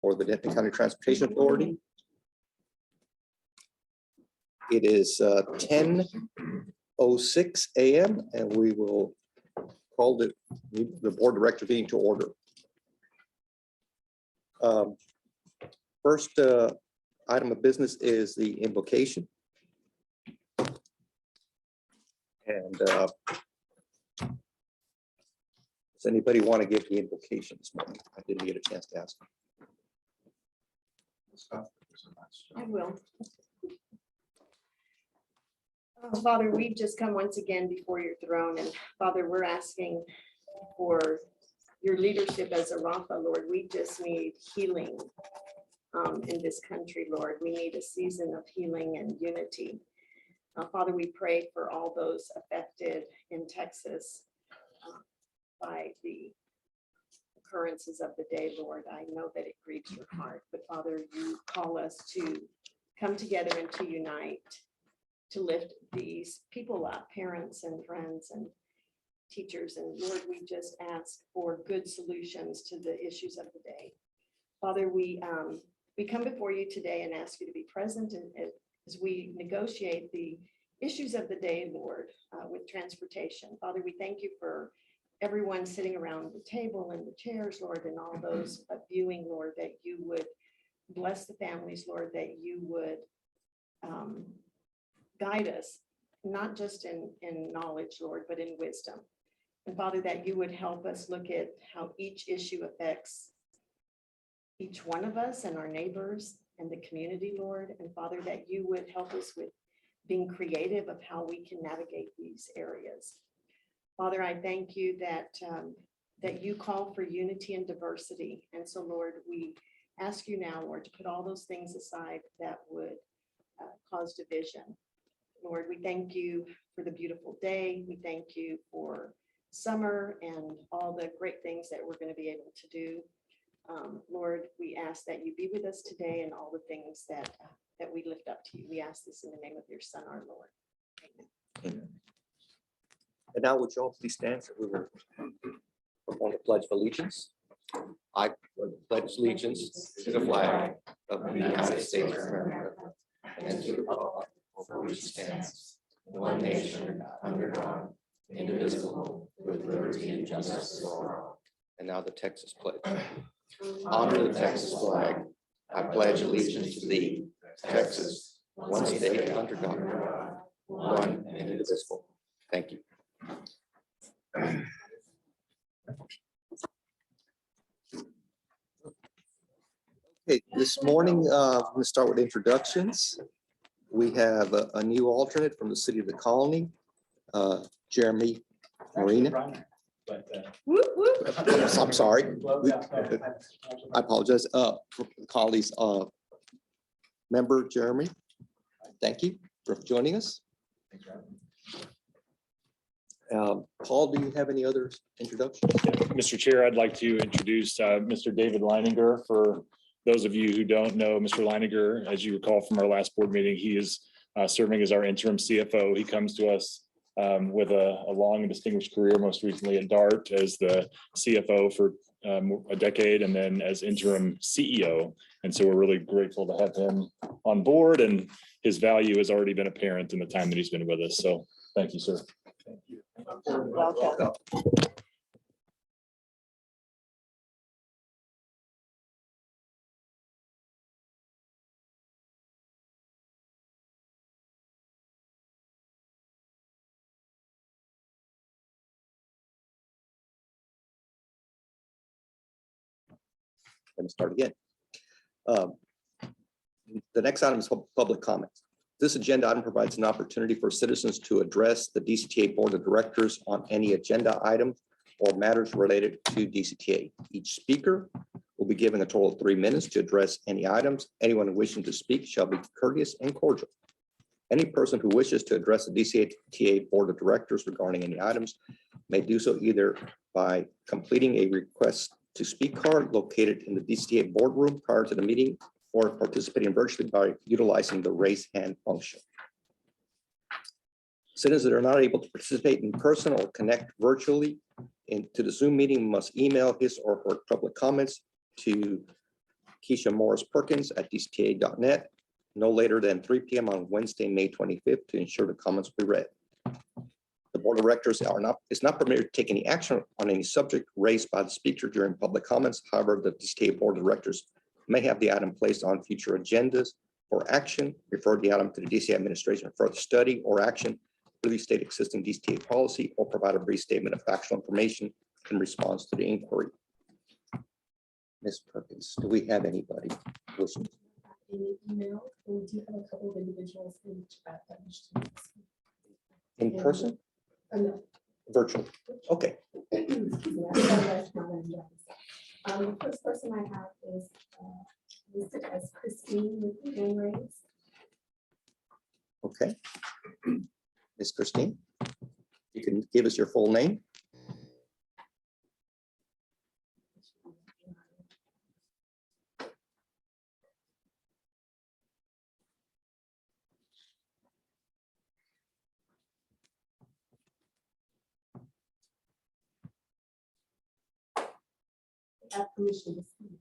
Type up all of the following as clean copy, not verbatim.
for the Denton County Transportation Authority. It is 10:06 a.m. and we will call the board director meeting to order. First item of business is the invocation. And does anybody want to give the invocation this morning? I didn't get a chance to ask. I will. Oh, Father, we've just come once again before your throne, and Father, we're asking for your leadership as a Rapha, Lord. We just need healing in this country, Lord. We need a season of healing and unity. Father, we pray for all those affected in Texas by the occurrences of the day, Lord. I know that it grieves your heart, but Father, you call us to come together and to unite, to lift these people up, parents and friends and teachers. And Lord, we just ask for good solutions to the issues of the day. Father, we come before you today and ask you to be present as we negotiate the issues of the day, Lord, with transportation. Father, we thank you for everyone sitting around the table and the chairs, Lord, and all those viewing, Lord, that you would bless the families, Lord, that you would guide us, not just in knowledge, Lord, but in wisdom. And Father, that you would help us look at how each issue affects each one of us and our neighbors and the community, Lord. And Father, that you would help us with being creative of how we can navigate these areas. Father, I thank you that you call for unity and diversity. And so, Lord, we ask you now, Lord, to put all those things aside that would cause division. Lord, we thank you for the beautiful day. We thank you for summer and all the great things that we're going to be able to do. Lord, we ask that you be with us today and all the things that we lift up to you. We ask this in the name of your Son, our Lord. Amen. Amen. And now would you all please stand for we will perform the Pledge of Allegiance. I pledge allegiance to the flag of the United States of America and to the republic for which it stands, one nation under God, indivisible, with liberty and justice for all. And now the Texas pledge. Honor the Texas flag. I pledge allegiance to thee, Texas, one state under God, one and indivisible. Thank you. Okay, this morning, I'm going to start with introductions. We have a new alternate from the city of the Colony, Jeremy Marina. Whoop, whoop. I'm sorry. I apologize. For the Colony's member, Jeremy. Thank you for joining us. Paul, do you have any other introductions? Mr. Chair, I'd like to introduce Mr. David Leininger. For those of you who don't know, Mr. Leininger, as you recall from our last board meeting, he is serving as our interim CFO. He comes to us with a long and distinguished career, most recently at DART as the CFO for a decade and then as interim CEO. And so we're really grateful to have him on board, and his value has already been apparent in the time that he's been with us. So thank you, sir. Welcome. Let me start again. The next item is public comments. This agenda item provides an opportunity for citizens to address the DCTA Board of Directors on any agenda item or matters related to DCTA. Each speaker will be given a total of 3 minutes to address any items. Anyone wishing to speak shall be courteous and cordial. Any person who wishes to address the DCTA Board of Directors regarding any items may do so either by completing a request to speak card located in the DCTA boardroom prior to the meeting, or participating virtually by utilizing the raise hand function. Citizens that are not able to participate in person or connect virtually into the Zoom meeting must email his or her public comments to Keisha Morris Perkins at dcta.net no later than 3 p.m. on Wednesday, May 25th, to ensure the comments be read. The Board of Directors is not permitted to take any action on any subject raised by the speaker during public comments. However, the DCTA Board of Directors may have the item placed on future agendas for action, refer the item to the DCTA administration for further study or action, clearly state existing DCTA policy, or provide a brief statement of factual information in response to the inquiry. Ms. Perkins, do we have anybody wishing? In the email, and we do have a couple of individuals in the chat that wish to speak. In person? No. Virtual? Okay. Excuse me, I apologize for my voice. The first person I have is listed as Christine with the hand raised. Okay. Ms. Christine, you can give us your full name. I have permission to speak.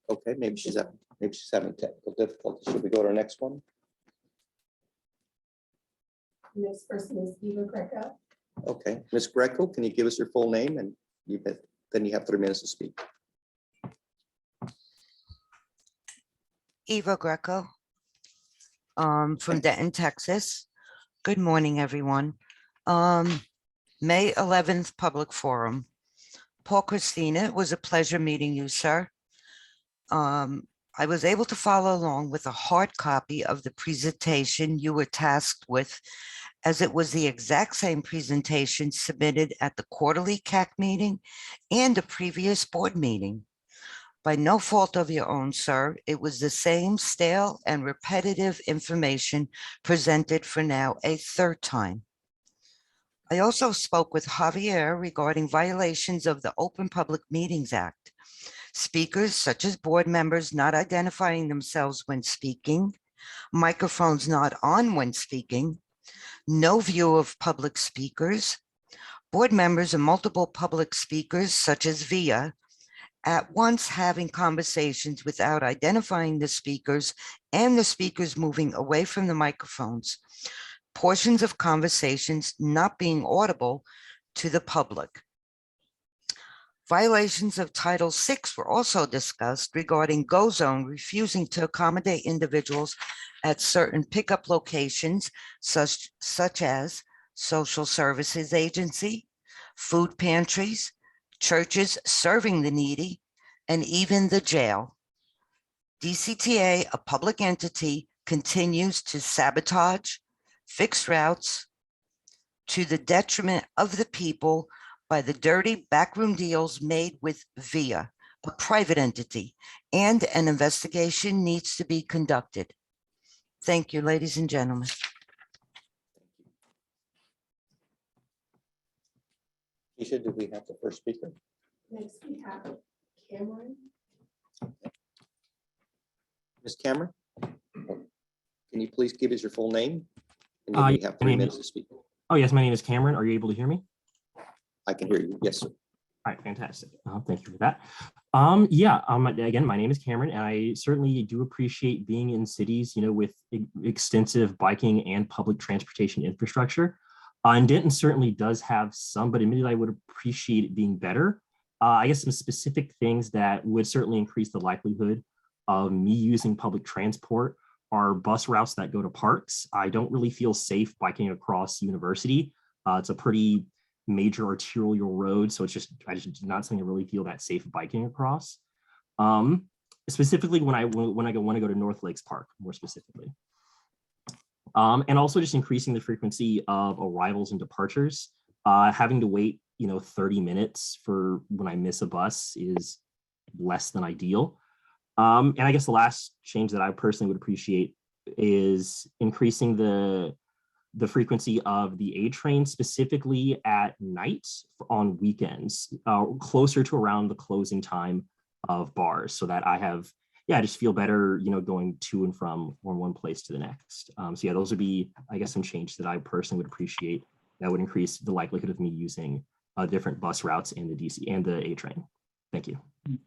Okay, maybe she's having technical difficulties. Should we go to our next one? Next person is Eva Greco. Okay, Ms. Greco, can you give us your full name, and then you have 3 minutes to speak. Eva Greco, from Denton, Texas. Good morning, everyone. May 11th, Public Forum. Paul Christina, it was a pleasure meeting you, sir. I was able to follow along with a hard copy of the presentation you were tasked with, as it was the exact same presentation submitted at the quarterly CAC meeting and a previous board meeting. By no fault of your own, sir, it was the same stale and repetitive information presented for now a third time. I also spoke with Javier regarding violations of the Open Public Meetings Act. Speakers such as board members not identifying themselves when speaking, microphones not on when speaking, no view of public speakers, board members and multiple public speakers such as VIA, at once having conversations without identifying the speakers and the speakers moving away from the microphones, portions of conversations not being audible to the public. Violations of Title VI were also discussed regarding Go Zone refusing to accommodate individuals at certain pickup locations such as social services agency, food pantries, churches serving the needy, and even the jail. DCTA, a public entity, continues to sabotage, fix routes to the detriment of the people by the dirty backroom deals made with VIA, a private entity, and an investigation needs to be conducted. Thank you, ladies and gentlemen. Keisha, do we have the first speaker? Next we have Cameron. Ms. Cameron? Can you please give us your full name? And then you have my 3 name minutes is- to speak. Oh, yes, my name is Cameron. Are you able to hear me? I can hear you. Yes, sir. All right, fantastic. Thank you for that. Again, my name is Cameron, and I certainly do appreciate being in cities, with extensive biking and public transportation infrastructure. And Denton certainly does have some, but admittedly, I would appreciate it being better. I guess some specific things that would certainly increase the likelihood of me using public transport are bus routes that go to parks. I don't really feel safe biking across University. It's a pretty major arterial road, so I just not something I really feel that safe biking across. Specifically when I want to go to North Lakes Park, more specifically. And also just increasing the frequency of arrivals and departures. Having to wait, 30 minutes for when I miss a bus is less than ideal. And I guess the last change that I personally would appreciate is increasing the frequency of the A train, specifically at night on weekends, closer to around the closing time of bars, so that I have yeah, I just feel better, going to and from one place to the next. So yeah, those would be, I guess, some changes that I personally would appreciate that would increase the likelihood of me using different bus routes in the DC and the A train. Thank you. Do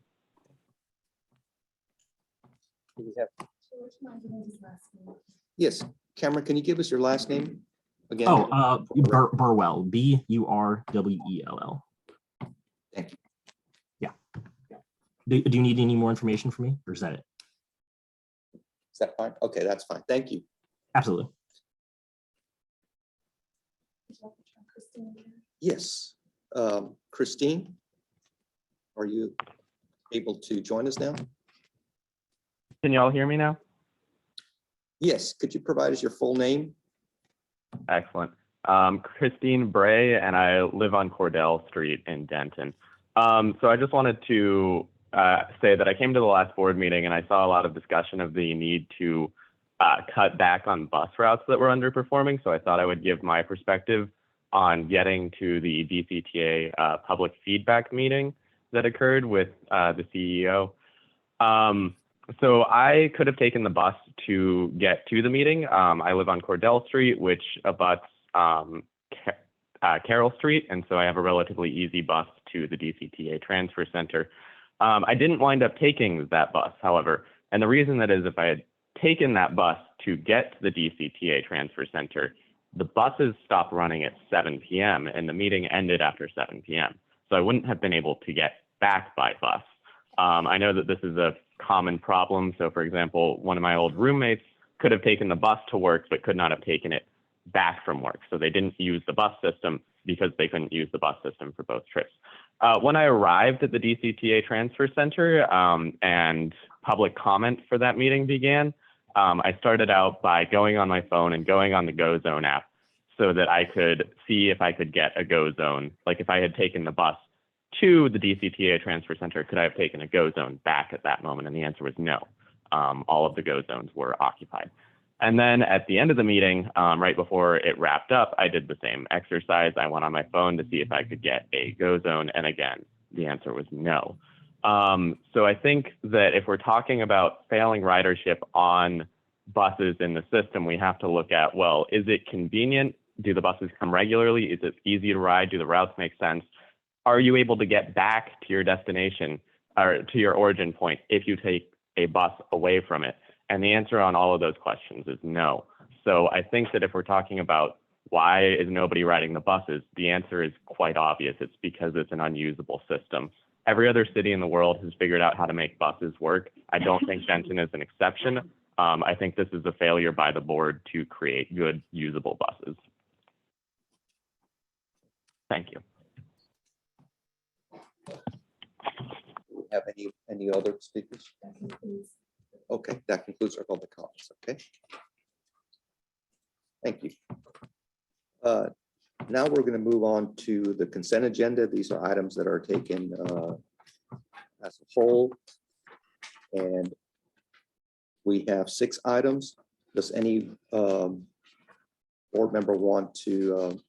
we have- George, my name is last name. Yes, Cameron, can you give us your last name again? Burwell, Burwell. Thank you. Yeah. Do you need any more information from me, or is that it? Is that fine? Okay, that's fine. Thank you. Absolutely. Would you like to try Christine again? Yes. Christine, are you able to join us now? Can y'all hear me now? Yes. Could you provide us your full name? Excellent. Christine Bray, and I live on Cordell Street in Denton. So I just wanted to say that I came to the last board meeting and I saw a lot of discussion of the need to cut back on bus routes that were underperforming. So I thought I would give my perspective on getting to the DCTA public feedback meeting that occurred with the CEO. So I could have taken the bus to get to the meeting. I live on Cordell Street, which abuts Carroll Street, and so I have a relatively easy bus to the DCTA transfer center. I didn't wind up taking that bus, however, and the reason that is if I had taken that bus to get to the DCTA transfer center, the buses stopped running at 7 p.m. and the meeting ended after 7 p.m. So I wouldn't have been able to get back by bus. I know that this is a common problem. So for example, one of my old roommates could have taken the bus to work, but could not have taken it back from work. So they didn't use the bus system because they couldn't use the bus system for both trips. When I arrived at the DCTA transfer center and public comment for that meeting began, I started out by going on my phone and going on the Go Zone app so that I could see if I could get a Go Zone. Like if I had taken the bus to the DCTA transfer center, could I have taken a Go Zone back at that moment? And the answer was no. All of the Go Zones were occupied. And then at the end of the meeting, right before it wrapped up, I did the same exercise. I went on my phone to see if I could get a Go Zone. And again, the answer was no. So I think that if we're talking about failing ridership on buses in the system, we have to look at, well, is it convenient? Do the buses come regularly? Is it easy to ride? Do the routes make sense? Are you able to get back to your destination or to your origin point if you take a bus away from it? And the answer on all of those questions is no. So I think that if we're talking about why is nobody riding the buses, the answer is quite obvious. It's because it's an unusable system. Every other city in the world has figured out how to make buses work. I don't think Denton is an exception. I think this is a failure by the board to create good, usable buses. Thank you. Do we have any other speakers? That concludes. Okay, that concludes our public comments. Okay. Thank you. Now we're going to move on to the consent agenda. These are items that are taken as a whole. And we have 6 items. Does any board member want to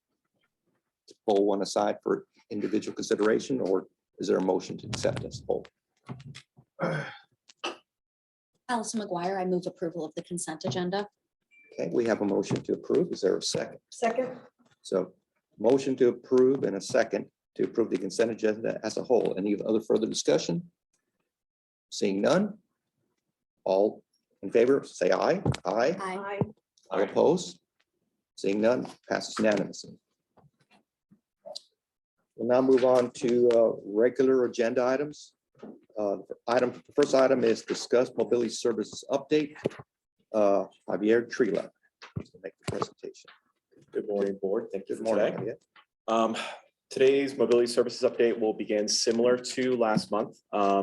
pull one aside for individual consideration, or is there a motion to accept as a whole? Allison McGuire, I move approval of the consent agenda. Okay, we have a motion to approve. Is there a second? Second. So motion to approve and a second to approve the consent agenda as a whole. Any other further discussion? Seeing none. All in favor, say aye. Aye. Aye. All opposed? Seeing none, passes unanimously. We'll now move on to regular agenda items. The first item is discuss mobility services update. Javier Trila to make the presentation. Good morning, board. Thank you Good for morning, today. Javier. Today's mobility services update will begin similar to last month.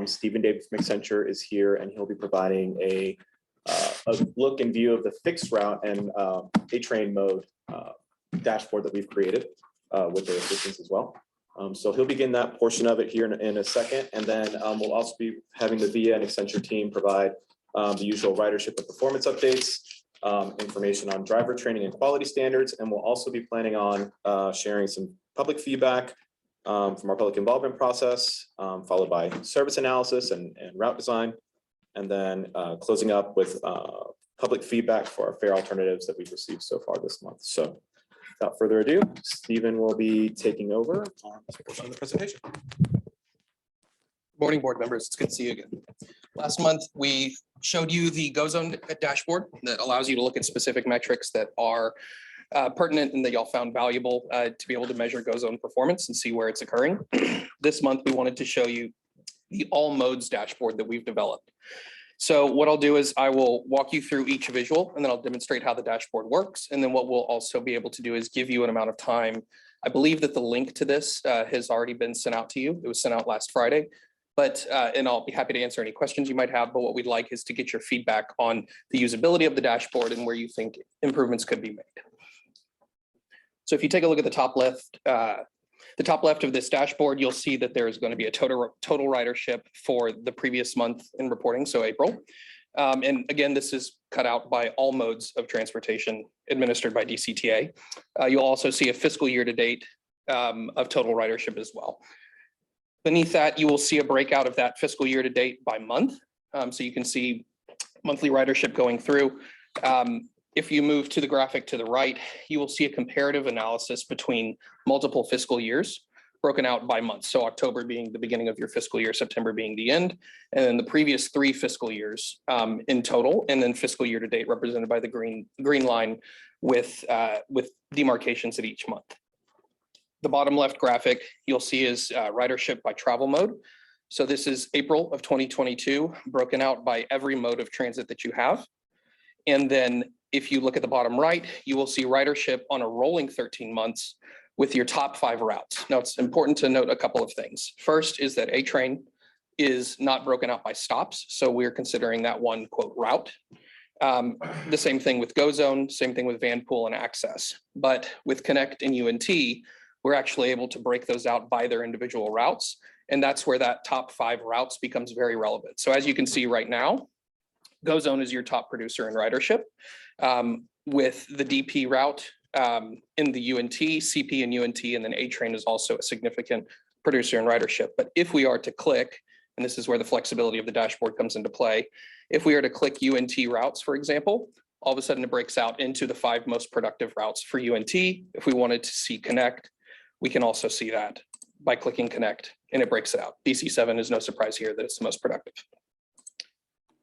Stephen Davis McCenture is here and he'll be providing a look and view of the fixed route and a train mode dashboard that we've created with their assistance as well. So he'll begin that portion of it here in a second, and then we'll also be having the VIA and Accenture team provide the usual ridership and performance updates, information on driver training and quality standards, and we'll also be planning on sharing some public feedback from our public involvement process, followed by service analysis and route design. and then closing up with public feedback for our fare alternatives that we've received so far this month. So without further ado, Stephen will be taking over on this portion of the presentation. Morning, board members. It's good to see you again. Last month, we showed you the GoZone dashboard that allows you to look at specific metrics that are pertinent and that y'all found valuable to be able to measure GoZone performance and see where it's occurring. This month, we wanted to show you the all modes dashboard that we've developed. So what I'll do is I will walk you through each visual and then I'll demonstrate how the dashboard works. And then what we'll also be able to do is give you an amount of time. I believe that the link to this has already been sent out to you. It was sent out last Friday. But, and I'll be happy to answer any questions you might have, but what we'd like is to get your feedback on the usability of the dashboard and where you think improvements could be made. So if you take a look at the top left of this dashboard, you'll see that there is going to be a total ridership for the previous month in reporting, so April. And again, this is cut out by all modes of transportation administered by DCTA. You'll also see a fiscal year to date of total ridership as well. Beneath that, you will see a breakout of that fiscal year to date by month. So you can see monthly ridership going through. If you move to the graphic to the right, you will see a comparative analysis between multiple fiscal years broken out by month. So October being the beginning of your fiscal year, September being the end, and then the previous 3 fiscal years in total, and then fiscal year to date represented by the green line with demarcations at each month. The bottom left graphic you'll see is ridership by travel mode. So this is April of 2022 broken out by every mode of transit that you have. And then if you look at the bottom right, you will see ridership on a rolling 13 months with your top 5 routes. Now it's important to note a couple of things. First is that A train is not broken out by stops. So we're considering that one quote route. The same thing with GoZone, same thing with Vanpool and Access. But with Connect and UNT, we're actually able to break those out by their individual routes. And that's where that top 5 routes becomes very relevant. So as you can see right now, GoZone is your top producer in ridership. With the DP route in the UNT, CP and UNT, and then A train is also a significant producer in ridership. But if we are to click, and this is where the flexibility of the dashboard comes into play, if we are to click UNT routes, for example, all of a sudden it breaks out into the 5 most productive routes for UNT. If we wanted to see Connect, we can also see that by clicking Connect, and it breaks it out. DC7 is no surprise here that it's the most productive.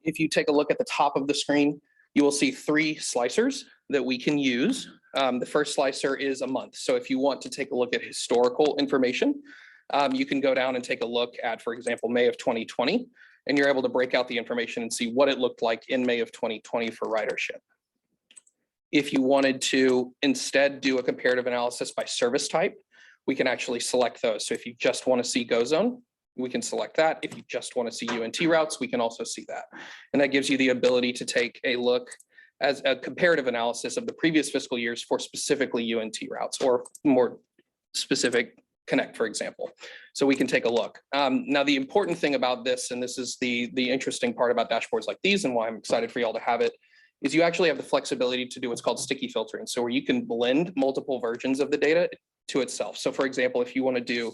If you take a look at the top of the screen, you will see 3 slicers that we can use. The first slicer is a month. So if you want to take a look at historical information, you can go down and take a look at, for example, May of 2020, and you're able to break out the information and see what it looked like in May of 2020 for ridership. If you wanted to instead do a comparative analysis by service type, we can actually select those. So if you just want to see GoZone, we can select that. If you just want to see UNT routes, we can also see that. And that gives you the ability to take a look as a comparative analysis of the previous fiscal years for specifically UNT routes or more specific Connect, for example. So we can take a look. Now, the important thing about this, and this is the interesting part about dashboards like these and why I'm excited for y'all to have it, is you actually have the flexibility to do what's called sticky filtering. So where you can blend multiple versions of the data to itself. So for example, if you want to do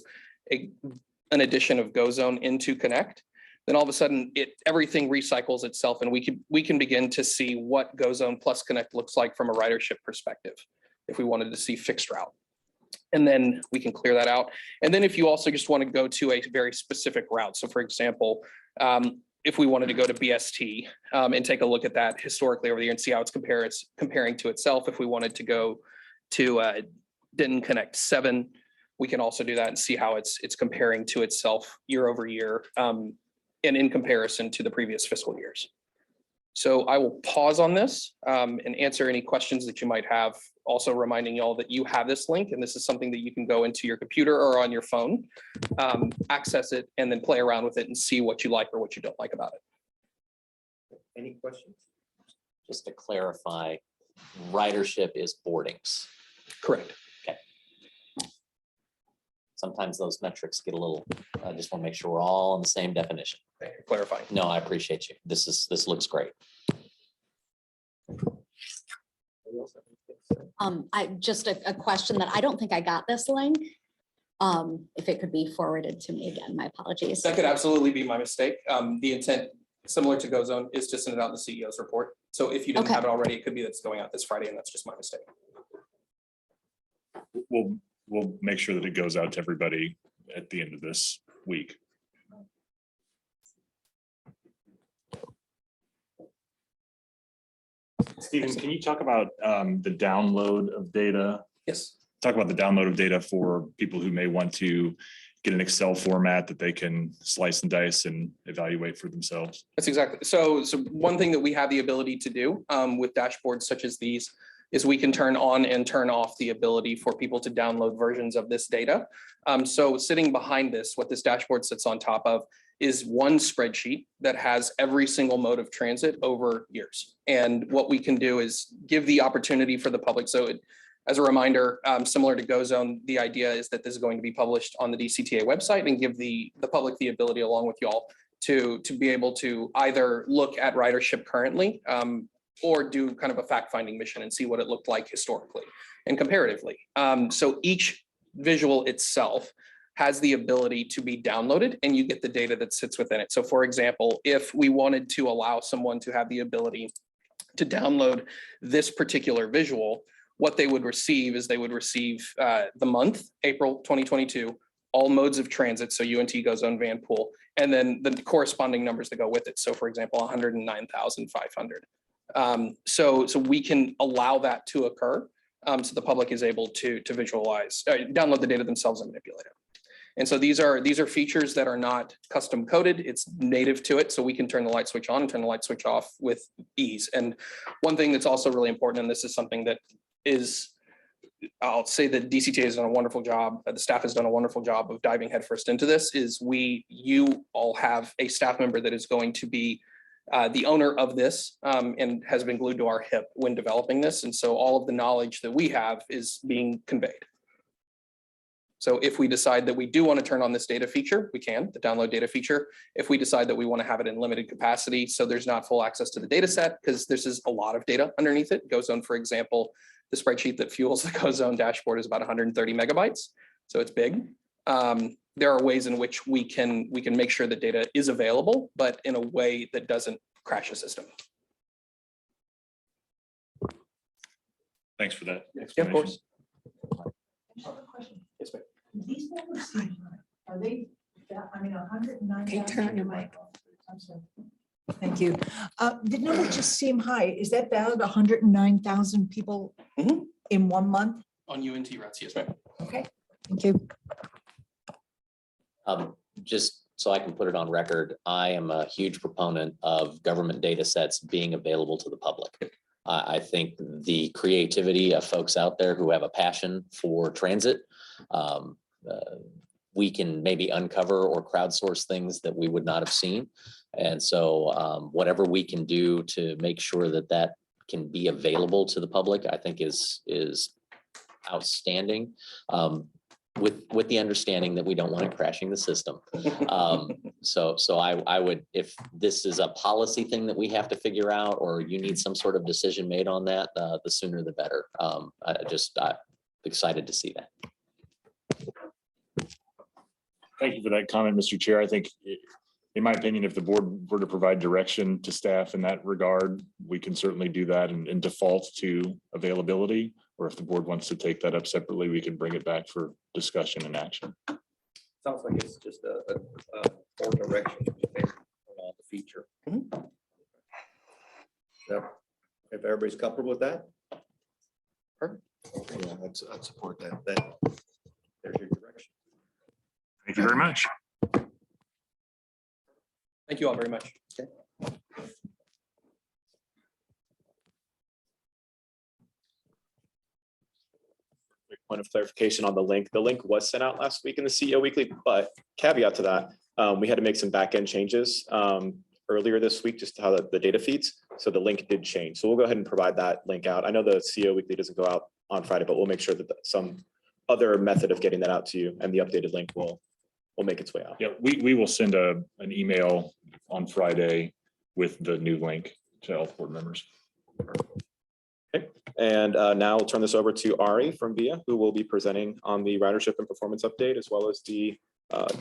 an addition of GoZone into Connect, then all of a sudden everything recycles itself, and we can begin to see what GoZone plus Connect looks like from a ridership perspective if we wanted to see fixed route. And then we can clear that out. And then if you also just want to go to a very specific route. So for example, if we wanted to go to BST and take a look at that historically over the year and see how it's comparing to itself, if we wanted to go to Denton Connect 7, we can also do that and see how it's comparing to itself year over year and in comparison to the previous fiscal years. So I will pause on this and answer any questions that you might have. Also reminding y'all that you have this link, and this is something that you can go into your computer or on your phone, access it, and then play around with it and see what you like or what you don't like about it. Any questions? Just to clarify, ridership is boardings. Correct. Okay. Sometimes those metrics get a little, I just want to make sure we're all on the same definition. Thank you for clarifying. No, I appreciate you. This looks great. I just a question that I don't think I got this link. If it could be forwarded to me again, my apologies. That could absolutely be my mistake. The intent similar to GoZone, is to send it out in the CEO's report. So if you didn't Okay. have it already, it could be that's going out this Friday, and that's just my mistake. We'll make sure that it goes out to everybody at the end of this week. Stephen, can you talk about the download of data? Yes. Talk about the download of data for people who may want to get an Excel format that they can slice and dice and evaluate for themselves. That's exactly. So one thing that we have the ability to do with dashboards such as these is we can turn on and turn off the ability for people to download versions of this data. So sitting behind this, what this dashboard sits on top of is one spreadsheet that has every single mode of transit over years. And what we can do is give the opportunity for the public. So as a reminder, similar to GoZone, the idea is that this is going to be published on the DCTA website and give the public the ability, along with y'all, to be able to either look at ridership currently or do kind of a fact-finding mission and see what it looked like historically and comparatively. So each visual itself has the ability to be downloaded, and you get the data that sits within it. So for example, if we wanted to allow someone to have the ability to download this particular visual, what they would receive is they would receive the month, April 2022, all modes of transit, so UNT, GoZone, Van Pool, and then the corresponding numbers that go with it. So for example, 109,500. So we can allow that to occur, so the public is able to visualize, download the data themselves and manipulate it. And so these are features that are not custom coded. It's native to it, so we can turn the light switch on and turn the light switch off with ease. And one thing that's also really important, and this is something that is, I'll say that DCTA has done a wonderful job, the staff has done a wonderful job of diving headfirst into this, is you all have a staff member that is going to be the owner of this and has been glued to our hip when developing this. And so all of the knowledge that we have is being conveyed. So if we decide that we do want to turn on this data feature, we can, the download data feature. If we decide that we want to have it in limited capacity, so there's not full access to the data set, because this is a lot of data underneath it. GoZone, for example, the spreadsheet that fuels the GoZone dashboard is about 130 megabytes. So it's big. There are ways in which we can make sure that data is available, but in a way that doesn't crash the system. Thanks for that. Yeah, of course. Yes, ma'am. These numbers seem high. Are they, I mean, 109. Can you turn on your mic? I'm sorry. Thank you. The number just seem high. Is that valid? 109,000 people in 1 month? On UNT routes, yes, ma'am. Okay, thank you. Just so I can put it on record, I am a huge proponent of government data sets being available to the public. I think the creativity of folks out there who have a passion for transit, we can maybe uncover or crowdsource things that we would not have seen. And so whatever we can do to make sure that that can be available to the public, I think is outstanding. With the understanding that we don't want it crashing the system. So I would, if this is a policy thing that we have to figure out, or you need some sort of decision made on that, the sooner the better. I'm excited to see that. Thank you for that comment, Mr. Chair. I think, in my opinion, if the board were to provide direction to staff in that regard, we can certainly do that and default to availability. Or if the board wants to take that up separately, we can bring it back for discussion and action. Sounds like it's just a more direction on the feature. Yep. If everybody's comfortable with that. Perfect. Okay, yeah, I'd support that. There's your direction. Thank you very much. Thank you all very much. Okay. Point of clarification on the link. The link was sent out last week in the CEO Weekly, but caveat to that, we had to make some back-end changes earlier this week, just how the data feeds. So the link did change. So we'll go ahead and provide that link out. I know the CEO Weekly doesn't go out on Friday, but we'll make sure that some other method of getting that out to you and the updated link will make its way out. Yeah, we will send an email on Friday with the new link to all board members. Okay, and now I'll turn this over to Ari from VIA, who will be presenting on the ridership and performance update, as well as the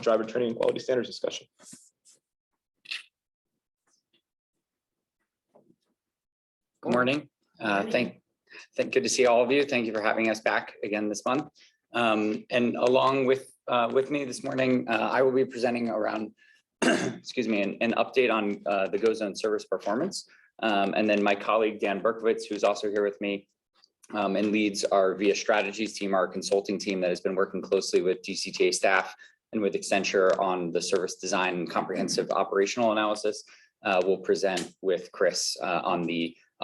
driver training and quality standards discussion. Good morning. Good to see all of you. Thank you for having us back again this month. And along with me this morning, I will be presenting around, excuse me, an update on the GoZone service performance. And then my colleague, Dan Berkowitz, who's also here with me and leads our VIA strategies team, our consulting team that has been working closely with DCTA staff and with Accenture on the service design and comprehensive operational analysis, will present with Chris on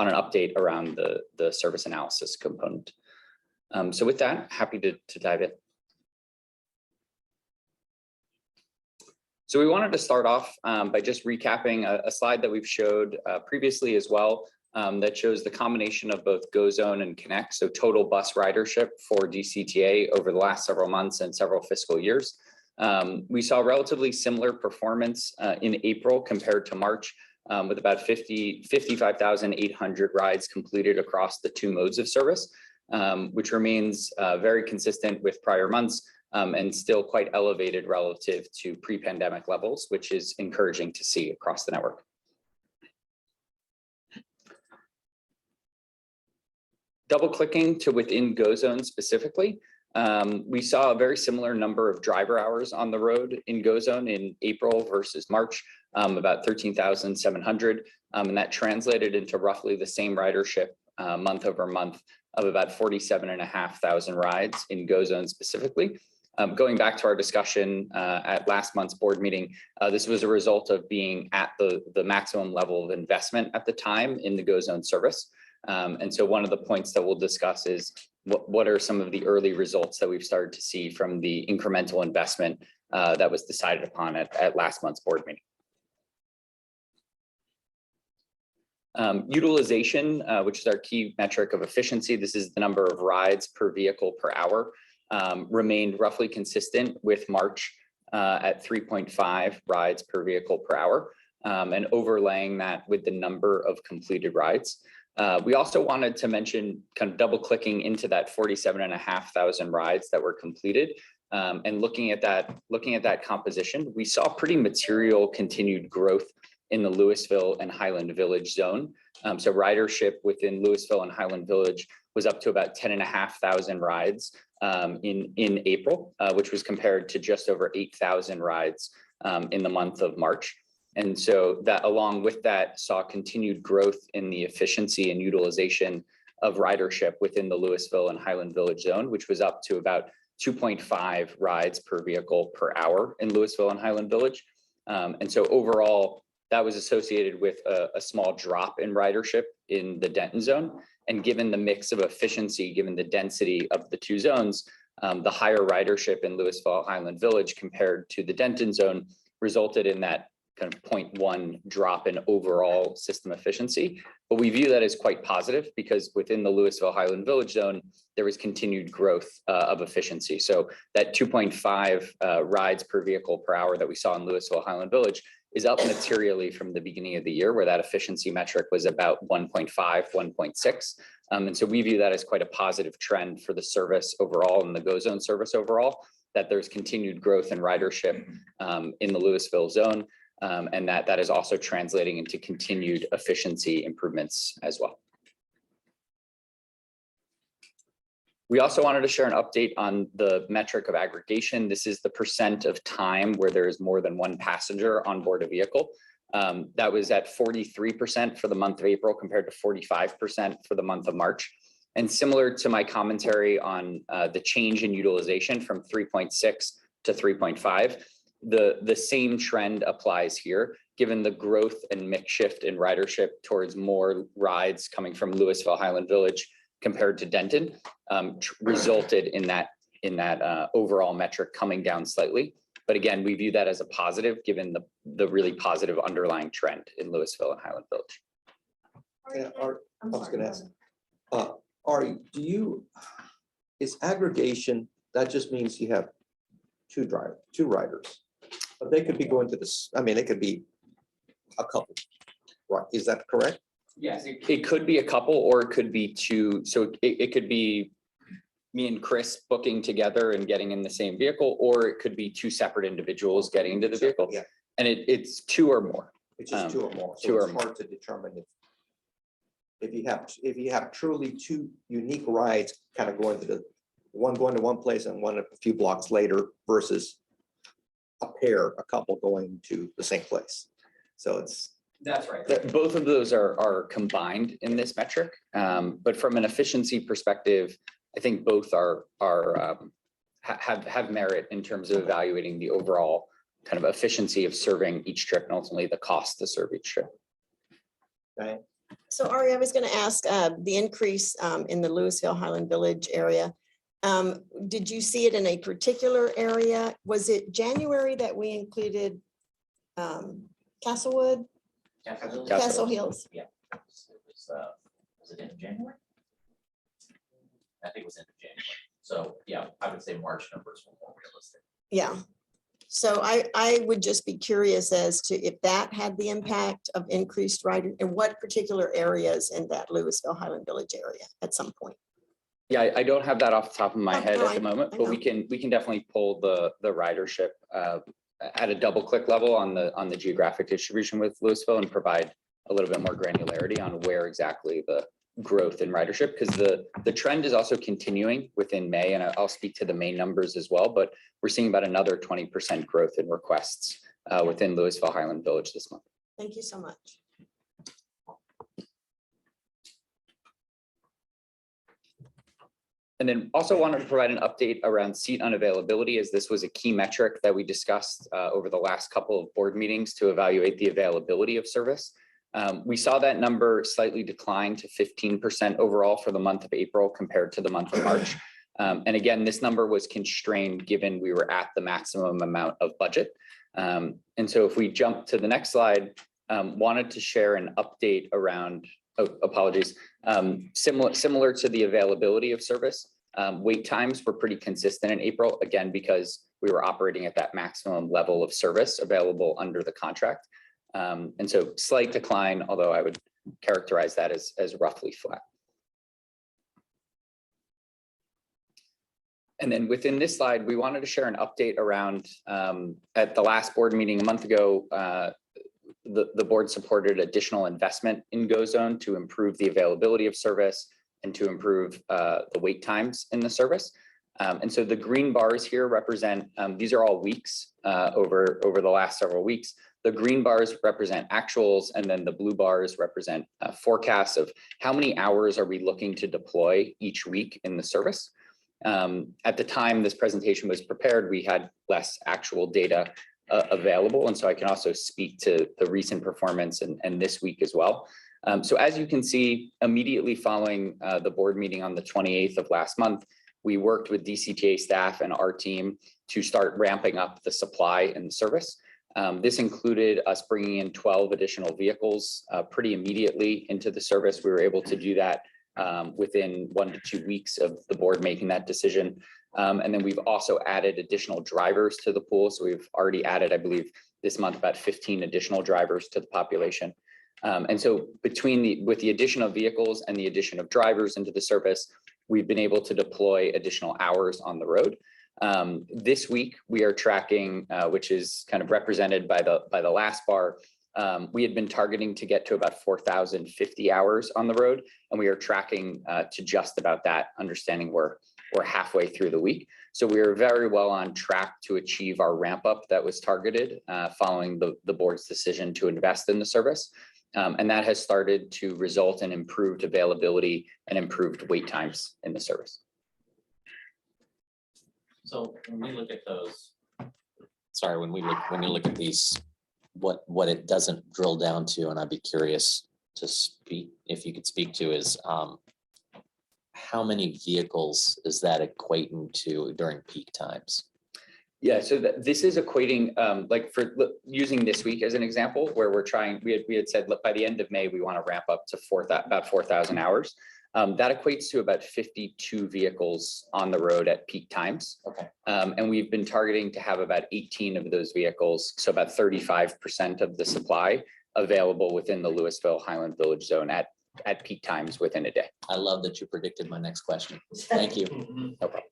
an update around the service analysis component. So with that, happy to dive in. So we wanted to start off by just recapping a slide that we've showed previously as well, that shows the combination of both GoZone and Connect, so total bus ridership for DCTA over the last several months and several fiscal years. We saw relatively similar performance in April compared to March, with about 55,800 rides completed across the two modes of service, which remains very consistent with prior months and still quite elevated relative to pre-pandemic levels, which is encouraging to see across the network. Double clicking to within GoZone specifically, we saw a very similar number of driver hours on the road in GoZone in April versus March, about 13,700, and that translated into roughly the same ridership month over month of about 47,500 rides in GoZone specifically. Going back to our discussion at last month's board meeting, this was a result of being at the maximum level of investment at the time in the GoZone service. And so one of the points that we'll discuss is what are some of the early results that we've started to see from the incremental investment that was decided upon at last month's board meeting. Utilization, which is our key metric of efficiency, this is the number of rides per vehicle per hour, remained roughly consistent with March at 3.5 rides per vehicle per hour, and overlaying that with the number of completed rides. We also wanted to mention, kind of double clicking into that 47,500 rides that were completed, and looking at that composition, we saw pretty material continued growth in the Louisville and Highland Village zone. So ridership within Louisville and Highland Village was up to about 10,500 rides in April, which was compared to just over 8,000 rides in the month of March. And so that, along with that, saw continued growth in the efficiency and utilization of ridership within the Louisville and Highland Village zone, which was up to about 2.5 rides per vehicle per hour in Louisville and Highland Village. And so overall, that was associated with a small drop in ridership in the Denton zone. And given the mix of efficiency, given the density of the two zones, the higher ridership in Louisville Highland Village compared to the Denton zone resulted in that kind of 0.1 drop in overall system efficiency. But we view that as quite positive because within the Louisville Highland Village zone, there was continued growth of efficiency. So that 2.5 rides per vehicle per hour that we saw in Louisville Highland Village is up materially from the beginning of the year, where that efficiency metric was about 1.5, 1.6. And so we view that as quite a positive trend for the service overall and the GoZone service overall, that there's continued growth in ridership in the Louisville zone. And that is also translating into continued efficiency improvements as well. We also wanted to share an update on the metric of aggregation. This is the percent of time where there is more than one passenger on board a vehicle. That was at 43% for the month of April compared to 45% for the month of March. And similar to my commentary on the change in utilization from 3.6 to 3.5, the same trend applies here, given the growth and mix shift in ridership towards more rides coming from Louisville Highland Village compared to Denton, resulted in that overall metric coming down slightly. But again, we view that as a positive, given the really positive underlying trend in Louisville and Highland Village. Yeah, I was going to ask, Ari, is aggregation, that just means you have two riders, but they could be going to this, I mean, it could be a couple, right? Is that correct? Yes, it could be a couple, or it could be two. So it could be me and Chris booking together and getting in the same vehicle, or it could be two separate individuals getting into the vehicle. Yeah. And it's two or more. It's just two or more. So two it's or more. hard to determine if if you have truly two unique rides, kind of going to the one going to one place and one a few blocks later versus a couple going to the same place. So it's. That's right. Both of those are combined in this metric. But from an efficiency perspective, I think both have merit in terms of evaluating the overall kind of efficiency of serving each trip and ultimately the cost to serve each trip. Okay. So Ari, I was going to ask the increase in the Louisville Highland Village area. Did you see it in a particular area? Was it January that we included Castlewood? Castle Hills. Yeah. Was it in January? I think it was in January. So yeah, I would say March numbers were more realistic. Yeah. So I would just be curious as to if that had the impact of increased rider in what particular areas in that Louisville Highland Village area at some point. Yeah, I don't have that off the top of my head no, at the moment, I but know. we can definitely pull the ridership at a double click level on the geographic distribution with Louisville and provide a little bit more granularity on where exactly the growth in ridership, because the trend is also continuing within May, and I'll speak to the May numbers as well, but we're seeing about another 20% growth in requests within Louisville Highland Village this month. Thank you so much. And then also wanted to provide an update around seat unavailability, as this was a key metric that we discussed over the last couple of board meetings to evaluate the availability of service. We saw that number slightly decline to 15% overall for the month of April compared to the month of March. And again, this number was constrained given we were at the maximum amount of budget. And so if we jump to the next slide, wanted to share an update around, similar to the availability of service. Wait times were pretty consistent in April, again, because we were operating at that maximum level of service available under the contract. And so slight decline, although I would characterize that as roughly flat. And then within this slide, we wanted to share an update around at the last board meeting a month ago, the board supported additional investment in GoZone to improve the availability of service and to improve the wait times in the service. And so the green bars here represent, these are all weeks over the last several weeks. The green bars represent actuals, and then the blue bars represent forecasts of how many hours are we looking to deploy each week in the service. At the time this presentation was prepared, we had less actual data available. And so I can also speak to the recent performance and this week as well. So as you can see, immediately following the board meeting on the 28th of last month, we worked with DCTA staff and our team to start ramping up the supply and the service. This included us bringing in 12 additional vehicles pretty immediately into the service. We were able to do that within 1 to 2 weeks of the board making that decision. And then we've also added additional drivers to the pool. So we've already added, I believe, this month about 15 additional drivers to the population. And so with the addition of vehicles and the addition of drivers into the service, we've been able to deploy additional hours on the road. This week we are tracking, which is kind of represented by the last bar. We had been targeting to get to about 4,050 hours on the road, and we are tracking to just about that, understanding we're halfway through the week. So we are very well on track to achieve our ramp up that was targeted following the board's decision to invest in the service. And that has started to result in improved availability and improved wait times in the service. So when we look at those, sorry, when you look at these, what it doesn't drill down to, and I'd be curious to speak, if you could speak to, is how many vehicles is that equating to during peak times? Yeah, so this is equating, like for using this week as an example, where we're trying, we had said, look, by the end of May, we want to ramp up to about 4,000 hours. That equates to about 52 vehicles on the road at peak times. Okay. And we've been targeting to have about 18 of those vehicles, so about 35% of the supply available within the Louisville Highland Village zone at peak times within a day. I love that you predicted my next question. Thank you. No problem.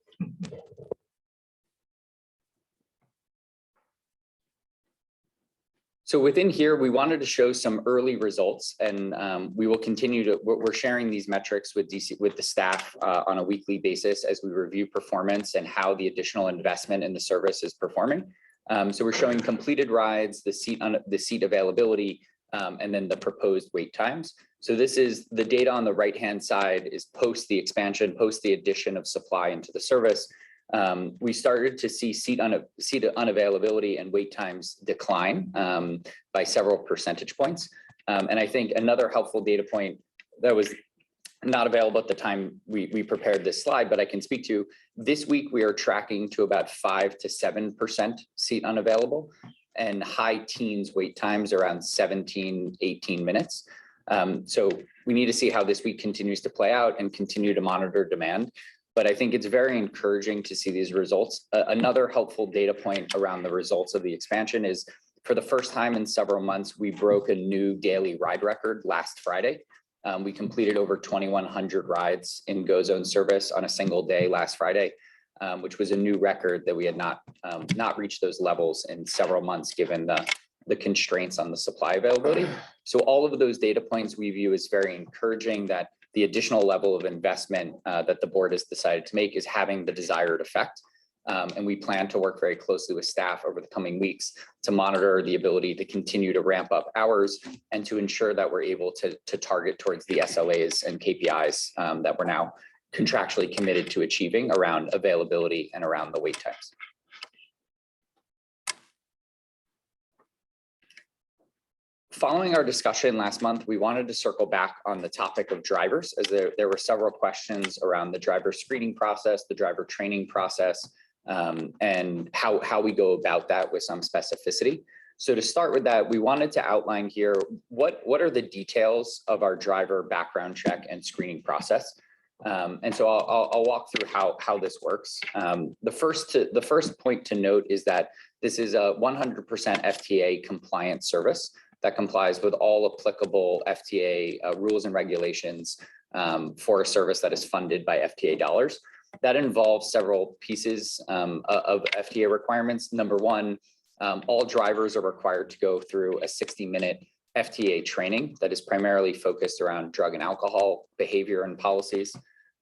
So within here, we wanted to show some early results, and we will continue to, we're sharing these metrics with the staff on a weekly basis as we review performance and how the additional investment in the service is performing. So we're showing completed rides, the seat availability, and then the proposed wait times. So this is the data on the right-hand side is post the expansion, post the addition of supply into the service. We started to see seat unavailability and wait times decline by several percentage points. And I think another helpful data point that was not available at the time we prepared this slide, but I can speak to, this week we are tracking to about 5 to 7% seat unavailable and high teens wait times around 17, 18 minutes. So we need to see how this week continues to play out and continue to monitor demand. But I think it's very encouraging to see these results. Another helpful data point around the results of the expansion is, for the first time in several months, we broke a new daily ride record last Friday. We completed over 2,100 rides in GoZone service on a single day last Friday, which was a new record that we had not reached those levels in several months, given the constraints on the supply availability. So all of those data points we view as very encouraging, that the additional level of investment that the board has decided to make is having the desired effect. And we plan to work very closely with staff over the coming weeks to monitor the ability to continue to ramp up hours and to ensure that we're able to target towards the SLAs and KPIs that we're now contractually committed to achieving around availability and around the wait times. Following our discussion last month, we wanted to circle back on the topic of drivers, as there were several questions around the driver screening process, the driver training process, and how we go about that with some specificity. So to start with that, we wanted to outline here what are the details of our driver background check and screening process. And so I'll walk through how this works. The first point to note is that this is a 100% FTA compliant service that complies with all applicable FTA rules and regulations for a service that is funded by FTA dollars. That involves several pieces of FTA requirements. Number one, all drivers are required to go through a 60-minute FTA training that is primarily focused around drug and alcohol behavior and policies.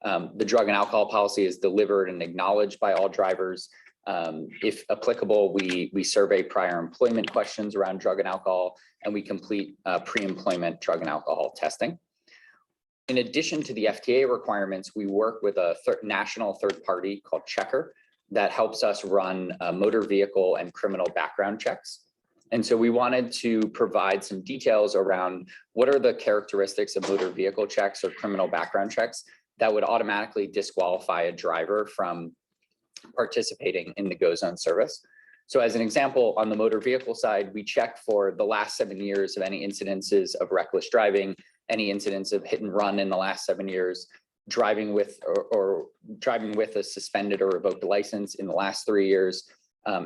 The drug and alcohol policy is delivered and acknowledged by all drivers. If applicable, we survey prior employment questions around drug and alcohol, and we complete pre-employment drug and alcohol testing. In addition to the FTA requirements, we work with a national third party called Checker that helps us run motor vehicle and criminal background checks. And so we wanted to provide some details around what are the characteristics of motor vehicle checks or criminal background checks that would automatically disqualify a driver from participating in the GoZone service. So as an example, on the motor vehicle side, we check for the last 7 years of any incidences of reckless driving, any incidents of hit and run in the last 7 years, driving with or driving with a suspended or revoked license in the last 3 years,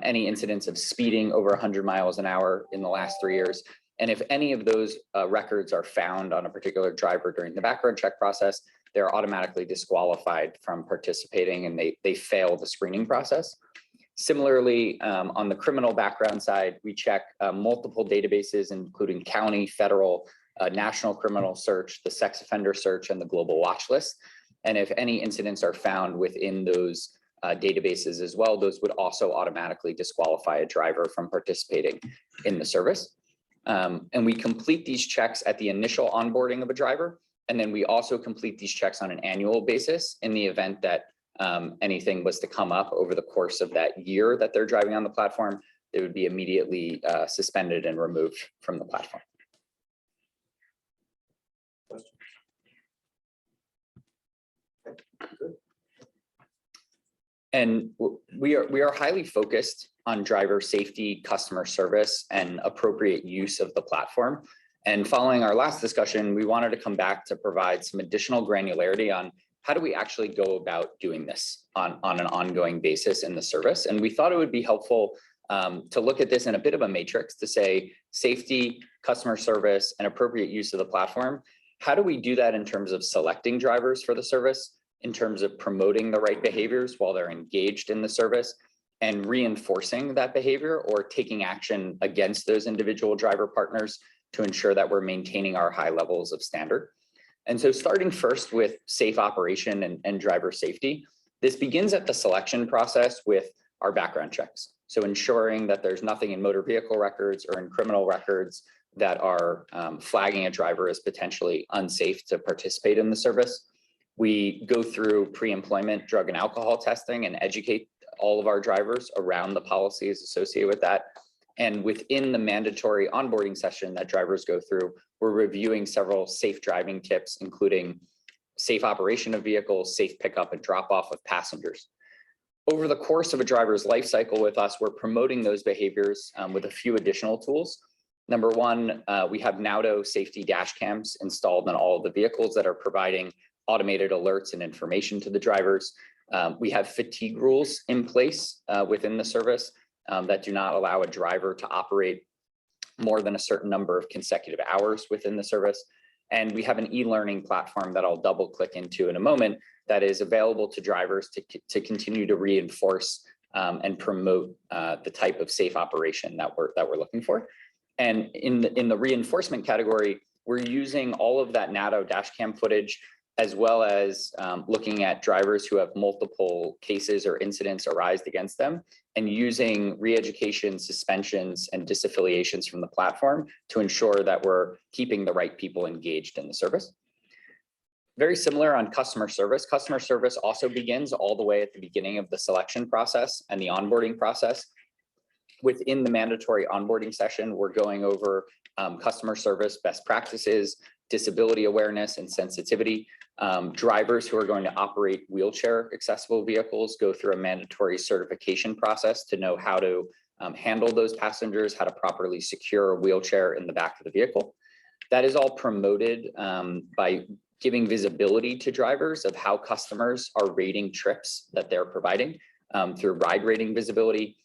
any incidents of speeding over 100 miles an hour in the last 3 years. And if any of those records are found on a particular driver during the background check process, they're automatically disqualified from participating and they fail the screening process. Similarly, on the criminal background side, we check multiple databases, including county, federal, national criminal search, the sex offender search, and the global watch list. And if any incidents are found within those databases as well, those would also automatically disqualify a driver from participating in the service. And we complete these checks at the initial onboarding of a driver. And then we also complete these checks on an annual basis in the event that anything was to come up over the course of that year that they're driving on the platform, they would be immediately suspended and removed from the platform. And we are highly focused on driver safety, customer service, and appropriate use of the platform. And following our last discussion, we wanted to come back to provide some additional granularity on how do we actually go about doing this on an ongoing basis in the service. And we thought it would be helpful to look at this in a bit of a matrix to say safety, customer service, and appropriate use of the platform. How do we do that in terms of selecting drivers for the service, in terms of promoting the right behaviors while they're engaged in the service, and reinforcing that behavior or taking action against those individual driver partners to ensure that we're maintaining our high levels of standard. And so starting first with safe operation and driver safety, this begins at the selection process with our background checks. So ensuring that there's nothing in motor vehicle records or in criminal records that are flagging a driver as potentially unsafe to participate in the service. We go through pre-employment drug and alcohol testing and educate all of our drivers around the policies associated with that. And within the mandatory onboarding session that drivers go through, we're reviewing several safe driving tips, including safe operation of vehicles, safe pickup and drop off of passengers. Over the course of a driver's life cycle with us, we're promoting those behaviors with a few additional tools. Number one, we have Naudo safety dash cams installed in all of the vehicles that are providing automated alerts and information to the drivers. We have fatigue rules in place within the service that do not allow a driver to operate more than a certain number of consecutive hours within the service. And we have an e-learning platform that I'll double click into in a moment that is available to drivers to continue to reinforce and promote the type of safe operation that we're looking for. And in the reinforcement category, we're using all of that Naudo dash cam footage, as well as looking at drivers who have multiple cases or incidents arise against them, and using re-education, suspensions, and disaffiliations from the platform to ensure that we're keeping the right people engaged in the service. Very similar on customer service. Customer service also begins all the way at the beginning of the selection process and the onboarding process. Within the mandatory onboarding session, we're going over customer service best practices, disability awareness and sensitivity. Drivers who are going to operate wheelchair accessible vehicles go through a mandatory certification process to know how to handle those passengers, how to properly secure a wheelchair in the back of the vehicle. That is all promoted by giving visibility to drivers of how customers are rating trips that they're providing through ride rating visibility.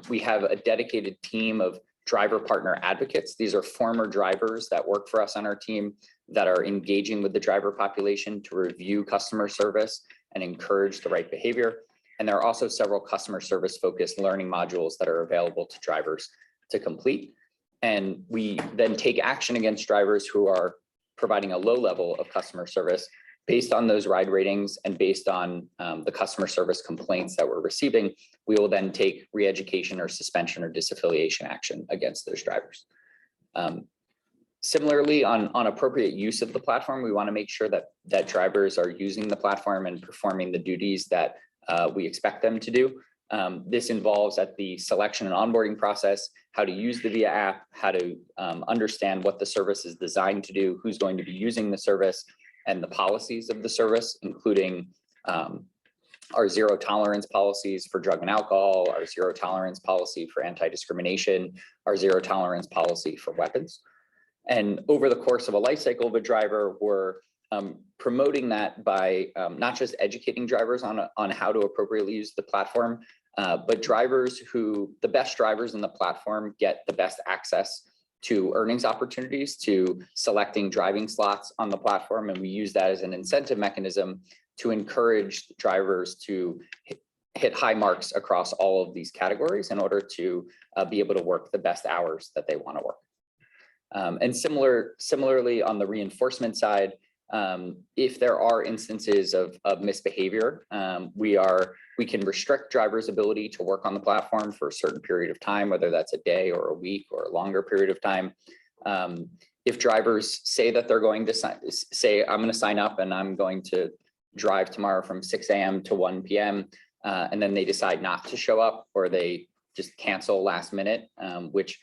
We have a dedicated team of driver partner advocates. These are former drivers that work for us on our team that are engaging with the driver population to review customer service and encourage the right behavior. And there are also several customer service focused learning modules that are available to drivers to complete. And we then take action against drivers who are providing a low level of customer service based on those ride ratings and based on the customer service complaints that we're receiving. We will then take re-education or suspension or disaffiliation action against those drivers. Similarly, on appropriate use of the platform, we want to make sure that drivers are using the platform and performing the duties that we expect them to do. This involves at the selection and onboarding process, how to use the VIA app, how to understand what the service is designed to do, who's going to be using the service, and the policies of the service, including our zero tolerance policies for drug and alcohol, our zero tolerance policy for anti-discrimination, our zero tolerance policy for weapons. And over the course of a life cycle of a driver, we're promoting that by not just educating drivers on how to appropriately use the platform, but the best drivers in the platform get the best access to earnings opportunities, to selecting driving slots on the platform. And we use that as an incentive mechanism to encourage drivers to hit high marks across all of these categories in order to be able to work the best hours that they want to work. And similarly on the reinforcement side, if there are instances of misbehavior, we can restrict drivers' ability to work on the platform for a certain period of time, whether that's a day or a week or a longer period of time. If drivers say that they're going to say, I'm going to sign up and I'm going to drive tomorrow from 6 a.m. to 1 p.m. And then they decide not to show up, or they just cancel last minute, which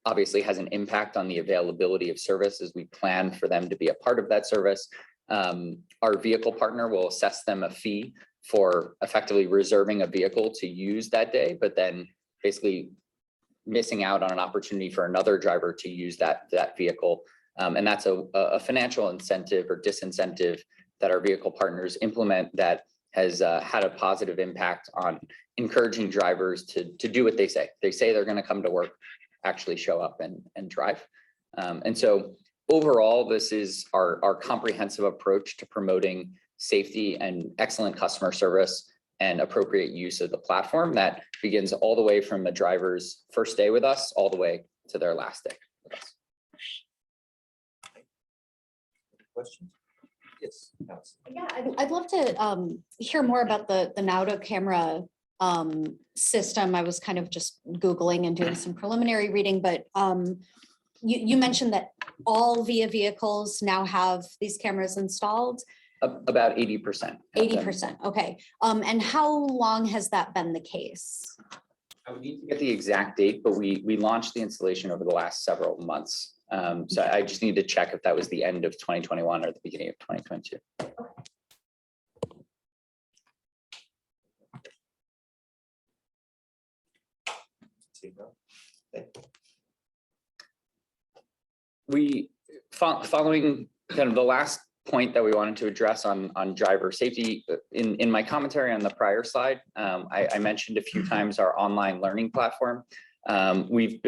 obviously has an impact on the availability of service as we plan for them to be a part of that service. Our vehicle partner will assess them a fee for effectively reserving a vehicle to use that day, but then basically missing out on an opportunity for another driver to use that vehicle. And that's a financial incentive or disincentive that our vehicle partners implement that has had a positive impact on encouraging drivers to do what they say. They say they're going to come to work, actually show up and drive. And so overall, this is our comprehensive approach to promoting safety and excellent customer service and appropriate use of the platform that begins all the way from the driver's first day with us, all the way to their last day with us. Questions? Yes. Allison. Yeah, I'd love to hear more about the Nauta camera system. I was kind of just Googling and doing some preliminary reading, but you mentioned that all VIA vehicles now have these cameras installed. About 80%. 80%, okay. And how long has that been the case? I would need to get the exact date, but we launched the installation over the last several months. So I just need to check if that was the end of 2021 or the beginning of 2022. We, following kind of the last point that we wanted to address on driver safety, in my commentary on the prior slide, I mentioned a few times our online learning platform. We've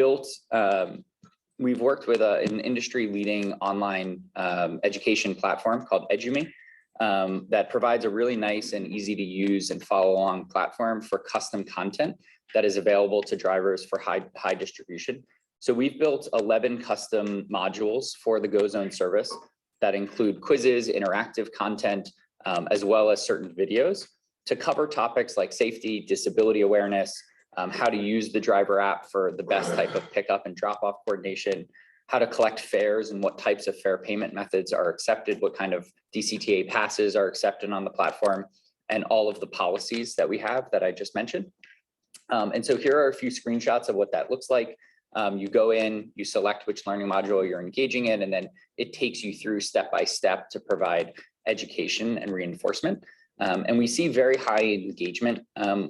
worked with an industry-leading online education platform called EduMe that provides a really nice and easy to use and follow along platform for custom content that is available to drivers for high distribution. So we've built 11 custom modules for the GoZone service that include quizzes, interactive content, as well as certain videos to cover topics like safety, disability awareness, how to use the driver app for the best type of pickup and drop-off coordination, how to collect fares and what types of fare payment methods are accepted, what kind of DCTA passes are accepted on the platform, and all of the policies that we have that I just mentioned. And so here are a few screenshots of what that looks like. You go in, you select which learning module you're engaging in, and then it takes you through step by step to provide education and reinforcement. And we see very high engagement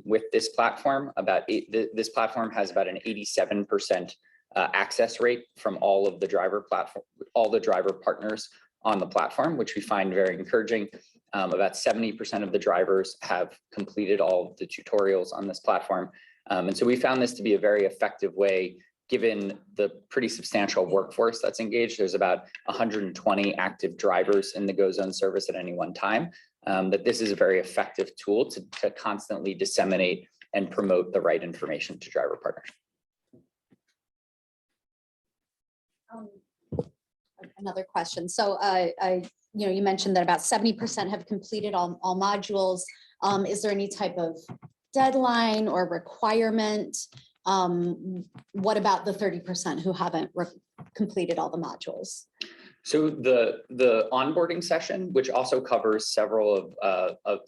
with this platform. This platform has about an 87% access rate from all of the driver partners on the platform, which we find very encouraging. About 70% of the drivers have completed all of the tutorials on this platform. And so we found this to be a very effective way, given the pretty substantial workforce that's engaged. There's about 120 active drivers in the GoZone service at any one time, that this is a very effective tool to constantly disseminate and promote the right information to driver partners. Another question. So you mentioned that about 70% have completed all modules. Is there any type of deadline or requirement? What about the 30% who haven't completed all the modules? So the onboarding session, which also covers several of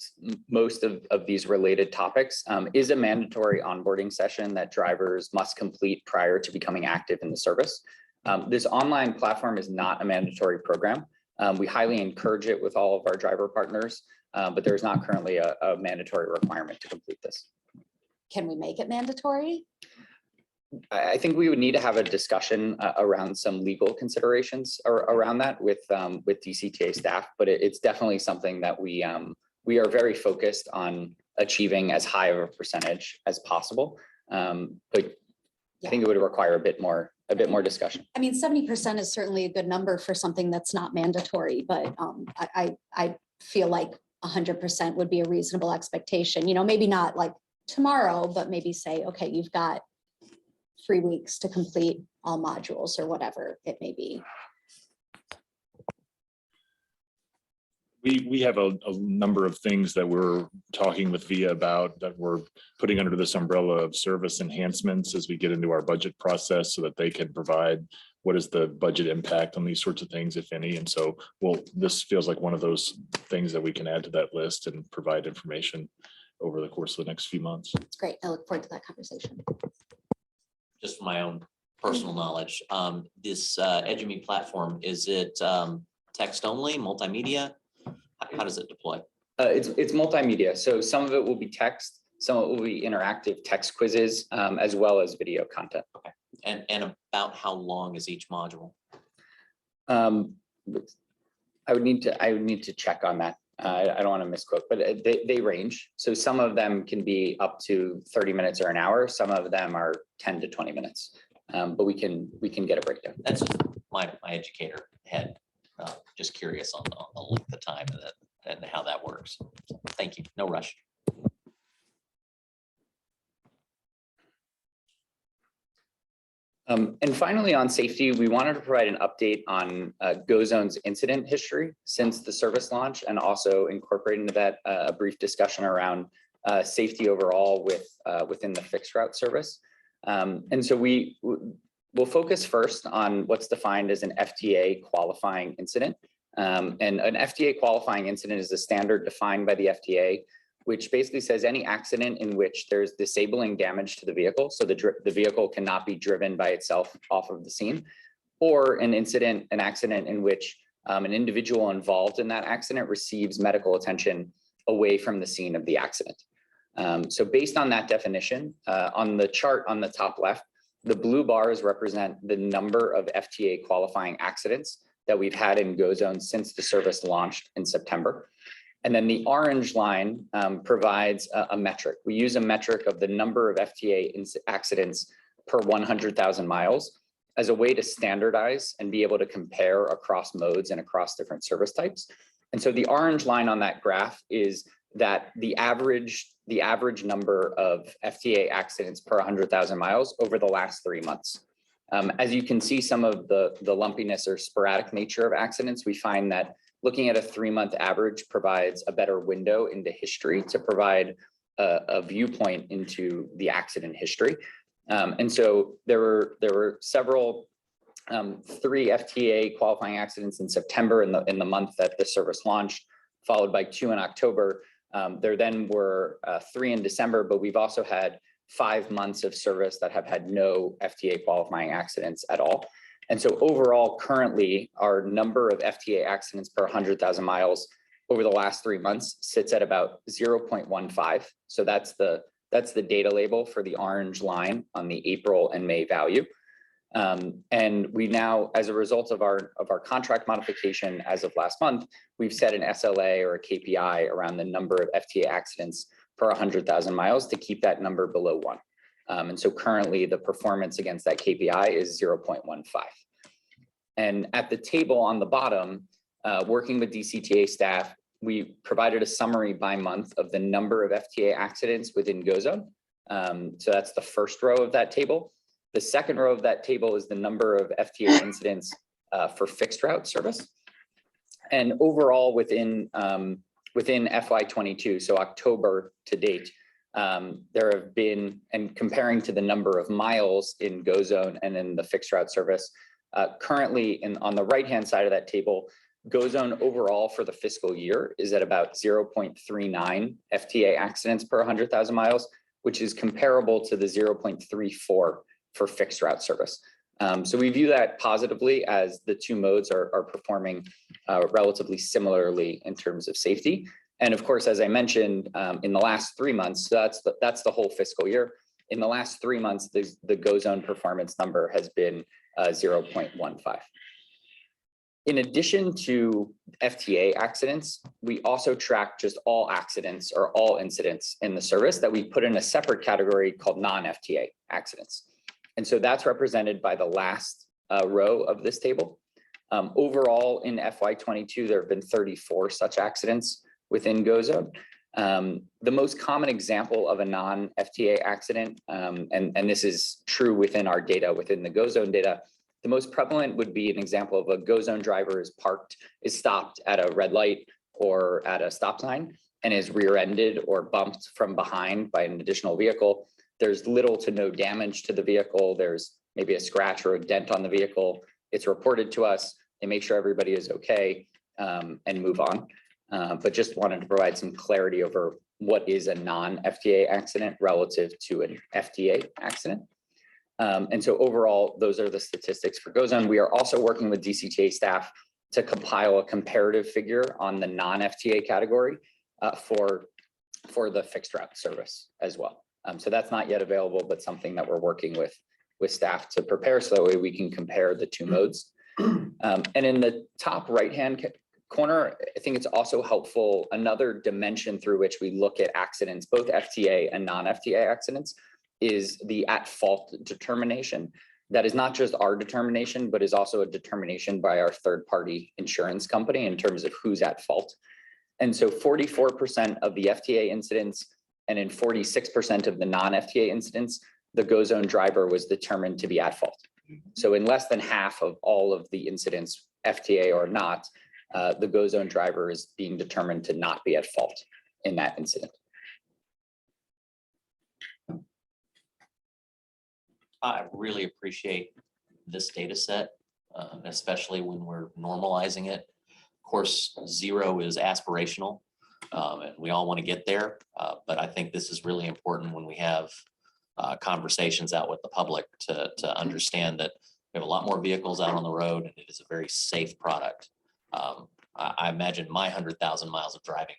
most of these related topics, is a mandatory onboarding session that drivers must complete prior to becoming active in the service. This online platform is not a mandatory program. We highly encourage it with all of our driver partners, but there's not currently a mandatory requirement to complete this. Can we make it mandatory? I think we would need to have a discussion around some legal considerations around that with DCTA staff, but it's definitely something that we are very focused on achieving as high of a percentage as possible. But I think it would require a bit more discussion. I mean, 70% is certainly a good number for something that's not mandatory, but I feel like 100% would be a reasonable expectation. You know, maybe not like tomorrow, but maybe say, okay, you've got 3 weeks to complete all modules or whatever it may be. We have a number of things that we're talking with VIA about that we're putting under this umbrella of service enhancements as we get into our budget process so that they can provide what is the budget impact on these sorts of things, if any. And so, this feels like one of those things that we can add to that list and provide information over the course of the next few months. It's great. I look forward to that conversation. Just from my own personal knowledge, this EduMe platform, is it text only, multimedia? How does it deploy? It's multimedia. So some of it will be text, some of it will be interactive text quizzes, as well as video content. Okay. And about how long is each module? I would need to check on that. I don't want to misquote, but they range. So some of them can be up to 30 minutes or an hour. Some of them are 10 to 20 minutes. But we can get a breakdown. That's just my educator head. Just curious on the length of time and how that works. So, thank you. No rush. And finally, on safety, we wanted to provide an update on GoZone's incident history since the service launch, and also incorporate into that a brief discussion around safety overall within the fixed route service. And so we'll focus first on what's defined as an FTA qualifying incident. And an FTA qualifying incident is a standard defined by the FTA, which basically says any accident in which there's disabling damage to the vehicle, so the vehicle cannot be driven by itself off of the scene, or an accident in which an individual involved in that accident receives medical attention away from the scene of the accident. So based on that definition, on the chart on the top left, the blue bars represent the number of FTA qualifying accidents that we've had in GoZone since the service launched in September. And then the orange line provides a metric. We use a metric of the number of FTA accidents per 100,000 miles as a way to standardize and be able to compare across modes and across different service types. And so the orange line on that graph is that the average number of FTA accidents per 100,000 miles over the last 3 months. As you can see, some of the lumpiness or sporadic nature of accidents, we find that looking at a 3-month average provides a better window into history to provide a viewpoint into the accident history. And so there were several 3 FTA qualifying accidents in September in the month that the service launched, followed by 2 in October. There then were 3 in December, but we've also had 5 months of service that have had no FTA qualifying accidents at all. And so overall, currently, our number of FTA accidents per 100,000 miles over the last 3 months sits at about 0.15. So that's the data label for the orange line on the April and May value. And we now, as a result of our contract modification as of last month, we've set an SLA or a KPI around the number of FTA accidents per 100,000 miles to keep that number below 1. And so currently the performance against that KPI is 0.15. And at the table on the bottom, working with DCTA staff, we provided a summary by month of the number of FTA accidents within GoZone. So that's the first row of that table. The second row of that table is the number of FTA incidents for fixed route service. And overall within FY22, so October to date, there have been, and comparing to the number of miles in GoZone and in the fixed route service, currently on the right-hand side of that table, GoZone overall for the fiscal year is at about 0.39 FTA accidents per 100,000 miles, which is comparable to the 0.34 for fixed route service. So we view that positively as the 2 modes are performing relatively similarly in terms of safety. And of course, as I mentioned, in the last 3 months, so that's the whole fiscal year. In the last 3 months, the GoZone performance number has been 0.15. In addition to FTA accidents, we also track just all accidents or all incidents in the service that we put in a separate category called non-FTA accidents. And so that's represented by the last row of this table. Overall in FY22, there have been 34 such accidents within GoZone. The most common example of a non-FTA accident, and this is true within our data, within the GoZone data, the most prevalent would be an example of a GoZone driver is stopped at a red light or at a stop sign and is rear-ended or bumped from behind by an additional vehicle. There's little to no damage to the vehicle. There's maybe a scratch or a dent on the vehicle. It's reported to us. They make sure everybody is okay and move on. But just wanted to provide some clarity over what is a non-FTA accident relative to an FTA accident. And so overall, those are the statistics for GoZone. We are also working with DCTA staff to compile a comparative figure on the non-FTA category for the fixed route service as well. So that's not yet available, but something that we're working with staff to prepare so that way we can compare the 2 modes. And in the top right-hand corner, I think it's also helpful, another dimension through which we look at accidents, both FTA and non-FTA accidents, is the at-fault determination. That is not just our determination, but is also a determination by our third-party insurance company in terms of who's at fault. And so 44% of the FTA incidents and in 46% of the non-FTA incidents, the GoZone driver was determined to be at fault. So in less than half of all of the incidents, FTA or not, the go zone driver is being determined to not be at fault in that incident. I really appreciate this data set, especially when we're normalizing it. Of course, 0 is aspirational, and we all want to get there. But I think this is really important when we have conversations out with the public to understand that we have a lot more vehicles out on the road, and it is a very safe product. I imagine my 100,000 miles of driving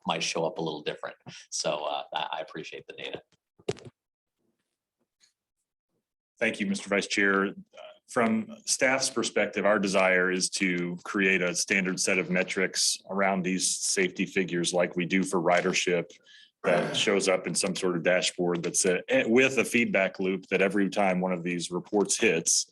might show up a little different. So I appreciate the data. Thank you, Mr. Vice Chair. From staff's perspective, our desire is to create a standard set of metrics around these safety figures like we do for ridership that shows up in some sort of dashboard that's with a feedback loop that every time one of these reports hits,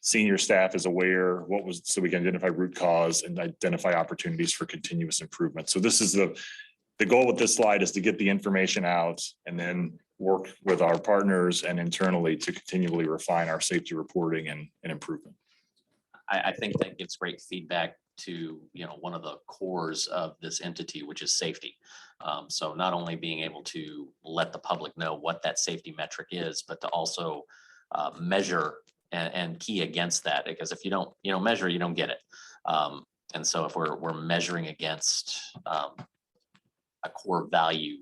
senior staff is aware so we can identify root cause and identify opportunities for continuous improvement. So this is the goal with this slide is to get the information out and then work with our partners and internally to continually refine our safety reporting and improvement. I think that gives great feedback to one of the cores of this entity, which is safety. So not only being able to let the public know what that safety metric is, but to also measure and key against that. Because if you don't measure, you don't get it. And so if we're measuring against a core value,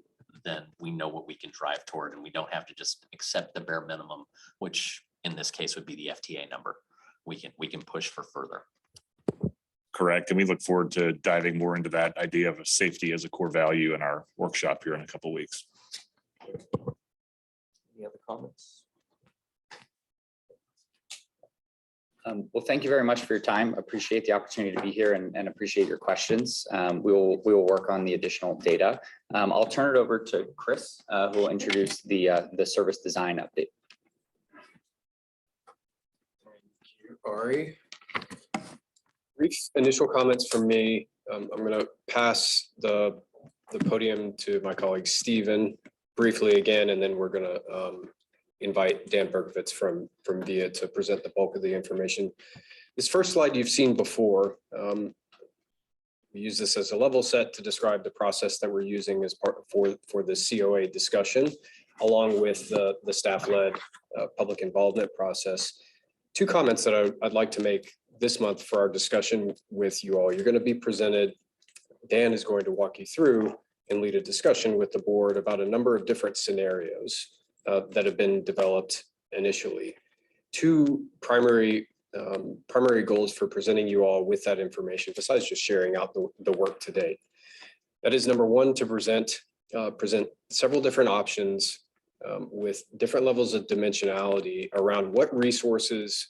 then we know what we can drive toward, and we don't have to just accept the bare minimum, which in this case would be the FTA number. We can push for further. Correct. And we look forward to diving more into that idea of safety as a core value in our workshop here in a couple of weeks. Any other comments? Well, thank you very much for your time. Appreciate the opportunity to be here and appreciate your questions. We will work on the additional data. I'll turn it over to Chris, who will introduce the service design update. Thank you, Ari. Brief initial comments from me. I'm going to pass the podium to my colleague Stephen briefly again, and then we're going to invite Dan Berkovitz from VIA to present the bulk of the information. This first slide you've seen before. We use this as a level set to describe the process that we're using as part for the COA discussion, along with the staff-led public involvement process. Two comments that I'd like to make this month for our discussion with you all. You're going to be presented, Dan is going to walk you through and lead a discussion with the board about a number of different scenarios that have been developed initially. Two primary goals for presenting you all with that information, besides just sharing out the work to date. That is, number one, to present several different options with different levels of dimensionality around what resources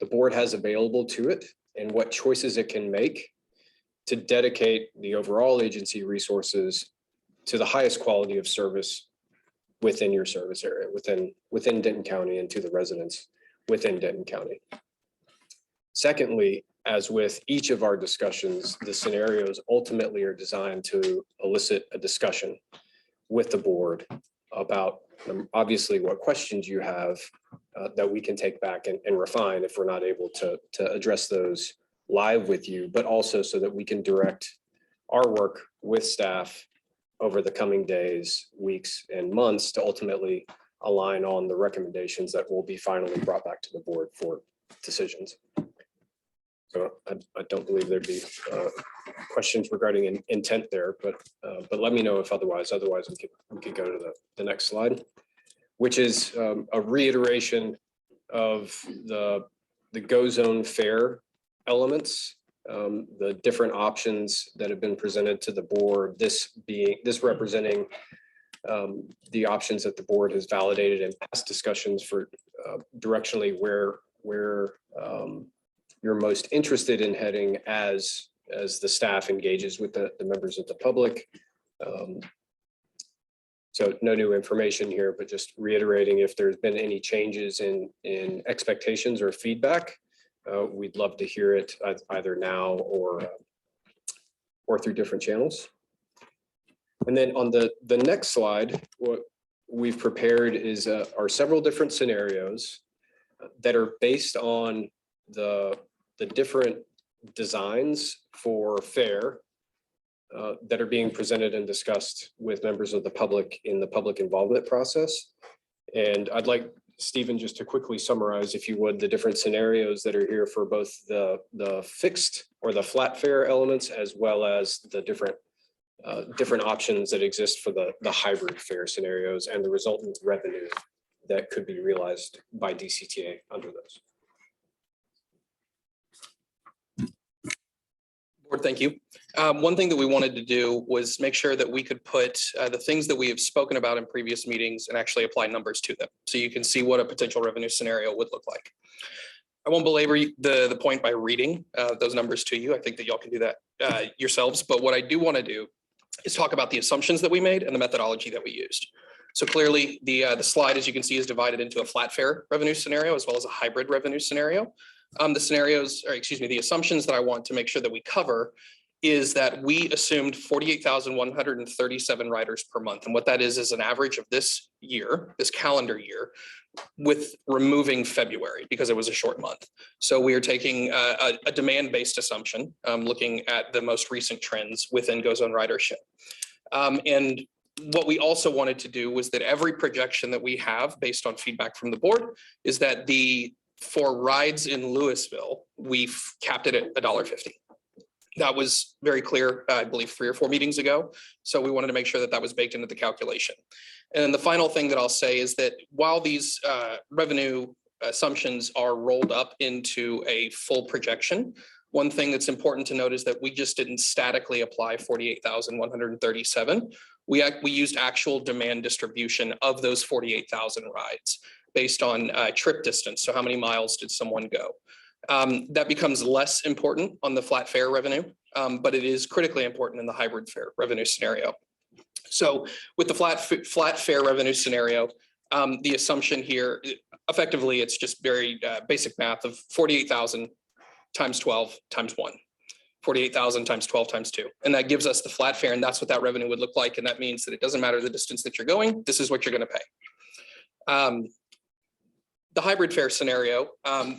the board has available to it and what choices it can make to dedicate the overall agency resources to the highest quality of service within your service area, within Denton County, and to the residents within Denton County. Secondly, as with each of our discussions, the scenarios ultimately are designed to elicit a discussion with the board about obviously what questions you have that we can take back and refine if we're not able to address those live with you, but also so that we can direct our work with staff over the coming days, weeks, and months to ultimately align on the recommendations that will be finally brought back to the board for decisions. So I don't believe there'd be questions regarding intent there, but let me know if otherwise. Otherwise, we could go to the next slide, which is a reiteration of the go zone fare elements. The different options that have been presented to the board, this representing the options that the board has validated in past discussions for directionally where you're most interested in heading as the staff engages with the members of the public. So no new information here, but just reiterating if there's been any changes in expectations or feedback, we'd love to hear it either now or through different channels. And then on the next slide, what we've prepared are several different scenarios. that are based on the different designs for fare that are being presented and discussed with members of the public in the public involvement process. And I'd like Stephen just to quickly summarize, if you would, the different scenarios that are here for both the fixed or the flat fare elements, as well as the different options that exist for the hybrid fare scenarios and the resultant revenue that could be realized by DCTA under those. Board, thank you. One thing that we wanted to do was make sure that we could put the things that we have spoken about in previous meetings and actually apply numbers to them. So you can see what a potential revenue scenario would look like. I won't belabor the point by reading those numbers to you. I think that y'all can do that yourselves. But what I do want to do is talk about the assumptions that we made and the methodology that we used. So clearly the slide, as you can see, is divided into a flat fare revenue scenario as well as a hybrid revenue scenario. The assumptions that I want to make sure that we cover is that we assumed 48,137 riders per month. And what that is an average of this year, this calendar year, with removing February because it was a short month. So we are taking a demand-based assumption, looking at the most recent trends within GoZone ridership. And what we also wanted to do was that every projection that we have based on feedback from the board is that for rides in Louisville, we've capped it at $1.50. That was very clear, I believe 3 or 4 meetings ago. So we wanted to make sure that that was baked into the calculation. And the final thing that I'll say is that while these revenue assumptions are rolled up into a full projection, one thing that's important to note is that we just didn't statically apply 48,137. We used actual demand distribution of those 48,000 rides based on trip distance. So how many miles did someone go? That becomes less important on the flat fare revenue, but it is critically important in the hybrid fare revenue scenario. So with the flat fare revenue scenario, the assumption here, effectively, it's just very basic math of 48,000 times 12 times 1. 48,000 times 12 times 2. And that gives us the flat fare, and that's what that revenue would look like. And that means that it doesn't matter the distance that you're going, this is what you're going to pay. The hybrid fare scenario,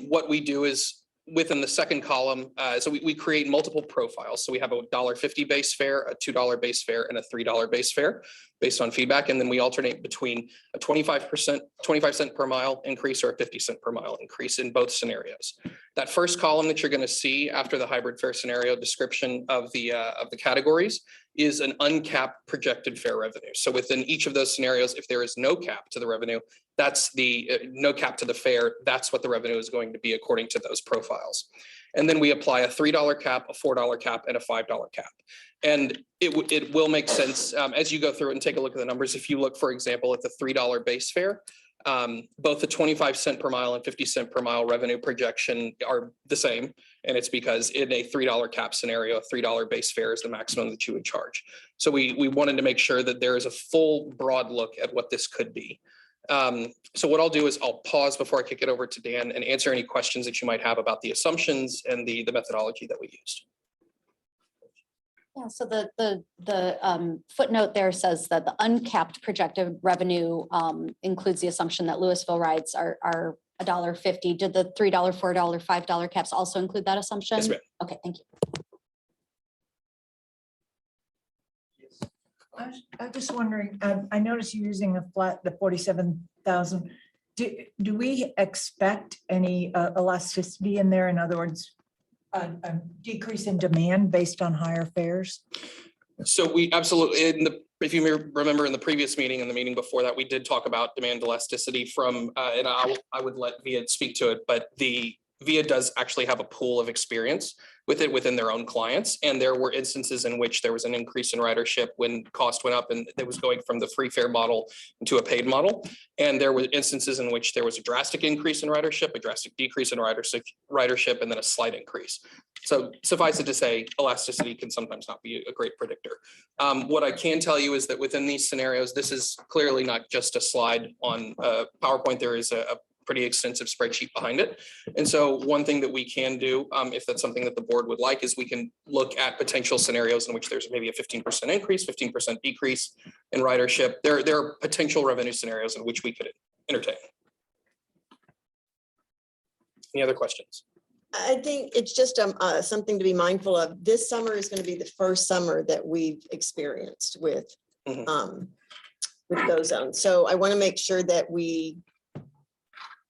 what we do is within the second column, so we create multiple profiles. So we have a $1.50 base fare, a $2 base fare, and a $3 base fare based on feedback. And then we alternate between a 25 cent per mile increase or a 50 cent per mile increase in both scenarios. That first column that you're going to see after the hybrid fare scenario description of the categories is an uncapped projected fare revenue. So within each of those scenarios, if there is no cap to the revenue, that's the no cap to the fare, that's what the revenue is going to be according to those profiles. And then we apply a $3 cap, a $4 cap, and a $5 cap. And it will make sense as you go through it and take a look at the numbers. If you look, for example, at the $3 base fare, both the 25 cent per mile and 50 cent per mile revenue projection are the same. And it's because in a $3 cap scenario, a $3 base fare is the maximum that you would charge. So we wanted to make sure that there is a full broad look at what this could be. So what I'll do is I'll pause before I kick it over to Dan and answer any questions that you might have about the assumptions and the methodology that we used. Yeah, so the footnote there says that the uncapped projected revenue includes the assumption that Louisville rides are $1.50. Did the $3, $4, $5 caps also include that assumption? Yes, ma'am. Okay, thank you. I'm just wondering, I noticed you're using the 47,000. Do we expect any elasticity in there? In other words, a decrease in demand based on higher fares? So we absolutely, if you remember in the previous meeting and the meeting before that, we did talk about demand elasticity from, and I would let VIA speak to it, but the VIA does actually have a pool of experience with it within their own clients. And there were instances in which there was an increase in ridership when cost went up and it was going from the free fare model into a paid model. And there were instances in which there was a drastic increase in ridership, a drastic decrease in ridership, and then a slight increase. So suffice it to say, elasticity can sometimes not be a great predictor. What I can tell you is that within these scenarios, this is clearly not just a slide on PowerPoint. There is a pretty extensive spreadsheet behind it. And so one thing that we can do, if that's something that the board would like, is we can look at potential scenarios in which there's maybe a 15% increase, 15% decrease in ridership. There are potential revenue scenarios in which we could entertain. Any other questions? I think it's just something to be mindful of. This summer is going to be the first summer that we've experienced with GoZone. So I want to make sure that we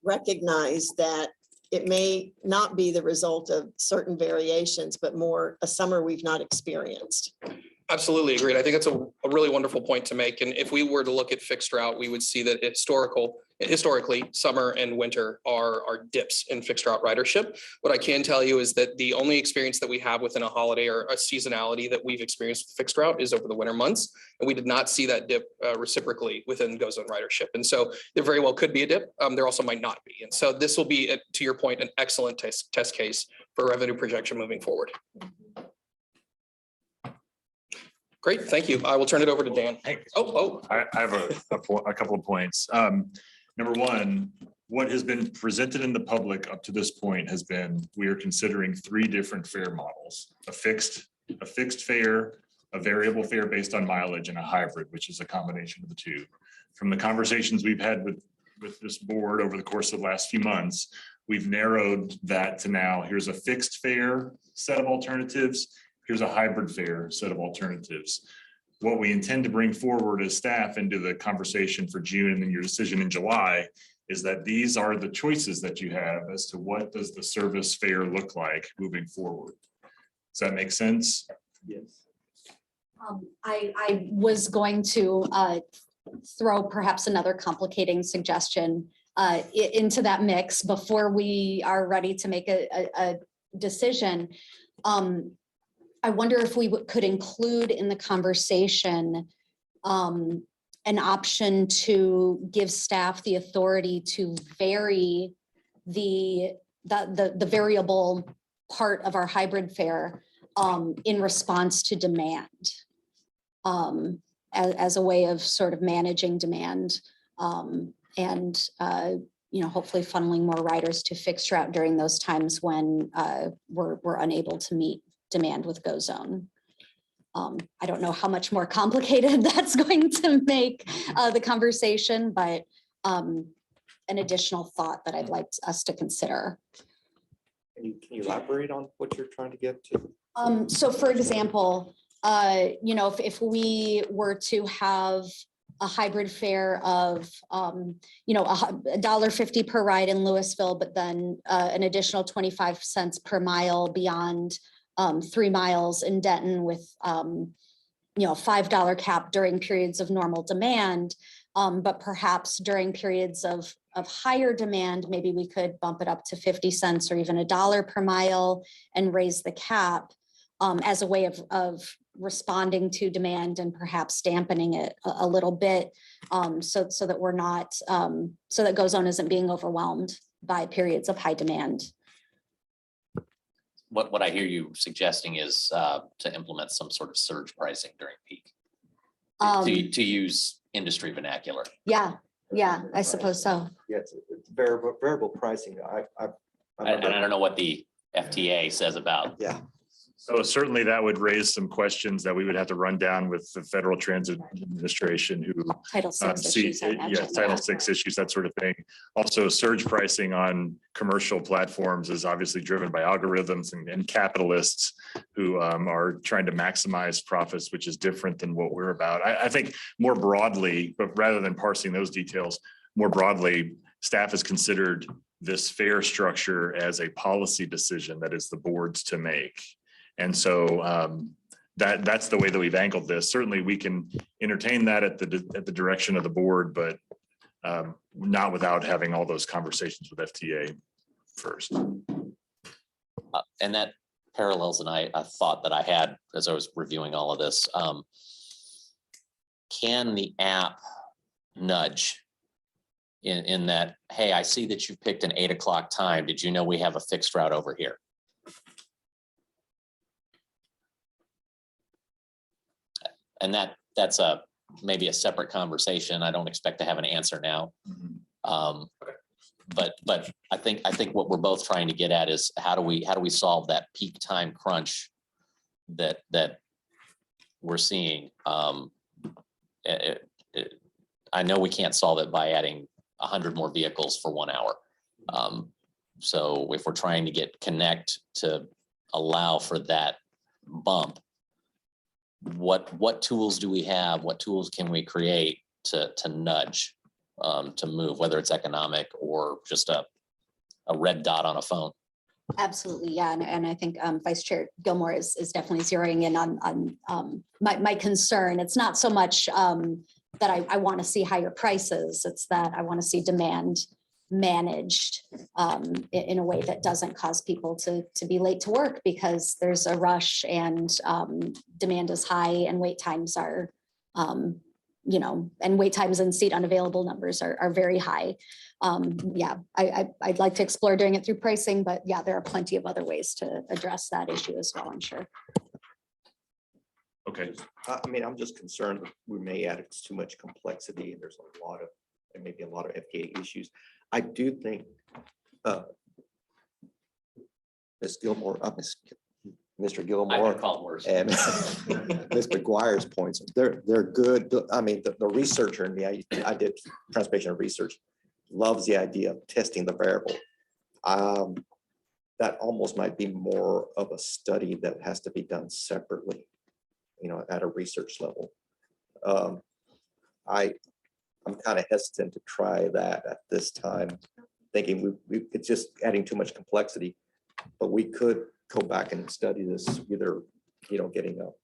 recognize that it may not be the result of certain variations, but more a summer we've not experienced. Absolutely agreed. I think that's a really wonderful point to make. And if we were to look at fixed route, we would see that historically, summer and winter are dips in fixed route ridership. What I can tell you is that the only experience that we have within a holiday or a seasonality that we've experienced with fixed route is over the winter months. And we did not see that dip reciprocally within GoZone ridership. And so there very well could be a dip. There also might not be. And so this will be, to your point, an excellent test case for revenue projection moving forward. Great, thank you. I will turn it over to Dan. Hey. I I have a couple of points. Number one, what has been presented in the public up to this point has been, we are considering 3 different fare models: a fixed fare, a variable fare based on mileage, and a hybrid, which is a combination of the 2. From the conversations we've had with this board over the course of the last few months, we've narrowed that to now, here's a fixed fare set of alternatives, here's a hybrid fare set of alternatives. What we intend to bring forward as staff into the conversation for June and then your decision in July is that these are the choices that you have as to what does the service fare look like moving forward. Does that make sense? Yes. I was going to throw perhaps another complicating suggestion into that mix before we are ready to make a decision. I wonder if we could include in the conversation an option to give staff the authority to vary the variable part of our hybrid fare in response to demand, as a way of sort of managing demand and hopefully funneling more riders to fixed route during those times when we're unable to meet demand with GoZone. I don't know how much more complicated that's going to make the conversation, but an additional thought that I'd like us to consider. Can you elaborate on what you're trying to get to? So for example, if we were to have a hybrid fare of, $1.50 per ride in Louisville, but then an additional 25 cents per mile beyond 3 miles in Denton with, $5 cap during periods of normal demand. But perhaps during periods of higher demand, maybe we could bump it up to 50 cents or even $1 per mile and raise the cap as a way of responding to demand and perhaps dampening it a little bit so that we're not, so that GoZone isn't being overwhelmed by periods of high demand. What I hear you suggesting is to implement some sort of surge pricing during peak. To use industry vernacular. Yeah, I suppose so. Yeah, it's variable pricing. I don't know what the FTA says about. Yeah. So certainly that would raise some questions that we would have to run down with the Federal Transit Administration who Title VI issues, I imagine. Title VI issues, that sort of thing. Also, surge pricing on commercial platforms is obviously driven by algorithms and capitalists who are trying to maximize profits, which is different than what we're about. I think more broadly, but rather than parsing those details, more broadly, staff has considered this fare structure as a policy decision that is the board's to make. And so that's the way that we've angled this. Certainly, we can entertain that at the direction of the board, but not without having all those conversations with FTA first. And that parallels a thought that I had as I was reviewing all of this. Can the app nudge in that, hey, I see that you picked an 8 o'clock time. Did you know we have a fixed route over here? And that's maybe a separate conversation. I don't expect to have an answer now. But I think what we're both trying to get at is how do we solve that peak time crunch that we're seeing? I know we can't solve it by adding 100 more vehicles for 1 hour. So if we're trying to get Connect to allow for that bump, what tools do we have? What tools can we create to nudge, to move, whether it's economic or just a red dot on a phone? Absolutely, yeah, and I think Vice Chair Gilmore is definitely zeroing in on my concern. It's not so much that I want to see higher prices, it's that I want to see demand managed in a way that doesn't cause people to be late to work because there's a rush and demand is high and wait times are, and wait times and seat unavailable numbers are very high. Yeah, I'd like to explore doing it through pricing, but yeah, there are plenty of other ways to address that issue as well, I'm sure. Okay, I mean, I'm just concerned that we may add too much complexity and there's a lot of, there may be a lot of FDA issues. I do think Ms. Gilmore, Mr. Gilmore and Ms. McGuire's points, they're good. I mean, the researcher in me, I did transportation research, loves the idea of testing the variable. That almost might be more of a study that has to be done separately, at a research level. I'm kind of hesitant to try that at this time, thinking it's just adding too much complexity, but we could go back and study this, either, getting up.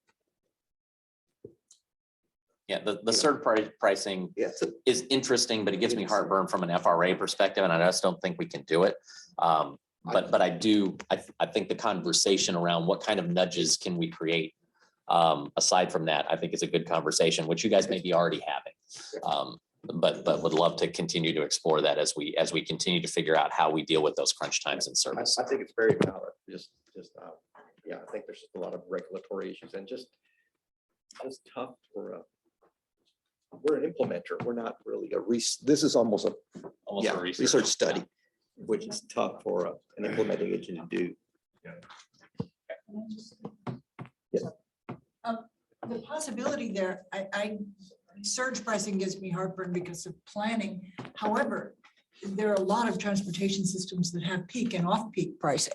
Yeah, the third party pricing is interesting, but it gives me heartburn from an FRA perspective, and I just don't think we can do it. But I think the conversation around what kind of nudges can we create, aside from that, I think it's a good conversation, which you guys may be already having. But would love to continue to explore that as we continue to figure out how we deal with those crunch times in service. I think it's very valid. Yeah, I think there's just a lot of regulatory issues and just it's tough for we're an implementer. We're not really this is almost a research study, which is tough for an implementing agent to do. Yeah. The possibility there, surge pricing gives me heartburn because of planning. However, there are a lot of transportation systems that have peak and off-peak pricing.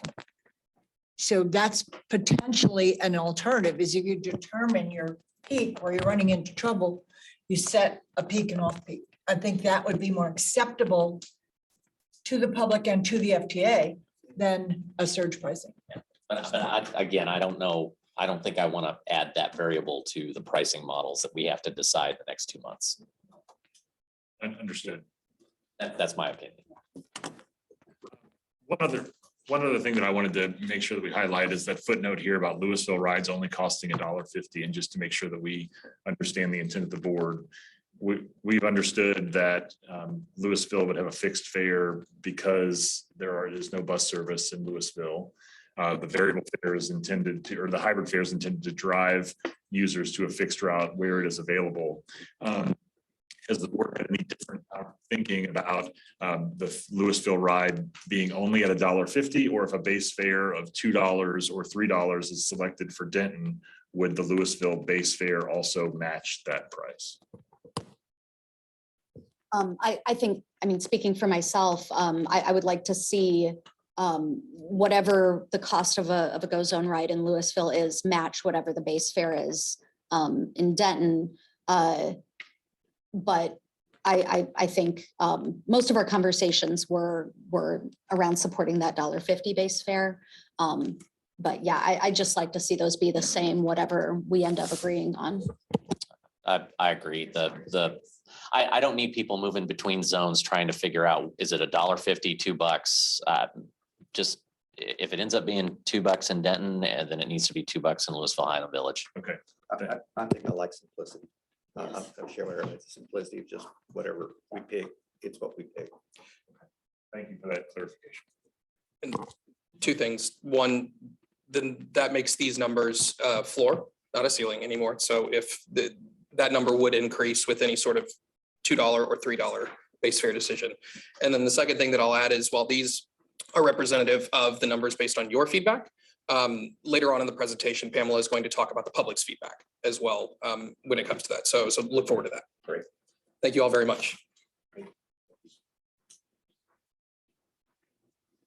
So that's potentially an alternative, is if you determine your peak where you're running into trouble, you set a peak and off-peak. I think that would be more acceptable to the public and to the FTA than a surge pricing. But again, I don't know. I don't think I want to add that variable to the pricing models that we have to decide the next 2 months. Understood. That's my opinion. One other thing that I wanted to make sure that we highlight is that footnote here about Louisville rides only costing $1.50, and just to make sure that we understand the intent of the board. We've understood that Louisville would have a fixed fare because there is no bus service in Louisville. The variable fare is intended to, or the hybrid fare is intended to drive users to a fixed route where it is available. Has the board had any different thinking about the Louisville ride being only at $1.50, or if a base fare of $2 or $3 is selected for Denton, would the Louisville base fare also match that price? I think, speaking for myself, I would like to see whatever the cost of a GO Zone ride in Louisville is match whatever the base fare is in Denton. But I think most of our conversations were around supporting that $1.50 base fare. But yeah, I just like to see those be the same, whatever we end up agreeing on. I agree. I don't need people moving between zones trying to figure out, is it $1.50, $2? Just if it ends up being $2 in Denton, then it needs to be $2 in Louisville Highland Village. Okay. I think I like simplicity. I'm sharing the simplicity of just whatever we pick, it's what we pick. Thank you for that clarification. And two things. One, then that makes these numbers floor, not a ceiling anymore. So if that number would increase with any sort of $2 or $3 base fare decision. And then the second thing that I'll add is, while these are representative of the numbers based on your feedback, later on in the presentation, Pamela is going to talk about the public's feedback as well when it comes to that. So look forward to that. Great. Thank you all very much.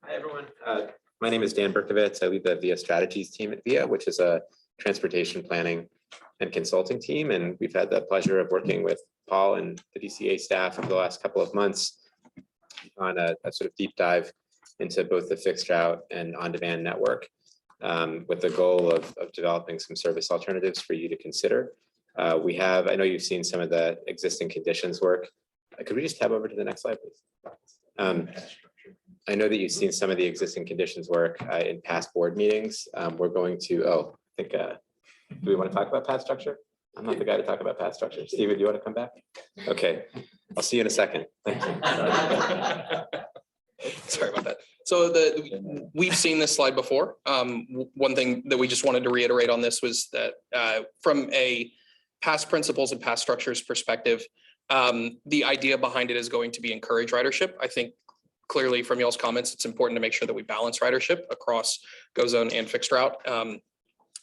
Hi, everyone. My name is Dan Berkovitz. I lead the VIA Strategies team at VIA, which is a transportation planning and consulting team. And we've had the pleasure of working with Paul and the DCA staff over the last couple of months on a sort of deep dive into both the fixed route and on-demand network with the goal of developing some service alternatives for you to consider. I know you've seen some of the existing conditions work. Could we just tab over to the next slide, please? I know that you've seen some of the existing conditions work in past board meetings. We're going to, do we want to talk about path structure? I'm not the guy to talk about path structure. Steven, do you want to come back? Okay, I'll see you in a second. Thank you. Sorry about that. So we've seen this slide before. One thing that we just wanted to reiterate on this was that from a past principles and past structures perspective, the idea behind it is going to be encourage ridership. I think clearly from y'all's comments, it's important to make sure that we balance ridership across GoZone and fixed route.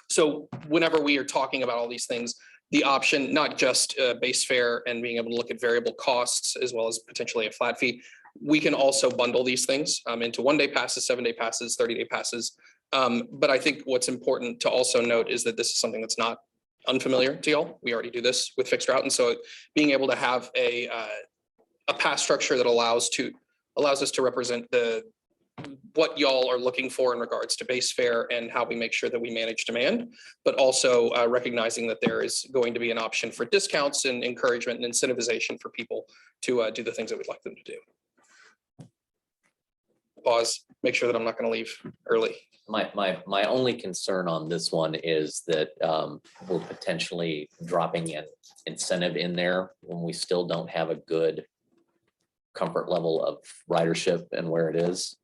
So whenever we are talking about all these things, the option, not just base fare and being able to look at variable costs as well as potentially a flat fee, we can also bundle these things into 1-day passes, 7-day passes, 30-day passes. But I think what's important to also note is that this is something that's not unfamiliar to y'all. We already do this with fixed route. And so being able to have a pass structure that allows us to represent what y'all are looking for in regards to base fare and how we make sure that we manage demand, but also recognizing that there is going to be an option for discounts and encouragement and incentivization for people to do the things that we'd like them to do. Pause, make sure that I'm not going to leave early. My only concern on this one is that we're potentially dropping an incentive in there when we still don't have a good comfort level of ridership and where it is.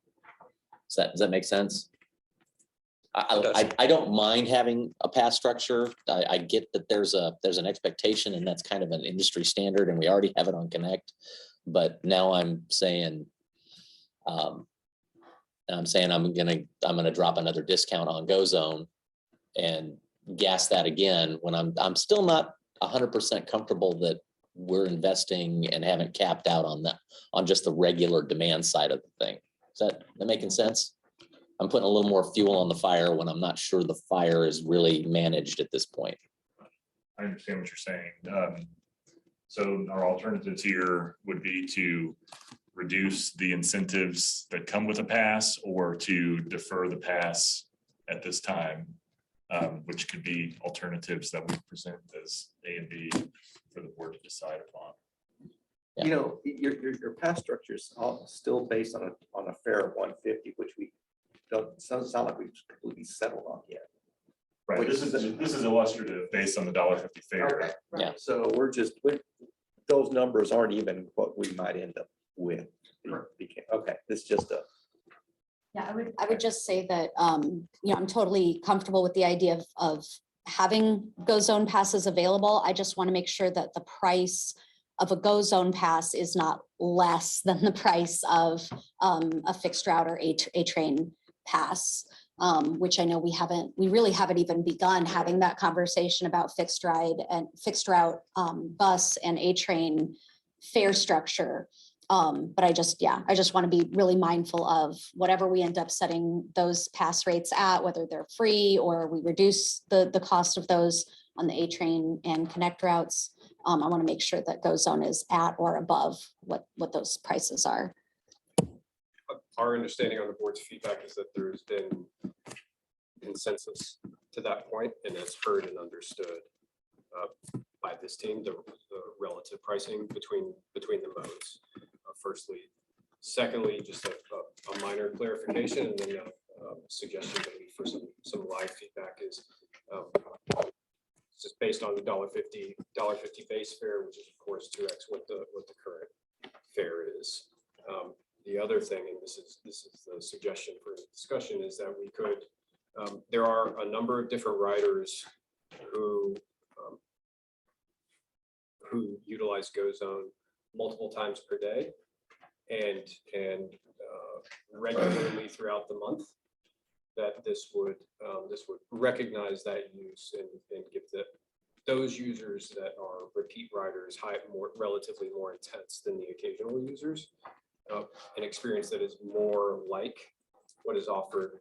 Does that make sense? I don't mind having a pass structure. I get that there's an expectation and that's kind of an industry standard and we already have it on Connect. But now I'm saying I'm gonna drop another discount on GoZone and gas that again when I'm still not 100% comfortable that we're investing and haven't capped out on just the regular demand side of the thing. Is that making sense? I'm putting a little more fuel on the fire when I'm not sure the fire is really managed at this point. I understand what you're saying. So our alternatives here would be to reduce the incentives that come with a pass or to defer the pass at this time, which could be alternatives that we present as A and B for the board to decide upon. You know, your pass structure is all still based on a fare of 150, which we don't sound like we've completely settled on yet. Right. This is illustrative based on the $1.50 fare. Okay. Yeah. So those numbers aren't even what we might end up with. Okay, it's just a. Yeah, I would just say that, I'm totally comfortable with the idea of having GoZone passes available. I just want to make sure that the price of a GoZone pass is not less than the price of a fixed route or a train pass, which I know we really haven't even begun having that conversation about fixed route bus and a train fare structure. But I just want to be really mindful of whatever we end up setting those pass rates at, whether they're free or we reduce the cost of those on the A train and Connect routes. I want to make sure that GoZone is at or above what those prices are. Our understanding on the board's feedback is that there's been consensus to that point, and it's heard and understood by this team, the relative pricing between the modes. Firstly, secondly, just a minor clarification, and then a suggestion maybe for some live feedback is just based on the $1.50 base fare, which is of course 2x what the current fare is. The other thing, and this is the suggestion for discussion, is that we could. There are a number of different riders who utilize GoZone multiple times per day and regularly throughout the month. That this would recognize that use and give those users that are repeat riders relatively more intense than the occasional users, an experience that is more like what is offered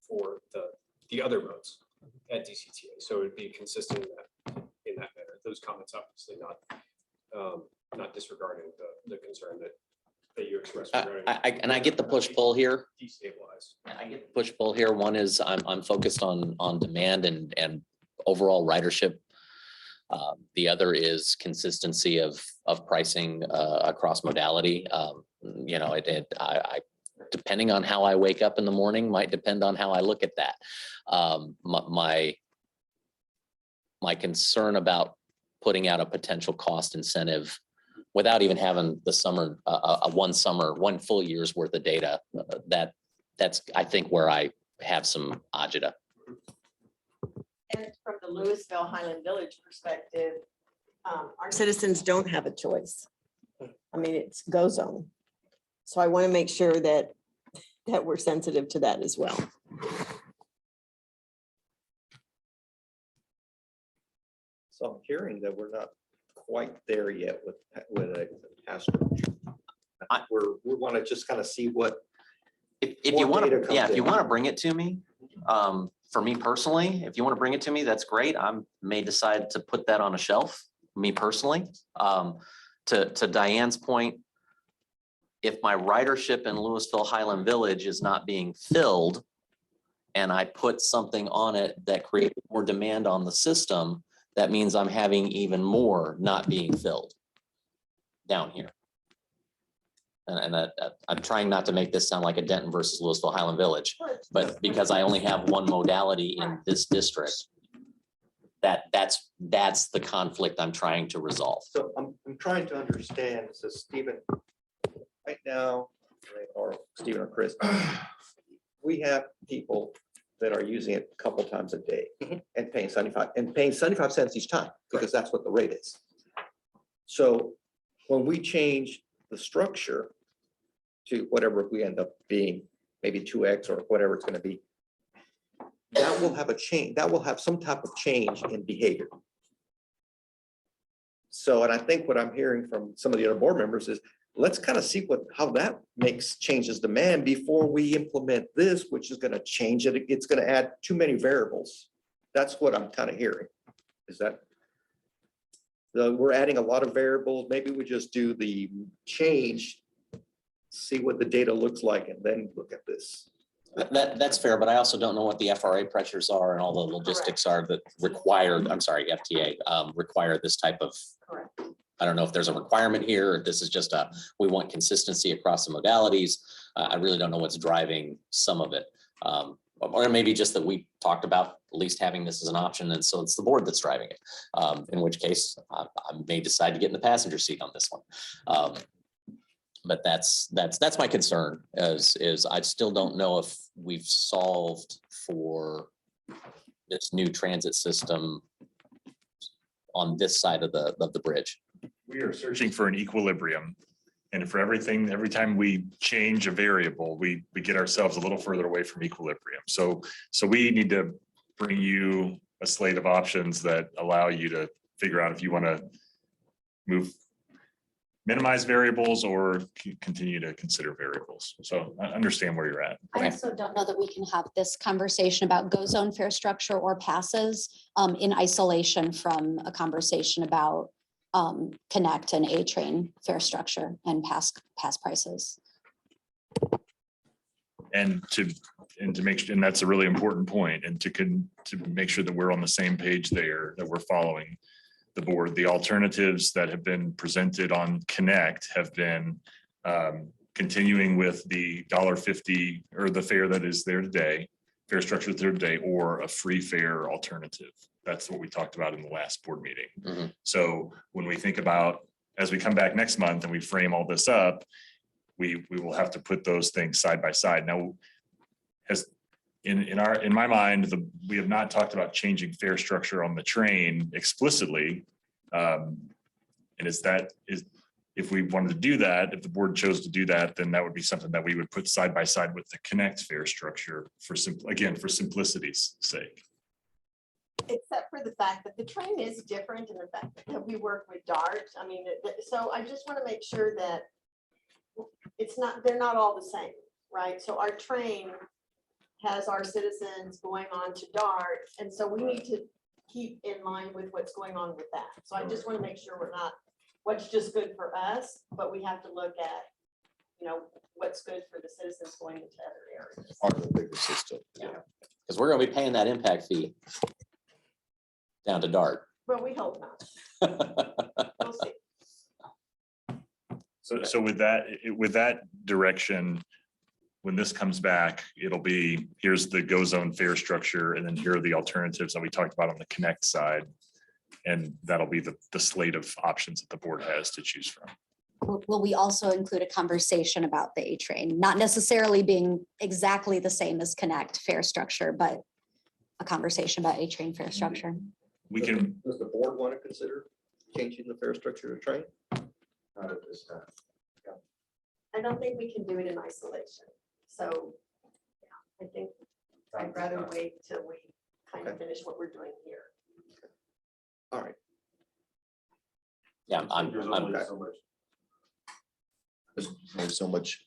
for the other modes at DCTA. So it would be consistent in that manner. Those comments obviously not disregarding the concern that you expressed. And I get the push-pull here. Destabilize. I get the push-pull here. One is I'm focused on demand and overall ridership. The other is consistency of pricing across modality. You know, I depending on how I wake up in the morning might depend on how I look at that. My concern about putting out a potential cost incentive without even having the summer, one full year's worth of data, that's I think where I have some agita. And from the Louisville Highland Village perspective, our citizens don't have a choice. I mean, it's go zone. So I want to make sure that we're sensitive to that as well. So I'm hearing that we're not quite there yet with a pastor. We want to just kind of see what. If you want to, if you want to bring it to me, for me personally, if you want to bring it to me, that's great. I may decide to put that on a shelf, me personally. To Diane's point, if my ridership in Louisville Highland Village is not being filled and I put something on it that creates more demand on the system, that means I'm having even more not being filled down here. And I'm trying not to make this sound like a Denton versus Louisville Highland Village, but because I only have one modality in this district, that's the conflict I'm trying to resolve. So I'm trying to understand, so Stephen, right now, or Stephen or Chris, we have people that are using it a couple times a day and paying 75 cents each time, because that's what the rate is. So when we change the structure to whatever we end up being, maybe 2x or whatever it's going to be, that will have a change, that will have some type of change in behavior. So, and I think what I'm hearing from some of the other board members is, let's kind of see how that changes demand before we implement this, which is going to change it. It's going to add too many variables. That's what I'm kind of hearing. Is that we're adding a lot of variables. Maybe we just do the change, see what the data looks like, and then look at this. That's fair, but I also don't know what the FRA pressures are and all the logistics are that required, I'm sorry, FTA require this type of. Correct. I don't know if there's a requirement here, or this is just we want consistency across the modalities. I really don't know what's driving some of it. Or maybe just that we talked about at least having this as an option, and so it's the board that's driving it. In which case I may decide to get in the passenger seat on this one. But that's my concern is I still don't know if we've solved for this new transit system on this side of the bridge. We are searching for an equilibrium. And for everything, every time we change a variable, we get ourselves a little further away from equilibrium. So we need to bring you a slate of options that allow you to figure out if you want to minimize variables or continue to consider variables. So I understand where you're at. I also don't know that we can have this conversation about go zone fare structure or passes in isolation from a conversation about Connect and A-Train fare structure and pass prices. And to make sure, and that's a really important point, and to make sure that we're on the same page there, that we're following the board. The alternatives that have been presented on Connect have been continuing with the $1.50 or the fare that is there today, fare structure there today, or a free fare alternative. That's what we talked about in the last board meeting. Mm-hmm. So when we think about, as we come back next month and we frame all this up, we will have to put those things side by side. Now, as in my mind, we have not talked about changing fare structure on the train explicitly. And if we wanted to do that, if the board chose to do that, then that would be something that we would put side by side with the Connect fare structure for simplicity's sake. Except for the fact that the train is different and the fact that we work with DART. I mean, so I just want to make sure that they're not all the same. right? So our train has our citizens going on to DART, and so we need to keep in line with what's going on with that. So I just want to make sure we're not, what's just good for us, but we have to look at, you know, what's good for the citizens going into other areas. Part of the bigger system. Because we're gonna be paying that impact fee down to DART. Well, we hope not. We'll see. So with that direction, when this comes back, it'll be, here's the go zone fare structure, and then here are the alternatives that we talked about on the connect side. And that'll be the slate of options that the board has to choose from. Will we also include a conversation about the A train, not necessarily being exactly the same as Connect fare structure, but a conversation about A train fare structure? We can, Does the board want to consider changing the fare structure of train? Not at this time. I don't think we can do it in isolation. So yeah, I think I'd rather wait till we kind of finish what we're doing here. All right. Yeah, I'm There's so much.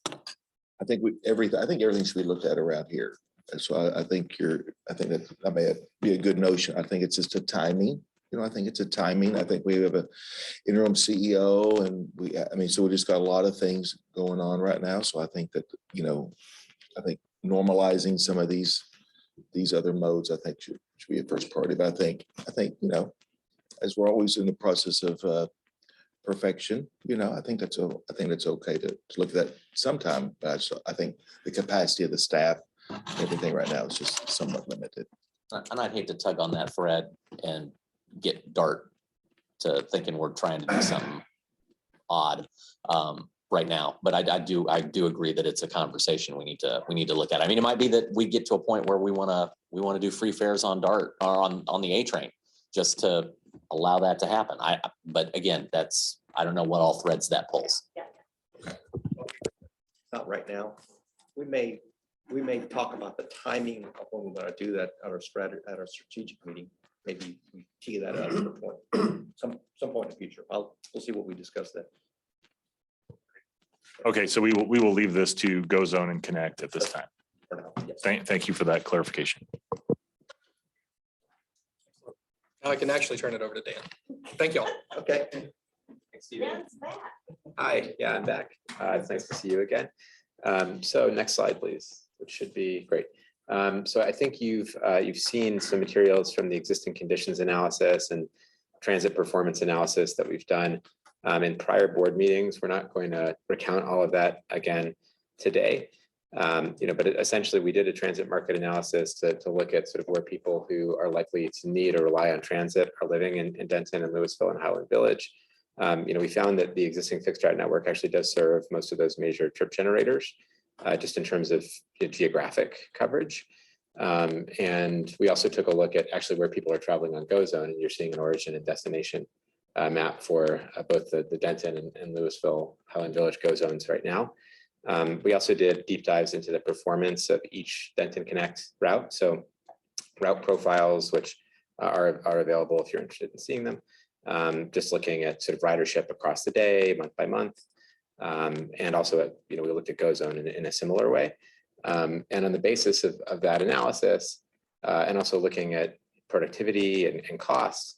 I think everything should be looked at around here. And so I think that may be a good notion. I think it's just a timing. I think it's a timing. I think we have an interim CEO and so we just got a lot of things going on right now. So I think that, I think normalizing some of these other modes, I think should be a first priority. But I think, as we're always in the process of perfection, I think that's okay to look at that sometime. But I think the capacity of the staff, everything right now is just somewhat limited. And I'd hate to tug on that thread and get DART to thinking we're trying to do something odd right now. But I do agree that it's a conversation we need to look at. I mean, it might be that we get to a point where we want to do free fares on DART or on the A train just to allow that to happen. But again, I don't know what all threads that pulls. Not right now. We may talk about the timing of when we're going to do that at our strategic meeting. Maybe we tee that up at a point, some point in the future. We'll see what we discuss then. okay, so we will leave this to go zone and connect at this time. For now, yes. Thank you for that clarification. Now I can actually turn it over to Dan. Thank you all. Okay. Thanks, Steven. Dan's back. Hi, yeah, I'm back. It's nice to see you again. So next slide, please, which should be great. So I think you've seen some materials from the existing conditions analysis and transit performance analysis that we've done in prior board meetings. We're not going to recount all of that again today. But essentially we did a transit market analysis to look at sort of where people who are likely to need or rely on transit are living in Denton and Louisville and Highland Village. We found that the existing fixed route network actually does serve most of those major trip generators, just in terms of geographic coverage. And we also took a look at actually where people are traveling on Go Zone, and you're seeing an origin and destination map for both the Denton and Louisville Highland Village Go Zones right now. We also did deep dives into the performance of each Denton Connect route. So route profiles, which are available if you're interested in seeing them. Just looking at sort of ridership across the day, month by month. And also, we looked at Go Zone in a similar way. And on the basis of that analysis, and also looking at productivity and costs,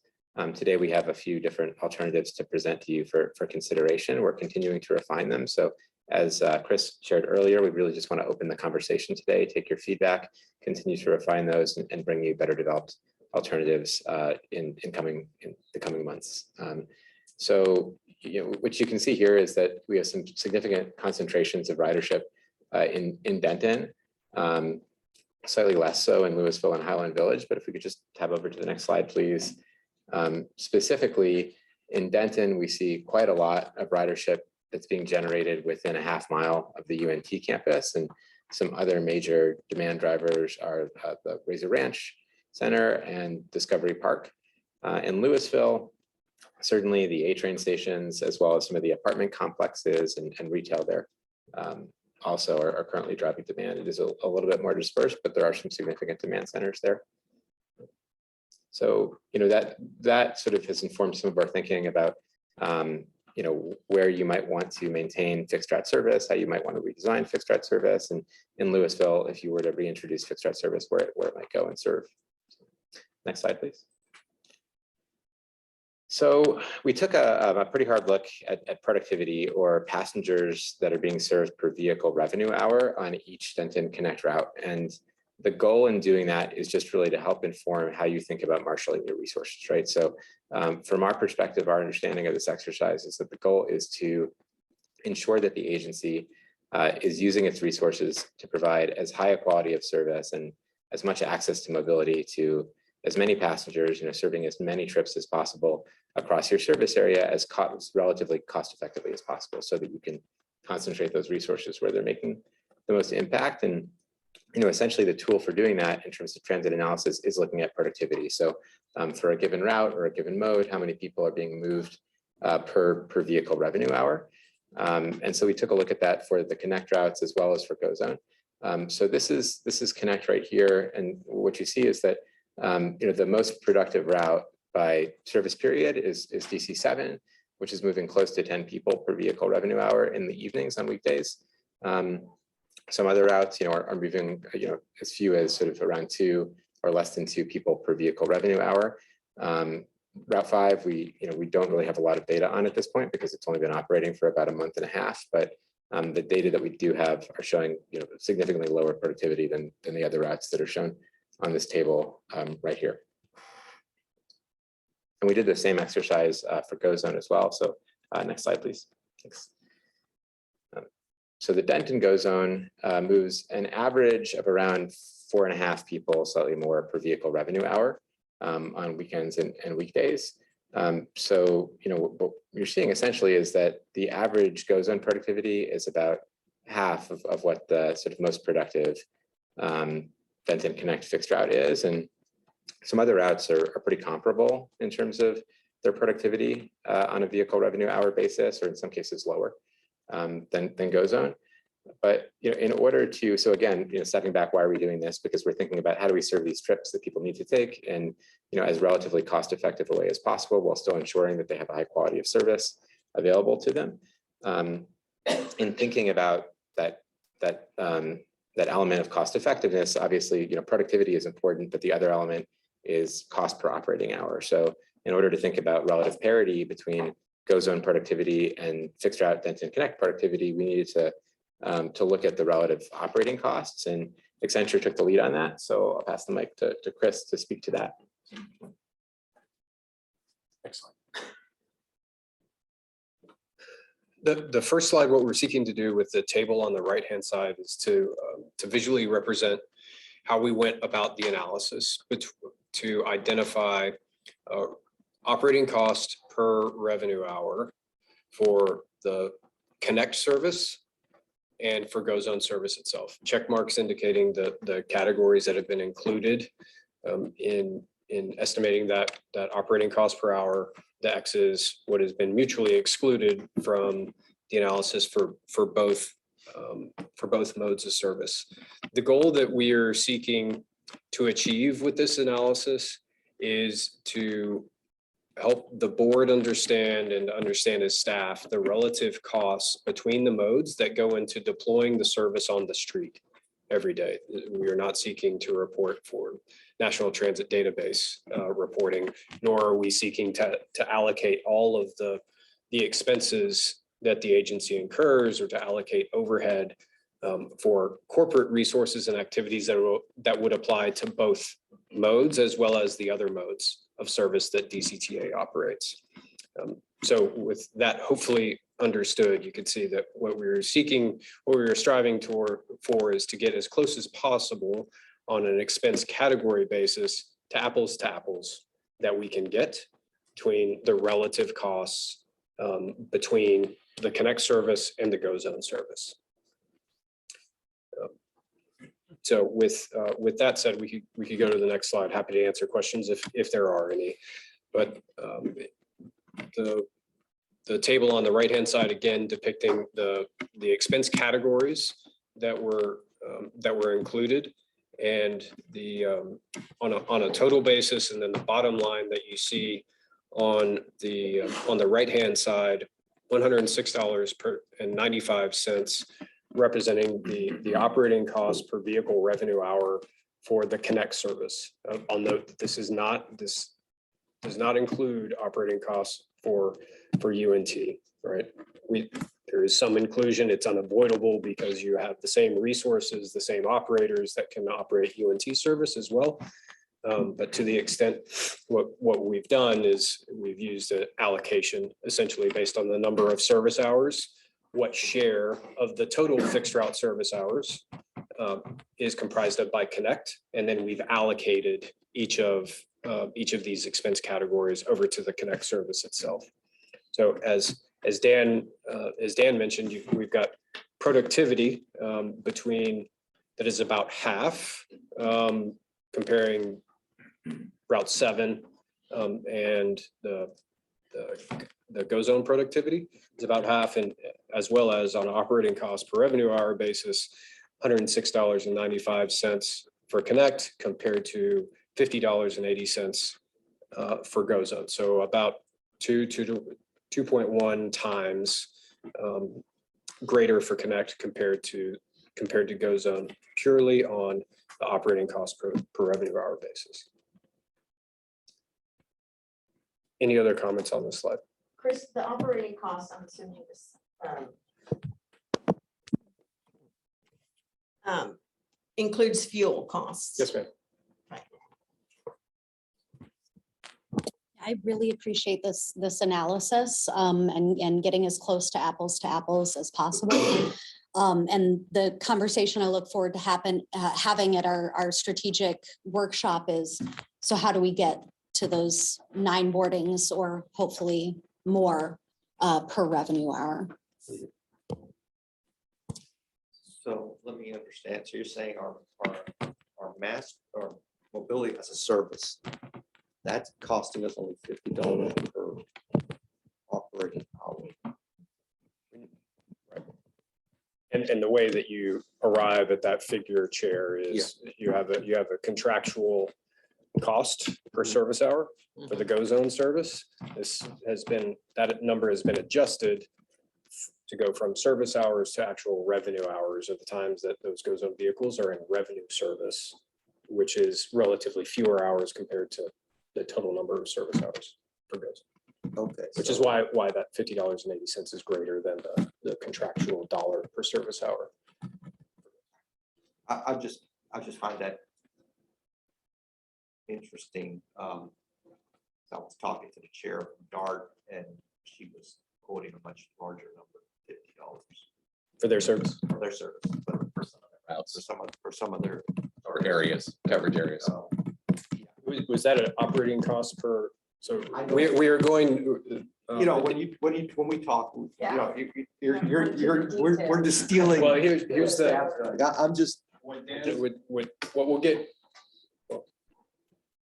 today we have a few different alternatives to present to you for consideration. We're continuing to refine them. So as Chris shared earlier, we really just want to open the conversation today, take your feedback, continue to refine those and bring you better developed alternatives in the coming months. So what you can see here is that we have some significant concentrations of ridership in Denton, slightly less so in Louisville and Highland Village. But if we could just tab over to the next slide, please. Specifically in Denton, we see quite a lot of ridership that's being generated within a half mile of the UNT campus, and some other major demand drivers are the Razor Ranch Center and Discovery Park. In Louisville, certainly the A train stations, as well as some of the apartment complexes and retail there also are currently driving demand. It is a little bit more dispersed, but there are some significant demand centers there. So, that sort of has informed some of our thinking about where you might want to maintain fixed route service, how you might want to redesign fixed route service, and in Louisville, if you were to reintroduce fixed route service, where it might go and serve. Next slide, please. So we took a pretty hard look at productivity, or passengers that are being served per vehicle revenue hour on each Denton Connect route. And the goal in doing that is just really to help inform how you think about marshaling your resources, right? So from our perspective, our understanding of this exercise is that the goal is to ensure that the agency is using its resources to provide as high a quality of service and as much access to mobility to as many passengers, serving as many trips as possible across your service area as relatively cost effectively as possible, so that you can concentrate those resources where they're making the most impact. And essentially the tool for doing that in terms of transit analysis is looking at productivity. So for a given route or a given mode, how many people are being moved per vehicle revenue hour. And so we took a look at that for the Connect routes as well as for GoZone. So this is Connect right here. And what you see is that the most productive route by service period is DC7, which is moving close to 10 people per vehicle revenue hour in the evenings on weekdays. Some other routes, are moving, as few as sort of around 2 or less than 2 people per vehicle revenue hour. Route 5, we don't really have a lot of data on at this point because it's only been operating for about a month and a half. But the data that we do have are showing, significantly lower productivity than the other routes that are shown on this table right here. And we did the same exercise for GoZone as well. So next slide, please. Thanks. So the Denton GoZone moves an average of around 4.5 people, slightly more per vehicle revenue hour on weekends and weekdays. So, what you're seeing essentially is that the average GoZone productivity is about half of what the sort of most productive Denton Connect fixed route is. And some other routes are pretty comparable in terms of their productivity on a vehicle revenue hour basis, or in some cases lower than GoZone. But in order to, so again, stepping back, why are we doing this? Because we're thinking about how do we serve these trips that people need to take in as relatively cost-effective a way as possible, while still ensuring that they have a high quality of service available to them. In thinking about that element of cost effectiveness, obviously, productivity is important, but the other element is cost per operating hour. So in order to think about relative parity between GoZone productivity and fixed route Denton Connect productivity, we needed to look at the relative operating costs, and Accenture took the lead on that. So I'll pass the mic to Chris to speak to that. Excellent. The first slide, what we're seeking to do with the table on the right-hand side is to visually represent how we went about the analysis to identify operating cost per revenue hour for the Connect service and for GoZone service itself. Check marks indicating the categories that have been included in estimating that operating cost per hour. The X is what has been mutually excluded from the analysis for both modes of service. The goal that we are seeking to achieve with this analysis is to help the board understand as staff the relative costs between the modes that go into deploying the service on the street every day. We are not seeking to report for National Transit Database reporting, nor are we seeking to allocate all of the expenses that the agency incurs, or to allocate overhead for corporate resources and activities that would apply to both modes as well as the other modes of service that DCTA operates. So with that hopefully understood, you can see that what we were seeking, what we were striving for is to get as close as possible on an expense category basis to apples that we can get between the relative costs between the Connect service and the GoZone service. So with that said, we could go to the next slide. Happy to answer questions if there are any. But the table on the right-hand side, again, depicting the expense categories that were included, and the on a total basis, and then the bottom line that you see on the right-hand side $106.95, representing the operating cost per vehicle revenue hour for the Connect service. I'll note that this does not include operating costs for UNT, right? There is some inclusion. It's unavoidable because you have the same resources, the same operators that can operate UNT service as well. But to the extent what we've done is we've used an allocation essentially based on the number of service hours, what share of the total fixed route service hours is comprised of by Connect, and then we've allocated each of these expense categories over to the Connect service itself. So as Dan mentioned, we've got productivity between that is about half, comparing Route 7 and the Go Zone productivity is about half, and as well as on an operating cost per revenue hour basis, $106.95 for Connect compared to $50.80 for Go Zone. So about 2.1 times greater for Connect compared to Go Zone, purely on the operating cost per revenue hour basis. Any other comments on this slide? Chris, the operating costs, I'm assuming this includes fuel costs. Yes, ma'am. I really appreciate this analysis and getting as close to apples as possible. And the conversation I look forward to having at our strategic workshop is, so how do we get to those 9 boardings or hopefully more per revenue hour? So let me understand. So you're saying our mass or mobility as a service, that's costing us only $50 per operating hour. And the way that you arrive at that figure, Chair, is you have a contractual cost per service hour for the Go Zone service. That number has been adjusted to go from service hours to actual revenue hours at the times that those Go Zone vehicles are in revenue service, which is relatively fewer hours compared to the total number of service hours for Go Zone. Okay. Which is why that $50.80 is greater than the contractual dollar per service hour. I just find that interesting. I was talking to the chair of DART, and she was quoting a much larger number, $50 for their service. For their service, but for some of their routes, for some of their Or areas, coverage areas. Was that an operating cost per? So we are going. When we talk, we're just stealing. Well, here's the. I'm just. What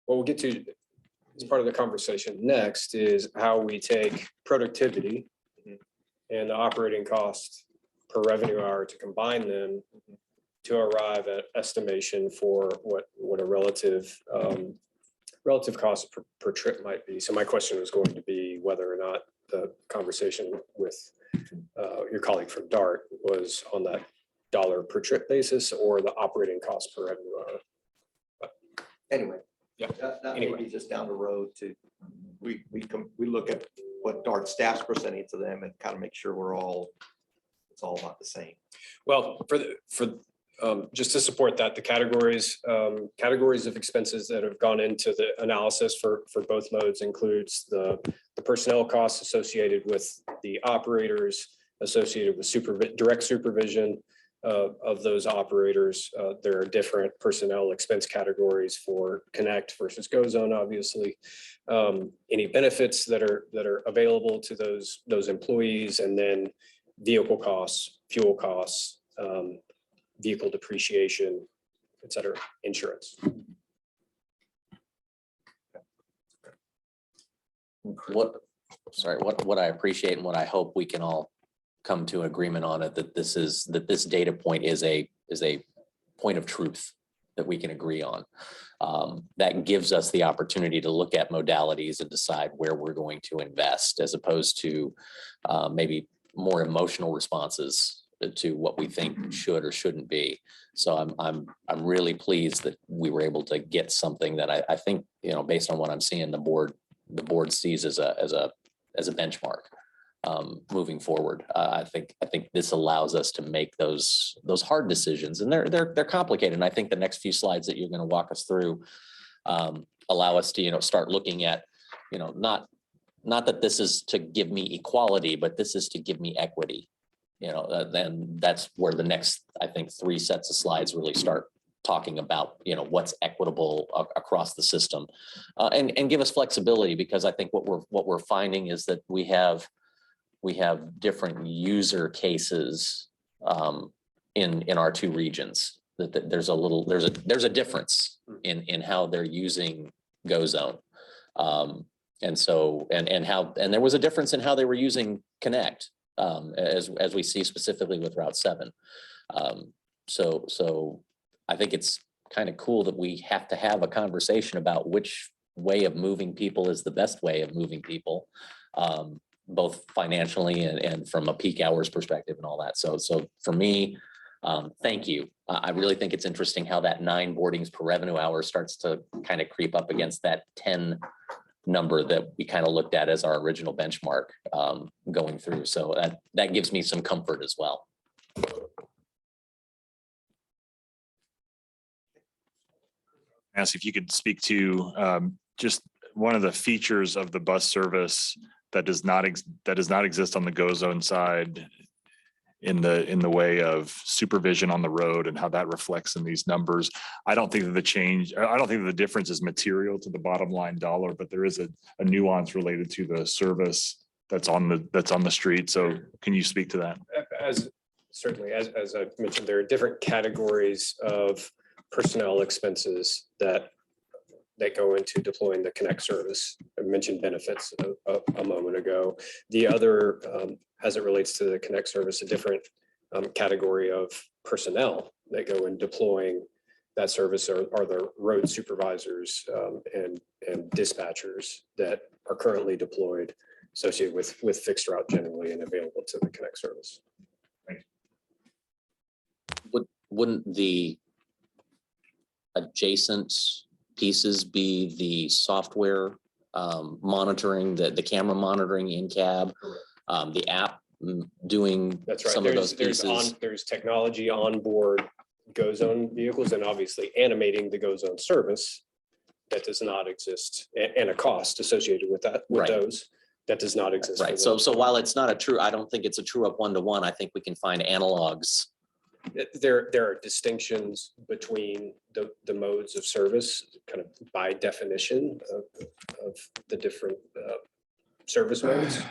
we'll get to as part of the conversation next is how we take productivity and the operating cost per revenue hour to combine them to arrive at estimation for what a relative cost per trip might be. So my question was going to be whether or not the conversation with your colleague from DART was on that dollar per trip basis or the operating cost per revenue hour. But anyway, that may be just down the road to we look at what DART staff's presenting to them and kind of make sure it's all about the same. Well, just to support that, the categories of expenses that have gone into the analysis for both modes includes the personnel costs associated with the operators, associated with direct supervision of those operators. There are different personnel expense categories for Connect versus Go Zone, obviously. Any benefits that are available to those employees, and then vehicle costs, fuel costs, vehicle depreciation, et cetera, insurance. What I appreciate and what I hope we can all come to agreement on it, that this data point is a point of truth that we can agree on. That gives us the opportunity to look at modalities and decide where we're going to invest, as opposed to maybe more emotional responses to what we think should or shouldn't be. So I'm really pleased that we were able to get something that I think, you know, based on what I'm seeing, the board sees as a benchmark moving forward. I think this allows us to make those hard decisions, and they're complicated. And I think the next few slides that you're going to walk us through allow us to, you know, start looking at, you know, not that this is to give me equality, but this is to give me equity. You know, then that's where the next, I think, 3 sets of slides really start talking about, you know, what's equitable across the system, and give us flexibility, because I think what we're finding is that we have different user cases in our 2 regions. That there's a difference in how they're using GoZone, and so and there was a difference in how they were using Connect. As we see specifically with Route 7. So I think it's kind of cool that we have to have a conversation about which way of moving people is the best way of moving people, both financially and from a peak hours perspective and all that. So for me, thank you. I really think it's interesting how that 9 boardings per revenue hour starts to kind of creep up against that 10 number that we kind of looked at as our original benchmark going through. So that gives me some comfort as well. Ask if you could speak to just one of the features of the bus service that does not exist on the GoZone side in the way of supervision on the road and how that reflects in these numbers. I don't think that the difference is material to the bottom line dollar, but there is a nuance related to the service that's on the street. So can you speak to that? Certainly, as I mentioned, there are different categories of personnel expenses that go into deploying the Connect service. I mentioned benefits a moment ago. The other, as it relates to the Connect service, a different category of personnel that go in deploying that service are the road supervisors and dispatchers that are currently deployed, associated with fixed route generally and available to the Connect service. Wouldn't the adjacent pieces be the software monitoring, the camera monitoring in cab, the app doing some of those pieces? There's technology on board GoZone vehicles, and obviously animating the GoZone service that does not exist, and a cost associated with that, with those that does not exist. Right. So while it's not I don't think it's a true up 1-to-1. I think we can find analogs. There are distinctions between the modes of service, kind of by definition of the different service modes.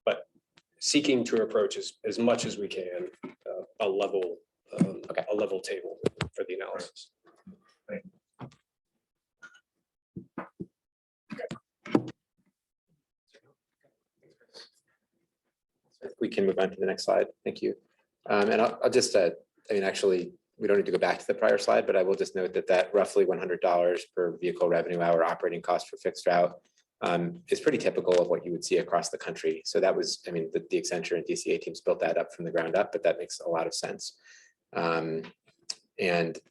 But seeking to approach as much as we can a level table for the analysis. We can move on to the next slide. Thank you. And I'll just, actually, we don't need to go back to the prior slide, but I will just note that roughly $100 per vehicle revenue hour operating cost for fixed route is pretty typical of what you would see across the country. So that was, the Accenture and DCA teams built that up from the ground up, but that makes a lot of sense. And,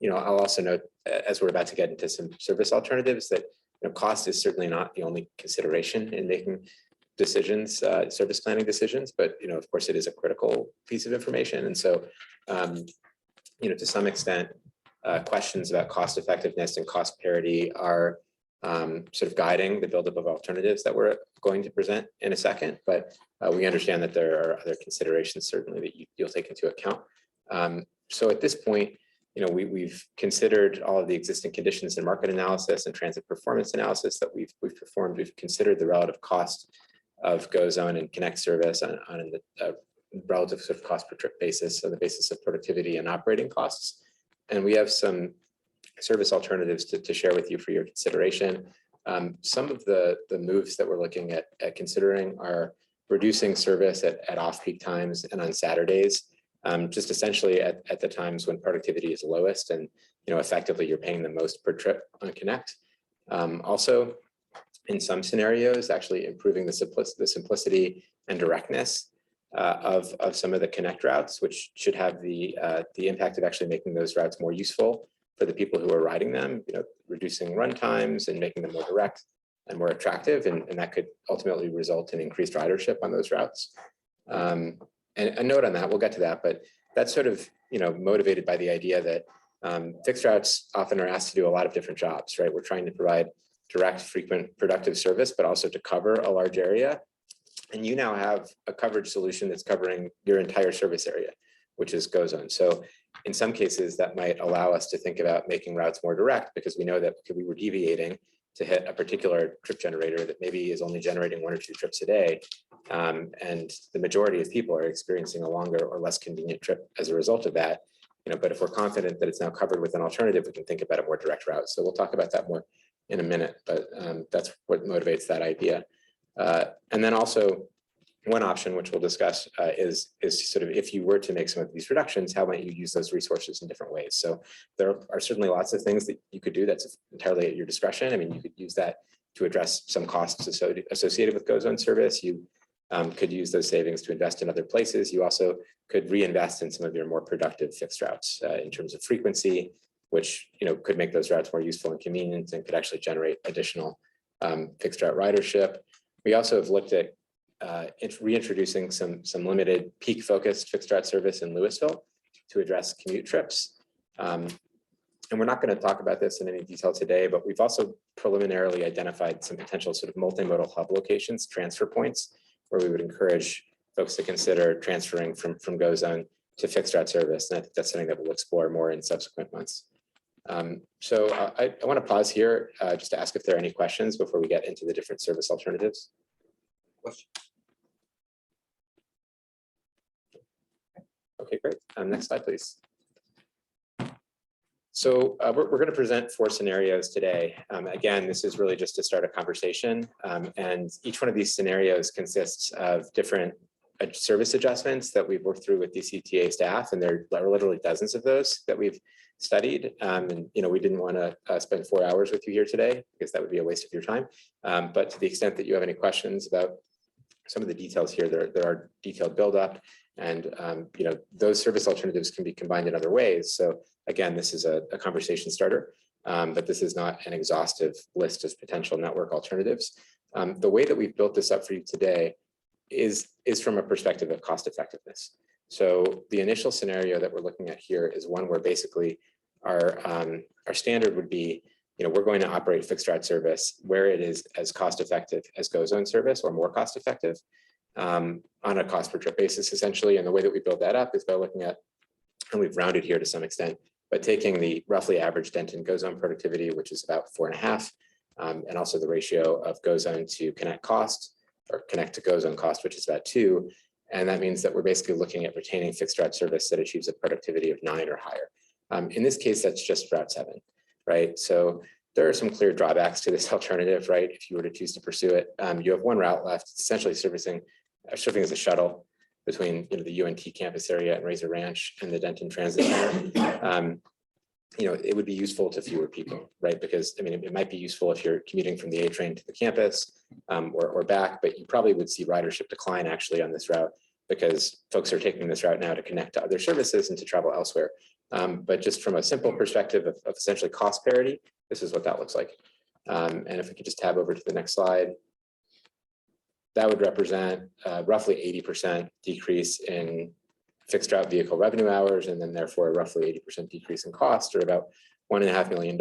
I'll also note, as we're about to get into some service alternatives, that cost is certainly not the only consideration in making decisions, service planning decisions, but of course it is a critical piece of information. And so, to some extent, questions about cost effectiveness and cost parity are sort of guiding the buildup of alternatives that we're going to present in a second. But we understand that there are other considerations certainly that you'll take into account. So at this point, we've considered all of the existing conditions and market analysis and transit performance analysis that we've performed. We've considered the relative cost of GoZone and Connect service on the relative sort of cost per trip basis, on the basis of productivity and operating costs. And we have some service alternatives to share with you for your consideration. Some of the moves that we're looking at considering are reducing service at off-peak times and on Saturdays just essentially at the times when productivity is lowest and effectively you're paying the most per trip on Connect. Also, in some scenarios, actually improving the simplicity and directness of some of the Connect routes, which should have the impact of actually making those routes more useful for the people who are riding them, reducing run times and making them more direct and more attractive. And that could ultimately result in increased ridership on those routes. And a note on that, we'll get to that, but that's sort of, motivated by the idea that fixed routes often are asked to do a lot of different jobs, right? We're trying to provide direct, frequent, productive service, but also to cover a large area. And you now have a coverage solution that's covering your entire service area, which is GoZone. So in some cases, that might allow us to think about making routes more direct, because we know that we were deviating to hit a particular trip generator that maybe is only generating 1 or 2 trips a day. And the majority of people are experiencing a longer or less convenient trip as a result of that. But if we're confident that it's now covered with an alternative, we can think about a more direct route. So we'll talk about that more in a minute, but that's what motivates that idea. And then also one option, which we'll discuss, is sort of, if you were to make some of these reductions, how might you use those resources in different ways? So there are certainly lots of things that you could do that's entirely at your discretion. I mean, you could use that to address some costs associated with GoZone service. You could use those savings to invest in other places. You also could reinvest in some of your more productive fixed routes in terms of frequency, which could make those routes more useful and convenient and could actually generate additional fixed route ridership. We also have looked at reintroducing some limited peak focused fixed route service in Louisville to address commute trips. And we're not going to talk about this in any detail today, but we've also preliminarily identified some potential sort of multimodal hub locations, transfer points, where we would encourage folks to consider transferring from GoZone to fixed route service. And I think that's something that we'll explore more in subsequent months. So I want to pause here just to ask if there are any questions before we get into the different service alternatives. Okay, great. Next slide, please. So we're going to present 4 scenarios today. Again, this is really just to start a conversation. And each one of these scenarios consists of different service adjustments that we've worked through with DCTA staff. And there are literally dozens of those that we've studied. And we didn't want to spend 4 hours with you here today, because that would be a waste of your time. But to the extent that you have any questions about some of the details here, there are detailed buildup. And those service alternatives can be combined in other ways. So again, this is a conversation starter, but this is not an exhaustive list of potential network alternatives. The way that we've built this up for you today is from a perspective of cost effectiveness. So the initial scenario that we're looking at here is one where basically our standard would be, we're going to operate fixed route service where it is as cost effective as GoZone service, or more cost effective, on a cost per trip basis, essentially. And the way that we build that up is by looking at, and we've rounded here to some extent, but taking the roughly average Denton GoZone productivity, which is about 4.5, and also the ratio of GoZone to Connect cost, or Connect to GoZone cost, which is about 2. And that means that we're basically looking at retaining fixed route service that achieves a productivity of 9 or higher. In this case, that's just Route 7, right? So there are some clear drawbacks to this alternative, right? If you were to choose to pursue it, you have one route left, essentially serving as a shuttle between the UNT campus area and Razor Ranch and the Denton Transit Center. It would be useful to fewer people, right? Because it might be useful if you're commuting from the A train to the campus or back, but you probably would see ridership decline actually on this route, because folks are taking this route now to connect to other services and to travel elsewhere. But just from a simple perspective of essentially cost parity, this is what that looks like. And if we could just tab over to the next slide, that would represent roughly 80% decrease in fixed route vehicle revenue hours, and then therefore a roughly 80% decrease in cost, or about $1.5 million.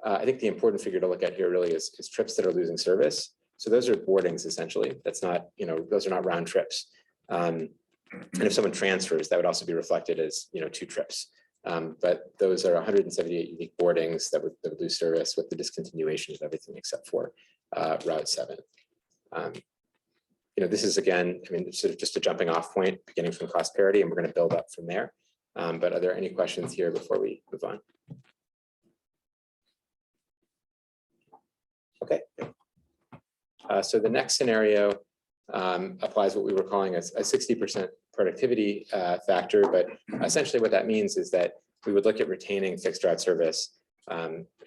I think the important figure to look at here really is trips that are losing service. So those are boardings essentially. That's not, those are not round trips. And if someone transfers, that would also be reflected as 2 trips. But those are 178 unique boardings that would lose service with the discontinuation of everything except for Route 7. This is, again, sort of just a jumping off point beginning from cost parity, and we're going to build up from there. But are there any questions here before we move on? Okay. So the next scenario applies what we were calling a 60% productivity factor, but essentially what that means is that we would look at retaining fixed route service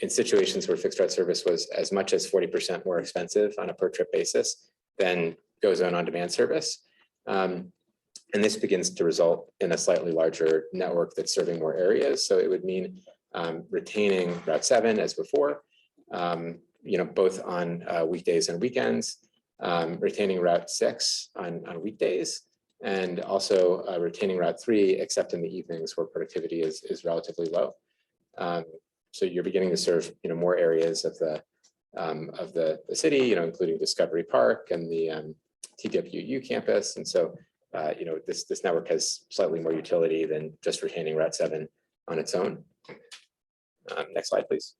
in situations where fixed route service was as much as 40% more expensive on a per trip basis than GoZone on-demand service. And this begins to result in a slightly larger network that's serving more areas. So it would mean retaining Route 7 as before, both on weekdays and weekends, retaining Route 6 on weekdays, and also retaining Route 3, except in the evenings where productivity is relatively low. So you're beginning to serve more areas of the city, including Discovery Park and the TWU campus. And so this network has slightly more utility than just retaining Route 7 on its own. Next slide, please.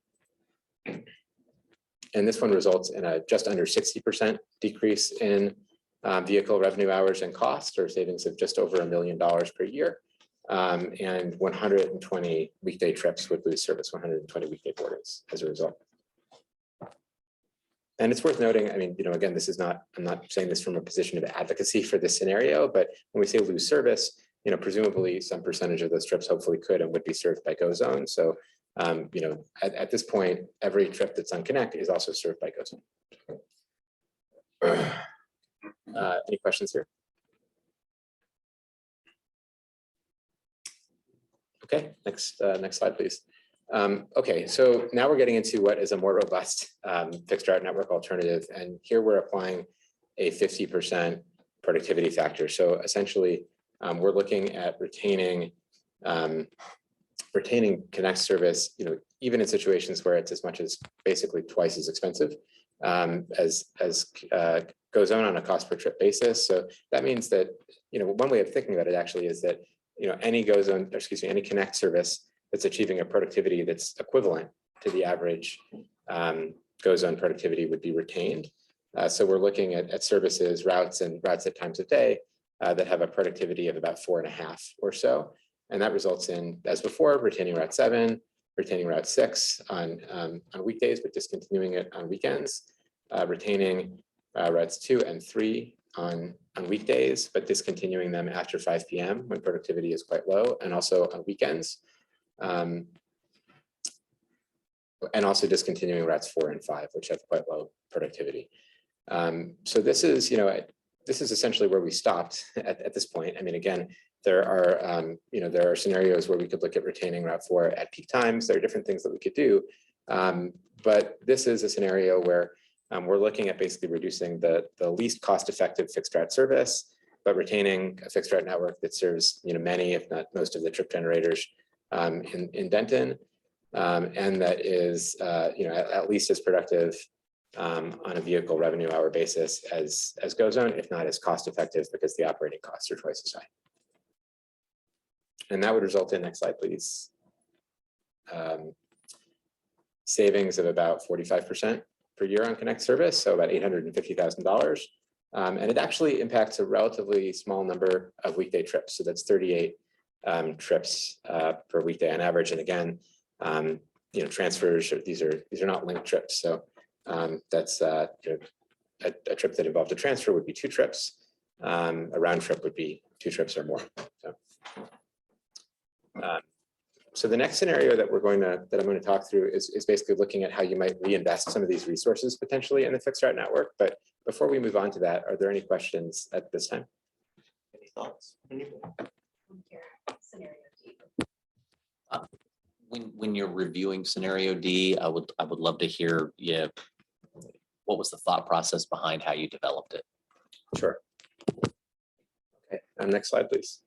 And this one results in a just under 60% decrease in vehicle revenue hours and cost, or savings of just over $1 million per year. And 120 weekday trips would lose service, 120 weekday boardings as a result. And it's worth noting, I mean, again, this is not, I'm not saying this from a position of advocacy for this scenario, but when we say lose service, presumably some percentage of those trips hopefully could and would be served by GoZone. So, at this point, every trip that's on Connect is also served by GoZone. Any questions here? Okay, next slide, please. Okay, so now we're getting into what is a more robust fixed route network alternative. And here we're applying a 50% productivity factor. So essentially, we're looking at retaining Connect service, even in situations where it's as much as basically twice as expensive as GoZone on a cost per trip basis. So that means that, one way of thinking about it actually is that, any GoZone, or excuse me, any Connect service that's achieving a productivity that's equivalent to the average GoZone productivity would be retained. So we're looking at services, routes at times of day that have a productivity of about 4.5 or so. And that results in, as before, retaining Route 7, retaining Route 6 on weekdays, but discontinuing it on weekends, retaining Routes 2 and 3 on weekdays, but discontinuing them after 5 p.m. when productivity is quite low, and also on weekends. And also discontinuing Routes 4 and 5, which have quite low productivity. So this is essentially where we stopped at this point. I mean, again, there are scenarios where we could look at retaining Route 4 at peak times. There are different things that we could do. But this is a scenario where we're looking at basically reducing the least cost-effective fixed route service, but retaining a fixed route network that serves many, if not most, of the trip generators in Denton, and that is at least as productive on a vehicle revenue hour basis as GoZone, if not as cost-effective, because the operating costs are twice as high. And that would result in, next slide, please, savings of about 45% per year on Connect service, so about $850,000. And it actually impacts a relatively small number of weekday trips. So that's 38 trips per weekday on average. And again, transfers, these are not linked trips. So that's a trip that involved a transfer would be 2 trips. A round trip would be 2 trips or more. So the next scenario that I'm going to talk through is basically looking at how you might reinvest some of these resources potentially in the fixed route network. But before we move on to that, are there any questions at this time? Any thoughts? When you're reviewing scenario D, I would love to hear what was the thought process behind how you developed it. Sure. Okay, next slide, please.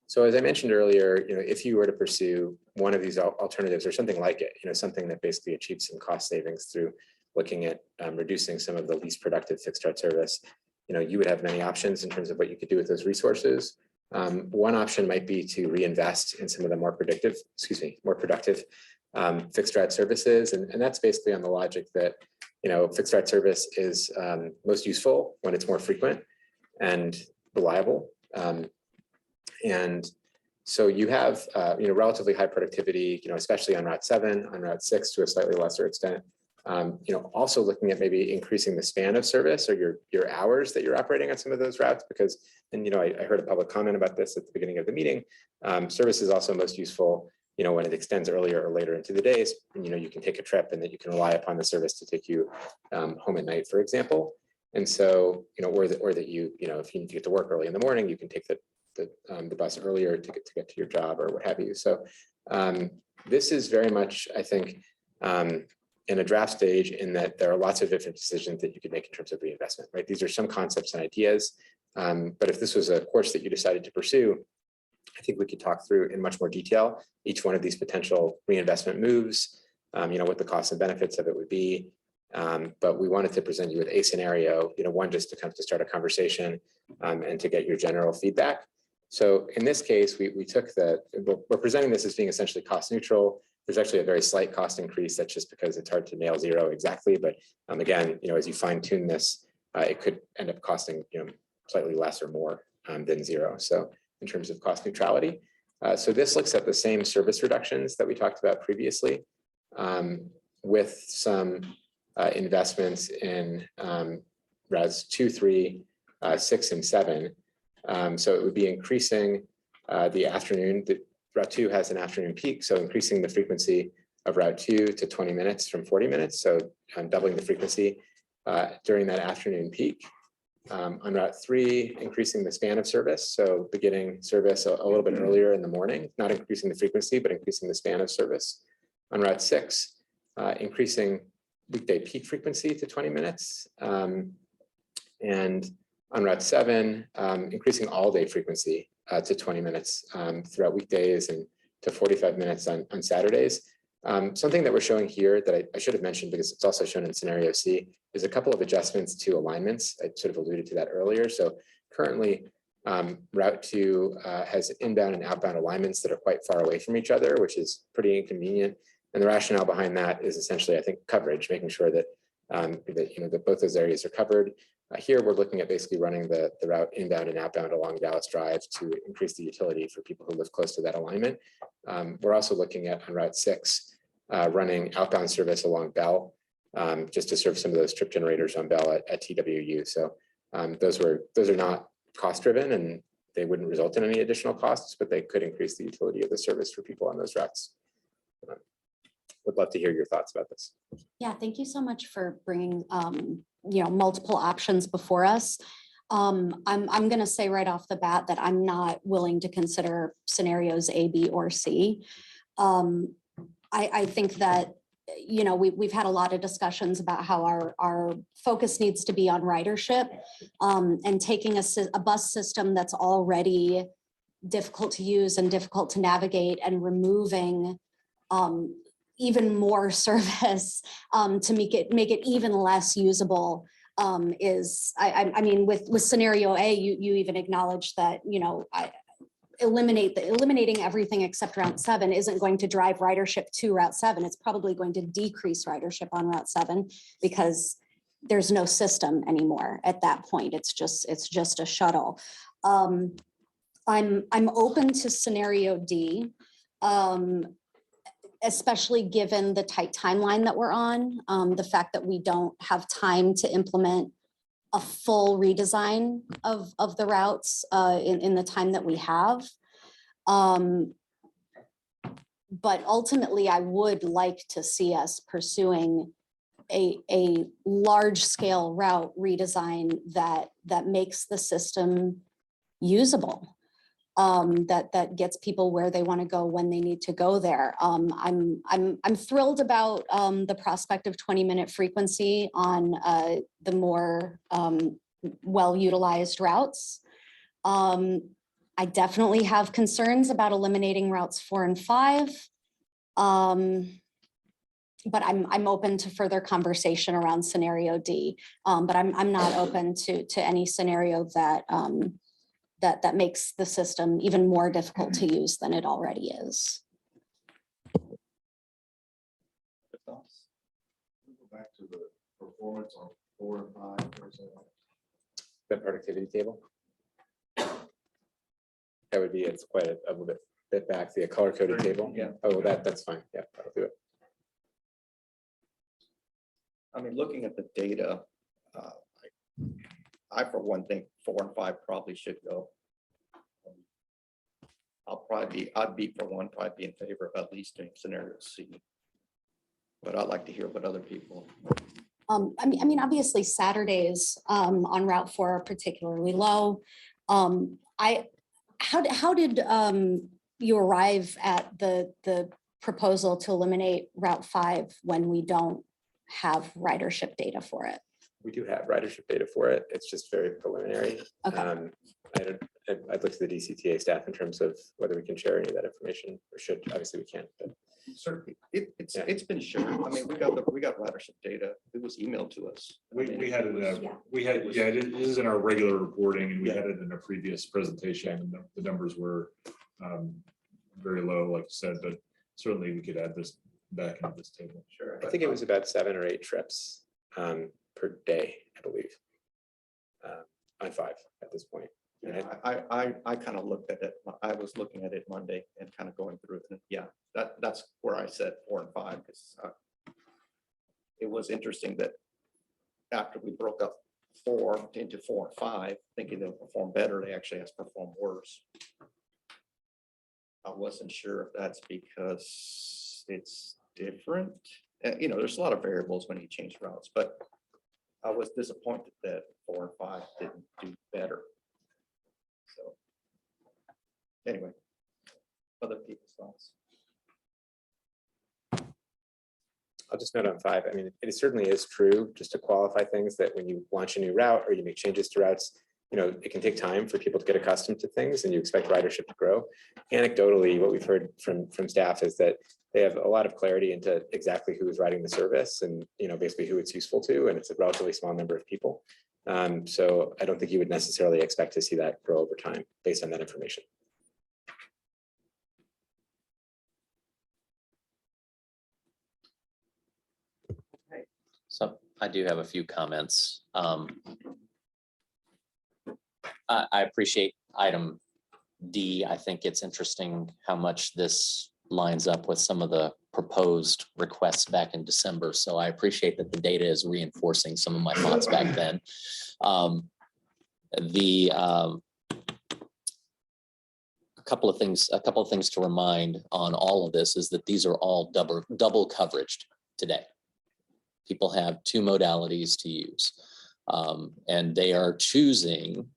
So as I mentioned earlier, if you were to pursue one of these alternatives or something like it, something that basically achieves some cost savings through looking at reducing some of the least productive fixed route service, you would have many options in terms of what you could do with those resources. One option might be to reinvest in some of the more productive fixed route services. And that's basically on the logic that, fixed route service is most useful when it's more frequent and reliable. And so you have, relatively high productivity, especially on Route 7, on Route 6 to a slightly lesser extent, Also looking at maybe increasing the span of service or your hours that you're operating on some of those routes, because, and I heard a public comment about this at the beginning of the meeting. Service is also most useful, when it extends earlier or later into the days, and, you can take a trip and that you can rely upon the service to take you home at night, for example. And so, or that you, if you need to get to work early in the morning, you can take the bus earlier to get to your job or what have you. So this is very much, I think, in a draft stage, in that there are lots of different decisions that you could make in terms of reinvestment, right? These are some concepts and ideas, but if this was a course that you decided to pursue, I think we could talk through in much more detail each one of these potential reinvestment moves, what the costs and benefits of it would be. But we wanted to present you with a scenario, one, just to kind of to start a conversation and to get your general feedback. So in this case, we took we're presenting this as being essentially cost neutral. There's actually a very slight cost increase. That's just because it's hard to nail zero exactly. But again, as you fine tune this, it could end up costing slightly less or more than zero. So in terms of cost neutrality. So this looks at the same service reductions that we talked about previously, with some investments in routes 2, 3, 6, and 7. So it would be increasing the afternoon. Route 2 has an afternoon peak, so increasing the frequency of Route 2 to 20 minutes from 40 minutes. So doubling the frequency during that afternoon peak. On Route 3, increasing the span of service. So beginning service a little bit earlier in the morning, not increasing the frequency, but increasing the span of service. On Route 6, increasing weekday peak frequency to 20 minutes. And on Route 7, increasing all day frequency to 20 minutes throughout weekdays and to 45 minutes on Saturdays. Something that we're showing here that I should have mentioned, because it's also shown in scenario C, is a couple of adjustments to alignments. I sort of alluded to that earlier. So currently, Route 2 has inbound and outbound alignments that are quite far away from each other, which is pretty inconvenient. And the rationale behind that is essentially, I think, coverage, making sure that that both those areas are covered. Here, we're looking at basically running the route inbound and outbound along Dallas Drive to increase the utility for people who live close to that alignment. We're also looking at on Route 6, running outbound service along Bell, just to serve some of those trip generators on Bell at TWU. So those are not cost driven, and they wouldn't result in any additional costs, but they could increase the utility of the service for people on those routes. Would love to hear your thoughts about this. Yeah, thank you so much for bringing multiple options before us. I'm going to say right off the bat that I'm not willing to consider scenarios A, B, or C. I think that we've had a lot of discussions about how our focus needs to be on ridership, and taking a bus system that's already difficult to use and difficult to navigate and removing even more service to make it even less usable is, I mean, with scenario A, you even acknowledge that, eliminating everything except Route 7 isn't going to drive ridership to Route 7. It's probably going to decrease ridership on Route 7 because there's no system anymore at that point. It's just a shuttle. I'm open to scenario D. Especially given the tight timeline that we're on, the fact that we don't have time to implement a full redesign of the routes in the time that we have. But ultimately, I would like to see us pursuing a large scale route redesign that makes the system usable. That gets people where they want to go when they need to go there. I'm thrilled about the prospect of 20-minute frequency on the more well-utilized routes. I definitely have concerns about eliminating routes 4 and 5. But I'm open to further conversation around scenario D. But I'm not open to any scenario that that makes the system even more difficult to use than it already is. Go back to the performance on 4 and 5. The productivity table. That would be, it's quite a little bit back, the color coded table. Yeah. Oh, that's fine. Yeah, that'll do it. I mean, looking at the data, I for one think 4 and 5 probably should go. I'd be for one, probably be in favor of at least doing scenario C. But I'd like to hear what other people. I mean, obviously Saturdays on Route 4 are particularly low. How did you arrive at the proposal to eliminate Route 5 when we don't have ridership data for it? We do have ridership data for it. It's just very preliminary. Okay. I'd look to the DCTA staff in terms of whether we can share any of that information, or should. Obviously we can't, but Certainly, Yeah. it's been shared. I mean, we got ridership data. It was emailed to us. I mean, We had it it, was- we had, yeah, it is in our regular reporting, and we had it in a previous presentation, and the numbers were very low, like you said, but certainly we could add this back into this table. Sure. I think it was about 7 or 8 trips per day, I believe, on 5 at this point. Yeah, I kind of looked at it. I was looking at it Monday and kind of going through it. And yeah, that's where I said 4 and 5, because it was interesting that after we broke up 4 into 4 and 5, thinking they'll perform better, they actually has performed worse. I wasn't sure if that's because it's different. You know, there's a lot of variables when you change routes, but I was disappointed that 4 and 5 didn't do better. So anyway, other people's thoughts. I'll just note on 5. I mean, it certainly is true, just to qualify things, that when you launch a new route or you make changes to routes, you know, it can take time for people to get accustomed to things, and you expect ridership to grow. Anecdotally, what we've heard from staff is that they have a lot of clarity into exactly who is riding the service, and, you know, basically who it's useful to, and it's a relatively small number of people. So I don't think you would necessarily expect to see that grow over time based on that information. So I do have a few comments. I appreciate item D. I think it's interesting how much this lines up with some of the proposed requests back in December. So I appreciate that the data is reinforcing some of my thoughts back then. A couple of things to remind on all of this is that these are all double coverage today. People have 2 modalities to use, and they are choosing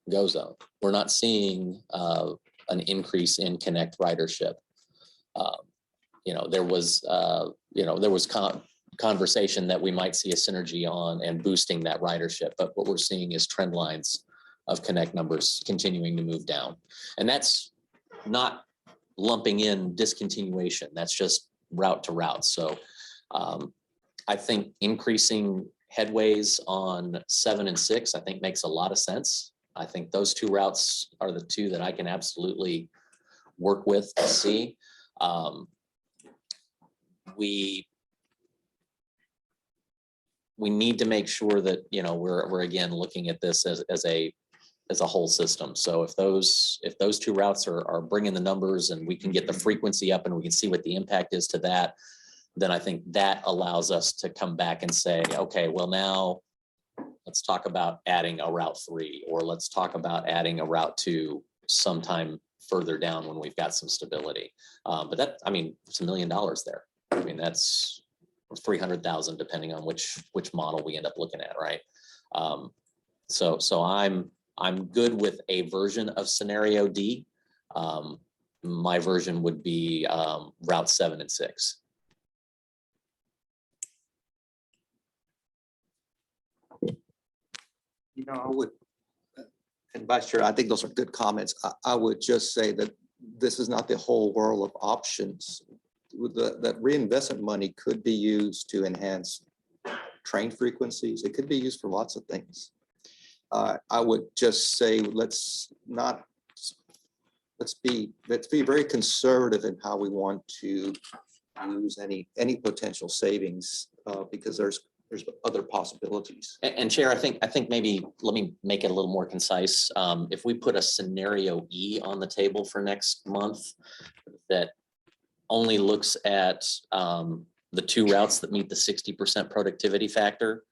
GoZone. We're not seeing an increase in Connect ridership. You know, there was conversation that we might see a synergy on and boosting that ridership, but what we're seeing is trend lines of Connect numbers continuing to move down, and that's not lumping in discontinuation. That's just route to route. So I think increasing headways on 7 and 6, I think makes a lot of sense. I think those 2 routes are the 2 that I can absolutely work with to see. We need to make sure that, you know, we're again looking at this as a whole system. So if those 2 routes are bringing the numbers, and we can get the frequency up, and we can see what the impact is to that, then I think that allows us to come back and say, okay, well, now let's talk about adding a route 3, or let's talk about adding a route 2 sometime further down when we've got some stability. But that, I mean, it's $1 million there. I mean, that's 300,000 depending on which model we end up looking at, right? So I'm good with a version of scenario D. My version would be route 7 and 6. You know, I would, and Vice Chair, I think those are good comments. I would just say that this is not the whole world of options. That reinvestment money could be used to enhance train frequencies. It could be used for lots of things. I would just say, let's be very conservative in how we want to use any potential savings, because there's other possibilities. And Chair, I think maybe let me make it a little more concise. If we put a scenario E on the table for next month that only looks at the two routes that meet the 60% productivity factor,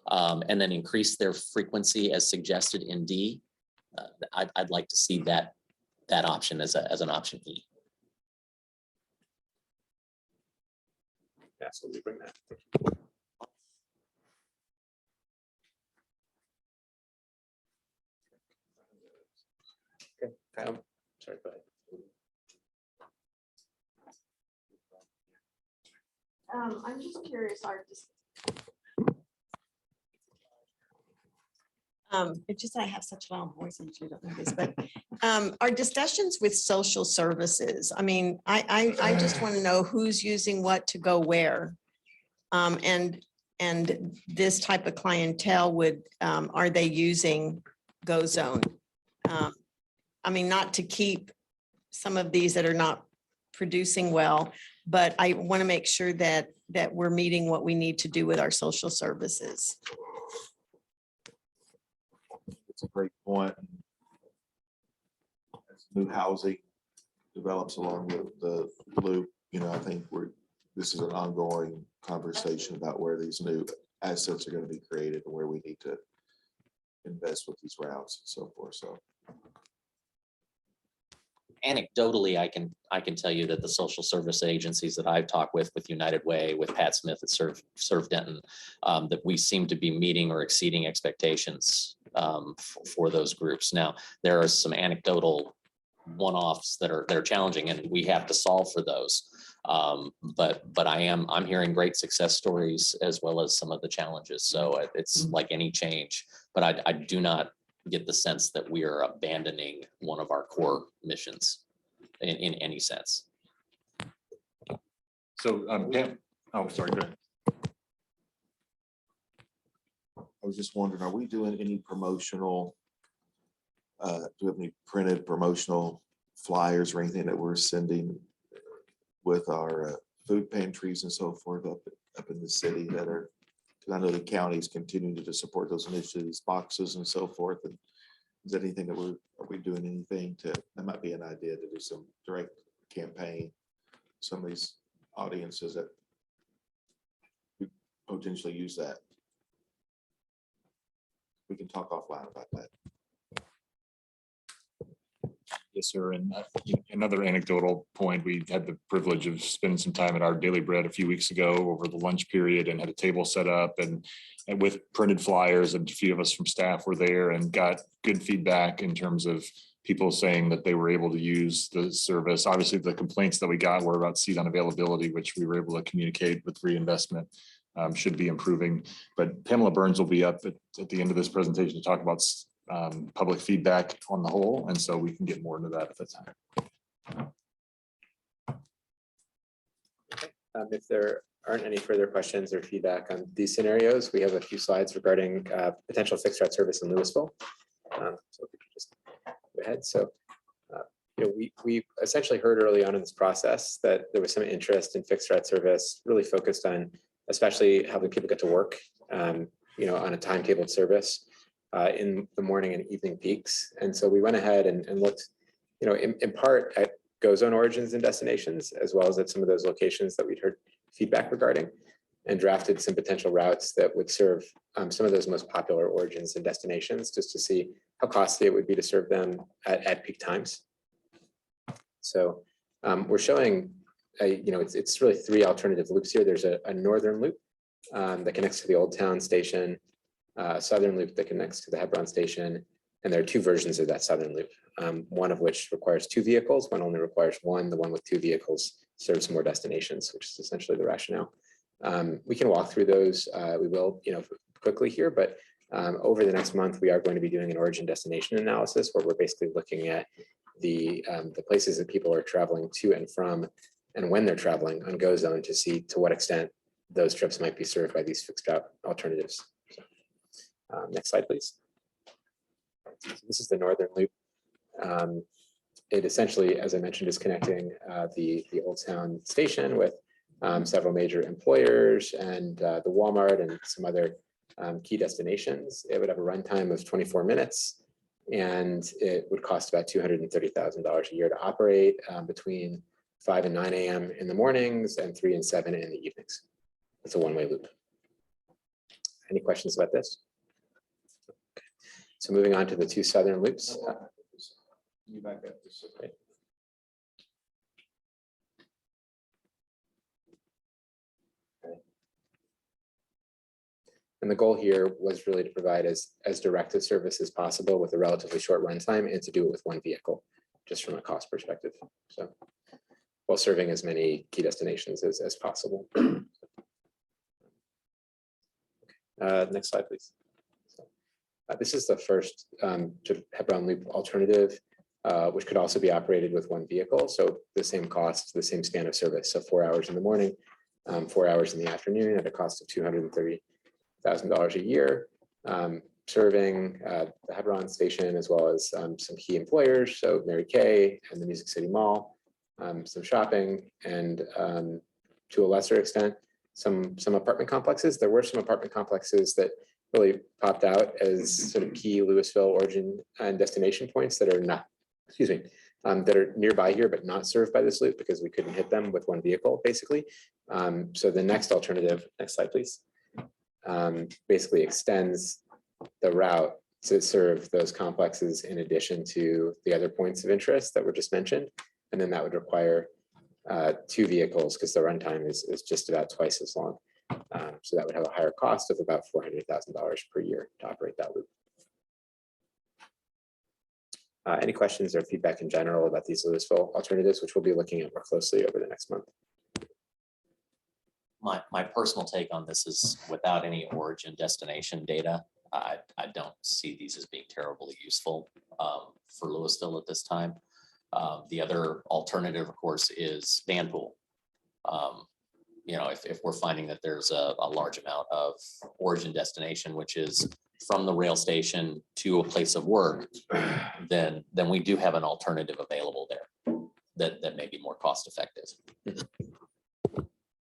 and then increase their frequency as suggested in D. I'd like to see that option as an option E. Absolutely bring that. Okay, Kyle, sorry, go ahead. I'm just curious, it's just I have such a loud voice, and you don't know this, but our discussions with social services, I mean, I just want to know who's using what to go where. And this type of clientele would, are they using GoZone? I mean, not to keep some of these that are not producing well, but I want to make sure that we're meeting what we need to do with our social services. It's a great point. As new housing develops along the loop, I think this is an ongoing conversation about where these new assets are going to be created and where we need to invest with these routes and so forth. So Anecdotally, I can tell you that the social service agencies that I've talked with United Way, with Pat Smith at Serve Denton, that we seem to be meeting or exceeding expectations for those groups. Now, there are some anecdotal one-offs that are challenging, and we have to solve for those. But I'm hearing great success stories as well as some of the challenges. So it's like any change, but I do not get the sense that we are abandoning one of our core missions in any sense. So, Pam, oh, sorry, go ahead. I was just wondering, are we doing any promotional, do we have any printed promotional flyers or anything that we're sending with our food pantries and so forth up in the city that are, because I know the county's continuing to support those initiatives, boxes and so forth. And is there anything that are we doing anything that might be an idea to do some direct campaign, some of these audiences that could potentially use that? We can talk offline about that. Yes, sir. And another anecdotal point, we had the privilege of spending some time at our Daily Bread a few weeks ago over the lunch period and had a table set up and with printed flyers, and a few of us from staff were there and got good feedback in terms of people saying that they were able to use the service. Obviously, the complaints that we got were about seat unavailability, which we were able to communicate with reinvestment should be improving. But Pamela Burns will be up at the end of this presentation to talk about public feedback on the whole, and so we can get more into that at that time. If there aren't any further questions or feedback on these scenarios, we have a few slides regarding potential fixed route service in Louisville. So if we could just go ahead. So we essentially heard early on in this process that there was some interest in fixed route service, really focused on especially helping people get to work, on a timetabled service in the morning and evening peaks. And so we went ahead and looked, in part at GoZone origins and destinations, as well as at some of those locations that we'd heard feedback regarding, and drafted some potential routes that would serve some of those most popular origins and destinations, just to see how costly it would be to serve them at peak times. So we're showing, it's really three alternative loops here. There's a northern loop that connects to the Old Town station, southern loop that connects to the Hebron station, and there are two versions of that southern loop, one of which requires two vehicles, one only requires one. The one with two vehicles serves more destinations, which is essentially the rationale. We can walk through those. We will, quickly here, but over the next month, we are going to be doing an origin destination analysis where we're basically looking at the places that people are traveling to and from, and when they're traveling on GoZone, to see to what extent those trips might be served by these fixed route alternatives. Next slide, please. So this is the northern loop. It essentially, as I mentioned, is connecting the Old Town station with several major employers and the Walmart and some other key destinations. It would have a runtime of 24 minutes, and it would cost about $230,000 a year to operate between 5 and 9 a.m. in the mornings and 3 and 7 in the evenings. It's a one-way loop. Any questions about this? Okay. So moving on to the 2 southern loops. Great. And the goal here was really to provide as direct a service as possible with a relatively short runtime and to do it with one vehicle, just from a cost perspective. So while serving as many key destinations as possible. Next slide, please. So, this is the first Hebron Loop alternative, which could also be operated with one vehicle. So the same cost, the same span of service. So 4 hours in the morning, 4 hours in the afternoon at a cost of $230,000 a year, serving the Hebron station as well as some key employers. So Mary Kay and the Music City Mall, some shopping, and to a lesser extent, some apartment complexes. There were some apartment complexes that really popped out as sort of key Louisville origin and destination points that are not, excuse me, that are nearby here, but not served by this loop because we couldn't hit them with one vehicle, basically. So the next alternative, next slide, please, basically extends the route to serve those complexes in addition to the other points of interest that were just mentioned. And then that would require 2 vehicles because the runtime is just about twice as long. So that would have a higher cost of about $400,000 per year to operate that loop. Any questions or feedback in general about these Louisville alternatives, which we'll be looking at more closely over the next month? My personal take on this is without any origin destination data, I don't see these as being terribly useful for Louisville at this time. The other alternative, of course, is van pool. You know, if we're finding that there's a large amount of origin destination, which is from the rail station to a place of work, then we do have an alternative available there that may be more cost effective.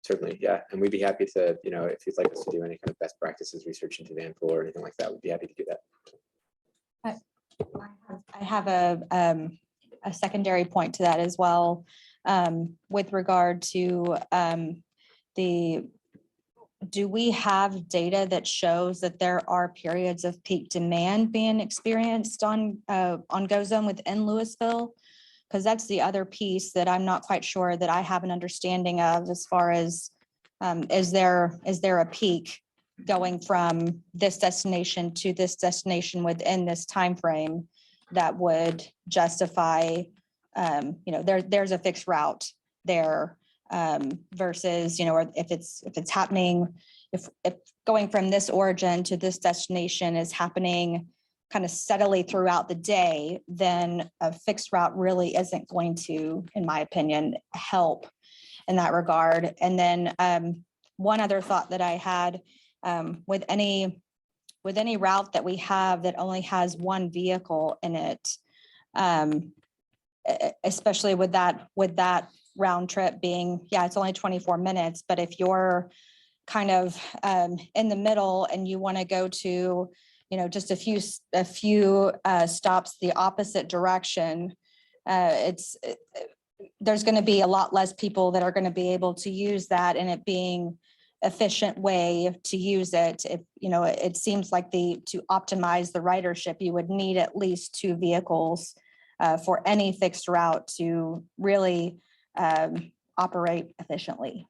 Certainly, yeah. And we'd be happy to, you know, if you'd like us to do any kind of best practices research into van pool or anything like that, we'd be happy to do that. I have a secondary point to that as well, with regard to do we have data that shows that there are periods of peak demand being experienced on GoZone within Louisville? Because that's the other piece that I'm not quite sure that I have an understanding of as far as is there a peak going from this destination to this destination within this time frame that would justify, you know, there's a fixed route there versus, you know, or if it's happening, if going from this origin to this destination is happening kind of steadily throughout the day, then a fixed route really isn't going to, in my opinion, help in that regard. And then one other thought that I had with any route that we have that only has one vehicle in it, especially with that round trip being, yeah, it's only 24 minutes, but if you're kind of in the middle and you want to go to, you know, just a few stops the opposite direction, there's going to be a lot less people that are going to be able to use that, and it being efficient way to use it. If, you know, it seems like to optimize the ridership, you would need at least 2 vehicles for any fixed route to really operate efficiently.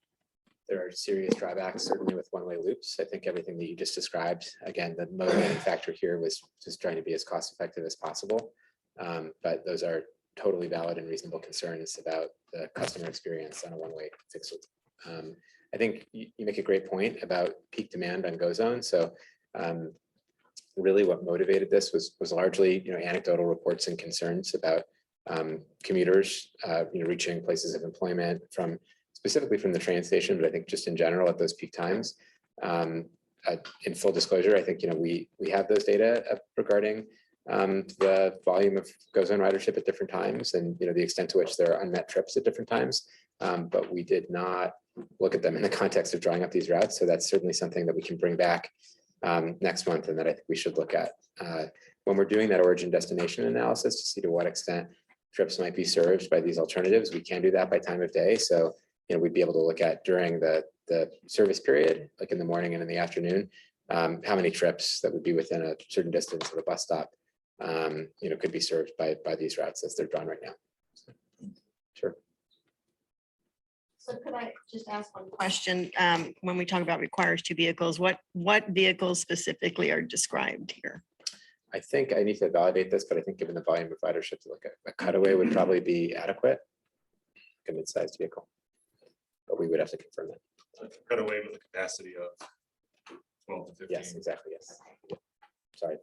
There are serious drawbacks, certainly with one-way loops. I think everything that you just described, again, the motivating factor here was just trying to be as cost-effective as possible. But those are totally valid and reasonable concerns about the customer experience on a one-way fixed loop. I think you make a great point about peak demand on GoZone. So really what motivated this was largely, you know, anecdotal reports and concerns about commuters, you know, reaching places of employment specifically from the train station, but I think just in general at those peak times. In full disclosure, I think, you know, we have those data regarding the volume of GoZone ridership at different times and, you know, the extent to which there are unmet trips at different times. But we did not look at them in the context of drawing up these routes. So that's certainly something that we can bring back next month and that I think we should look at when we're doing that origin destination analysis to see to what extent trips might be served by these alternatives, we can do that by time of day. So, we'd be able to look at during the service period, like in the morning and in the afternoon, how many trips that would be within a certain distance of the bus stop, could be served by these routes as they're drawn right now. Sure. So could I just ask one question? When we talk about requires 2 vehicles, what vehicles specifically are described here? I think I need to validate this, but I think given the volume of ridership, to look at a cutaway would probably be adequate. A mid-sized vehicle, but we would have to confirm that. Cut away with a capacity of 12 to 15. Yes, exactly. Yes. Yeah. Sorry.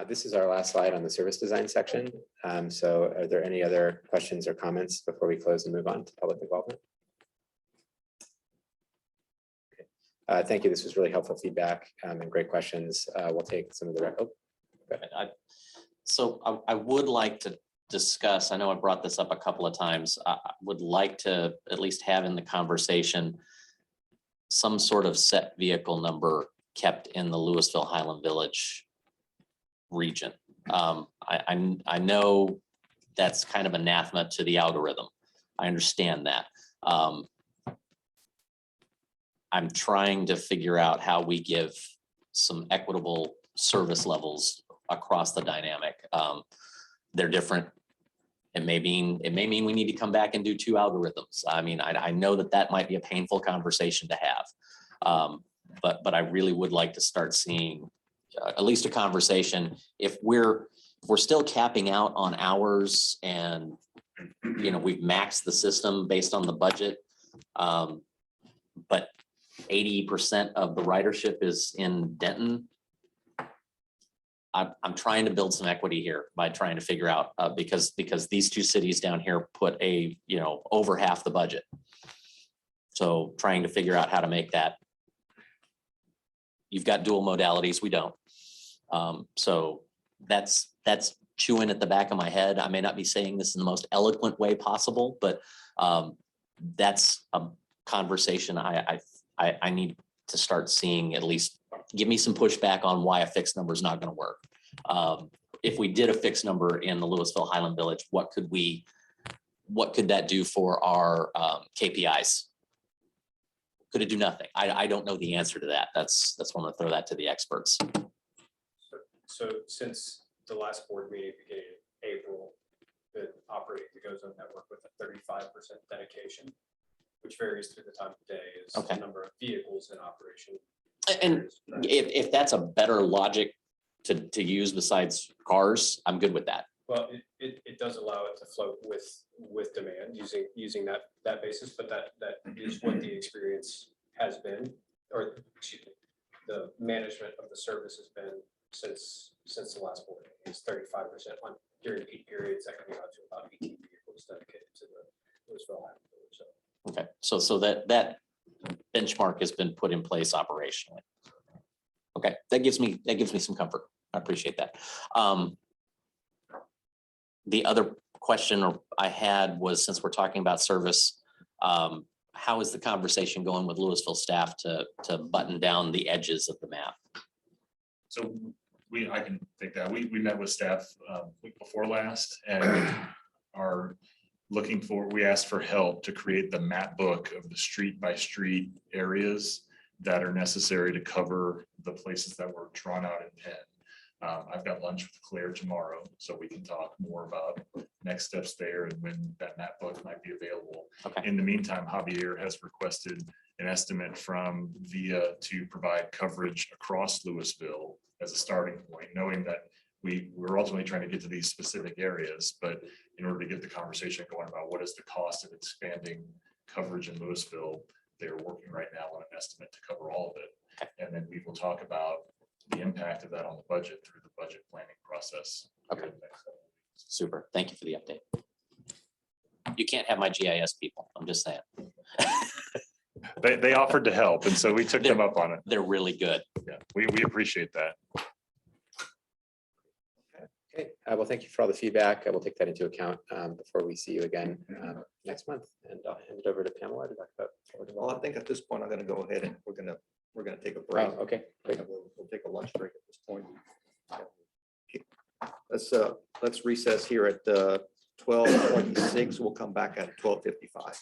This is our last slide on the service design section. So are there any other questions or comments before we close and move on to public involvement? Okay. Thank you. This was really helpful feedback and great questions. We'll take some of the record. So I would like to discuss, I know I brought this up a couple of times. I would like to at least have in the conversation some sort of set vehicle number kept in the Louisville Highland Village region. I know that's kind of anathema to the algorithm. I understand that. I'm trying to figure out how we give some equitable service levels across the dynamic. They're different. It may mean we need to come back and do 2 algorithms. I mean, I know that might be a painful conversation to have, but I really would like to start seeing at least a conversation. If we're still capping out on hours and we've maxed the system based on the budget, but 80% of the ridership is in Denton. I'm trying to build some equity here by trying to figure out because these 2 cities down here put over half the budget. So trying to figure out how to make that. You've got dual modalities, we don't. So that's chewing at the back of my head. I may not be saying this in the most eloquent way possible, but that's a conversation I need to start seeing. At least give me some pushback on why a fixed number is not going to work. If we did a fixed number in the Louisville Highland Village, what could that do for our KPIs? Could it do nothing? I don't know the answer to that. That's why I'm going to throw that to the experts. So since the last board meeting beginning in April, been operating the GoZone network with a 35% dedication, which varies through the time of day, is Okay. the number of vehicles in operation. And if that's a better logic to use besides cars, I'm good with that. Well, it does allow it to float with demand using that basis, but that is what the experience has been, or excuse me, the management of the service has been since the last board. It's 35% on during peak periods that can be up to about 18 vehicles dedicated to the Louisville Highland Village. So. Okay, so that benchmark has been put in place operationally. Okay, that gives me some comfort. I appreciate that. The other question I had was, since we're talking about service, how is the conversation going with Louisville staff to button down the edges of the map? So I can take that. We met with staff week before last and are we asked for help to create the map book of the street by street areas that are necessary to cover the places that were drawn out in pen. I've got lunch with Claire tomorrow, so we can talk more about next steps there and when that map book might be available. Okay. In the meantime, Javier has requested an estimate from VIA to provide coverage across Louisville as a starting point, knowing that we're ultimately trying to get to these specific areas, but in order to get the conversation going about what is the cost of expanding coverage in Louisville, they're working right now on an estimate to cover all of it. And then we will talk about the impact of that on the budget through the budget planning process. Okay. Super. Thank you for the update. You can't have my GIS people. I'm just saying. They offered to help, and so we took them up on it. They're really good. Yeah, we appreciate that. Okay, well, thank you for all the feedback. I will take that into account before we see you again next month. And I'll hand it over to Pamela to talk about. Well, I think at this point, I'm going to go ahead and we're going to We're going to take a break. Okay, great. We'll take a lunch break at this point. Let's recess here at 12:26. We'll come back at 12:55.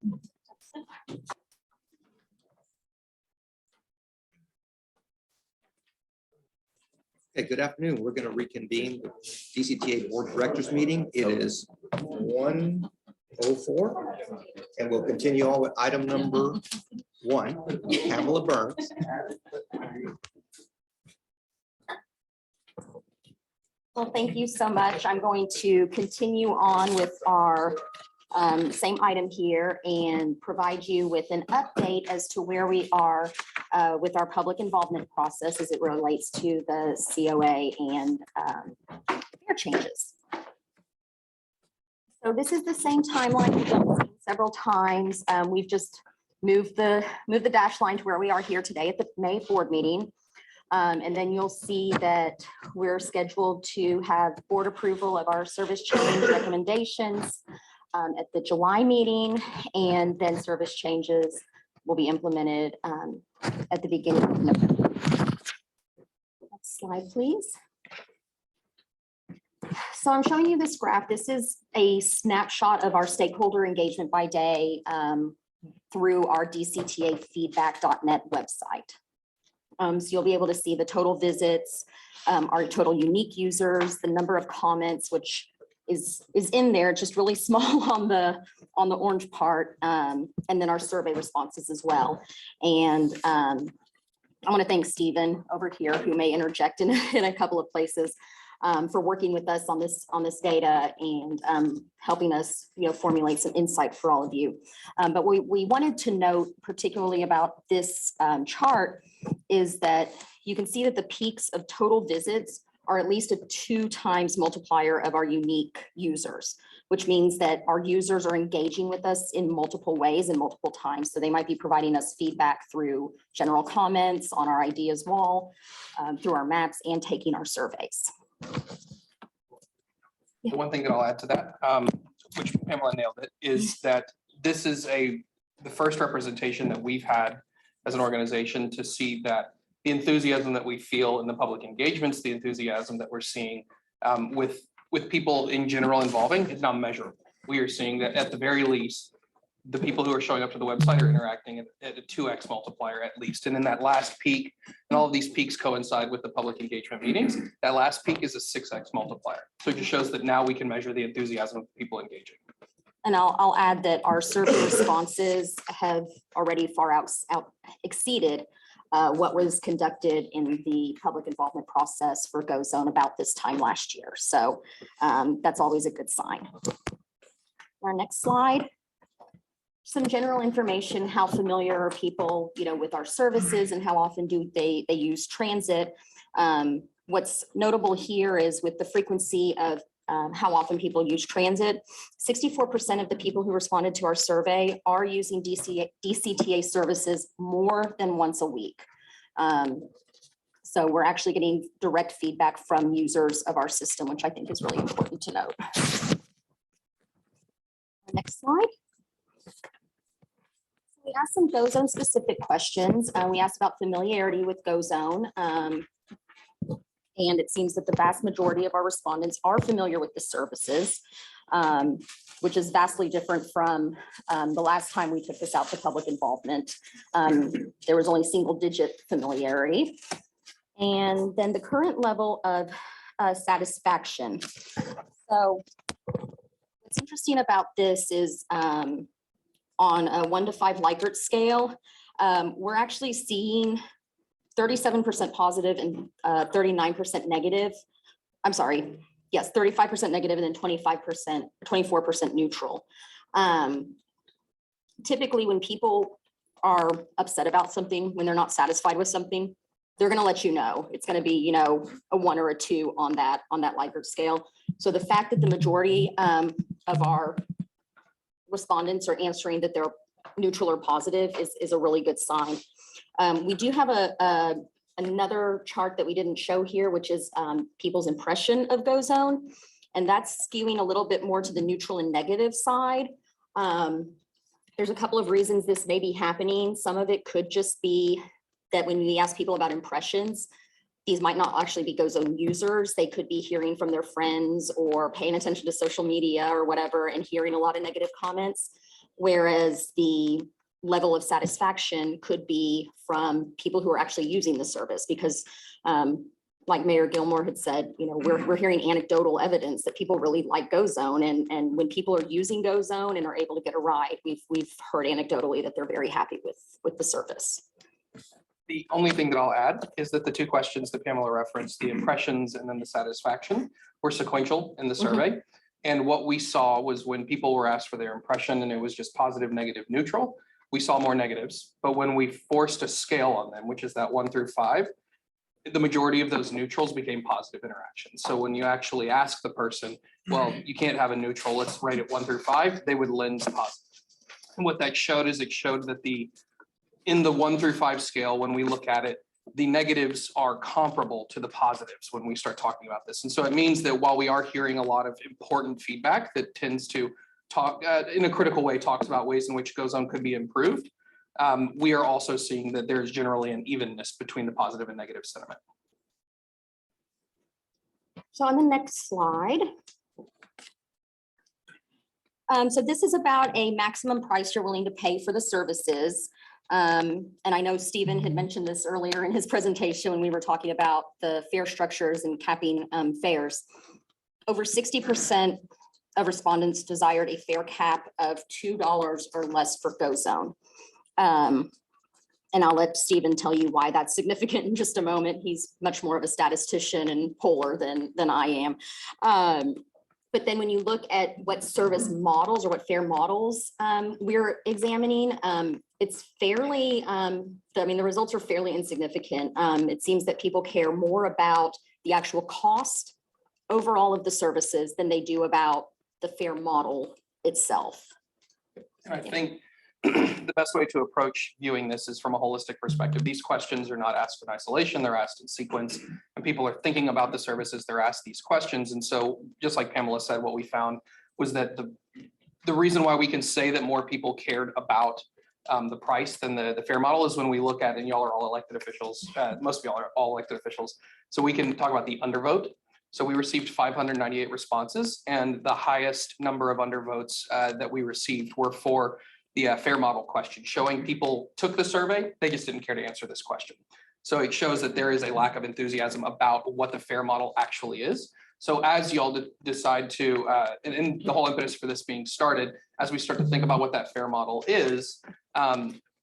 Okay, good afternoon. We're going to reconvene the DCTA Board of Directors meeting. It is 1:04, and we'll continue on with item number 1, Pamela Burns. Well, thank you so much. I'm going to continue on with our same item here and provide you with an update as to where we are with our public involvement process as it relates to the COA and fare changes. So this is the same timeline we've done several times. We've just moved the dash line to where we are here today at the May board meeting. And then you'll see that we're scheduled to have board approval of our service change recommendations at the July meeting, and then service changes will be implemented at the beginning of November. Next slide, please. So I'm showing you this graph. This is a snapshot of our stakeholder engagement by day through our DCTAfeedback.net website. So you'll be able to see the total visits, our total unique users, the number of comments, which is in there, just really small on the orange part, and then our survey responses as well. And I want to thank Stephen over here, who may interject in a couple of places, for working with us on this data and helping us, formulate some insight for all of you. But we wanted to note particularly about this chart is that you can see that the peaks of total visits are at least a 2 times multiplier of our unique users, which means that our users are engaging with us in multiple ways and multiple times. So they might be providing us feedback through general comments on our ideas wall, through our maps, and taking our surveys. The one thing that I'll add to that, which Pamela nailed it, is that this is the first representation that we've had as an organization to see that the enthusiasm that we feel in the public engagements, the enthusiasm that we're seeing with people in general involving is now measurable. We are seeing that at the very least, the people who are showing up to the website are interacting at a 2x multiplier at least. And then that last peak, and all of these peaks coincide with the public engagement meetings, that last peak is a 6x multiplier. So it just shows that now we can measure the enthusiasm of people engaging. And I'll add that our survey responses have already far exceeded what was conducted in the public involvement process for GoZone about this time last year. So that's always a good sign. Our next slide. Some general information, how familiar are people, with our services and how often do they use transit. What's notable here is with the frequency of how often people use transit, 64% of the people who responded to our survey are using DCTA services more than once a week. So we're actually getting direct feedback from users of our system, which I think is really important to note. Next slide. We asked some GoZone specific questions. We asked about familiarity with GoZone. And it seems that the vast majority of our respondents are familiar with the services, which is vastly different from the last time we took this out to public involvement. There was only single-digit familiarity. And then the current level of satisfaction. So what's interesting about this is on a 1 to 5 Likert scale, we're actually seeing 37% positive and 39% negative. I'm sorry, yes, 35% negative and then 24% neutral. Typically when people are upset about something, when they're not satisfied with something, they're gonna let you know. It's gonna be, a 1 or a 2 on that Likert scale. So the fact that the majority of our respondents are answering that they're neutral or positive is a really good sign. We do have another chart that we didn't show here, which is people's impression of GoZone, and that's skewing a little bit more to the neutral and negative side. There's a couple of reasons this may be happening. Some of it could just be that when we ask people about impressions, these might not actually be GoZone users. They could be hearing from their friends or paying attention to social media or whatever and hearing a lot of negative comments. Whereas the level of satisfaction could be from people who are actually using the service, because like Mayor Gilmore had said, you know, we're hearing anecdotal evidence that people really like GoZone, and when people are using GoZone and are able to get a ride, we've heard anecdotally that they're very happy with the service. The only thing that I'll add is that the two questions that Pamela referenced, the impressions and then the satisfaction, were sequential in the survey. And what we saw was when people were asked for their impression and it was just positive, negative, neutral, we saw more negatives. But when we forced a scale on them, which is that 1 through 5, the majority of those neutrals became positive interactions. So when you actually ask the person, well, you can't have a neutral, let's rate it 1 through 5, they would lend positive. And what that showed is it showed that in the 1 through 5 scale, when we look at it, the negatives are comparable to the positives when we start talking about this. And so it means that while we are hearing a lot of important feedback that tends to talk in a critical way, talks about ways in which GoZone could be improved, we are also seeing that there's generally an evenness between the positive and negative sentiment. So on the next slide. So this is about a maximum price you're willing to pay for the services. And I know Stephen had mentioned this earlier in his presentation when we were talking about the fare structures and capping fares. Over 60% of respondents desired a fare cap of $2 or less for GoZone. And I'll let Stephen tell you why that's significant in just a moment. He's much more of a statistician and poller than I am. But then when you look at what service models or what fare models we're examining, it's fairly, the results are fairly insignificant. It seems that people care more about the actual cost overall of the services than they do about the fare model itself. And I think the best way to approach viewing this is from a holistic perspective. These questions are not asked in isolation, they're asked in sequence, and people are thinking about the services, they're asked these questions. And so just like Pamela said, what we found was that the reason why we can say that more people cared about the price than the fare model is when we look at, and y'all are all elected officials, most of y'all are all elected officials, so we can talk about the undervote. So we received 598 responses, and the highest number of undervotes that we received were for the fare model question, showing people took the survey, they just didn't care to answer this question. So it shows that there is a lack of enthusiasm about what the fare model actually is. So as y'all decide to, and the whole impetus for this being started, as we start to think about what that fare model is,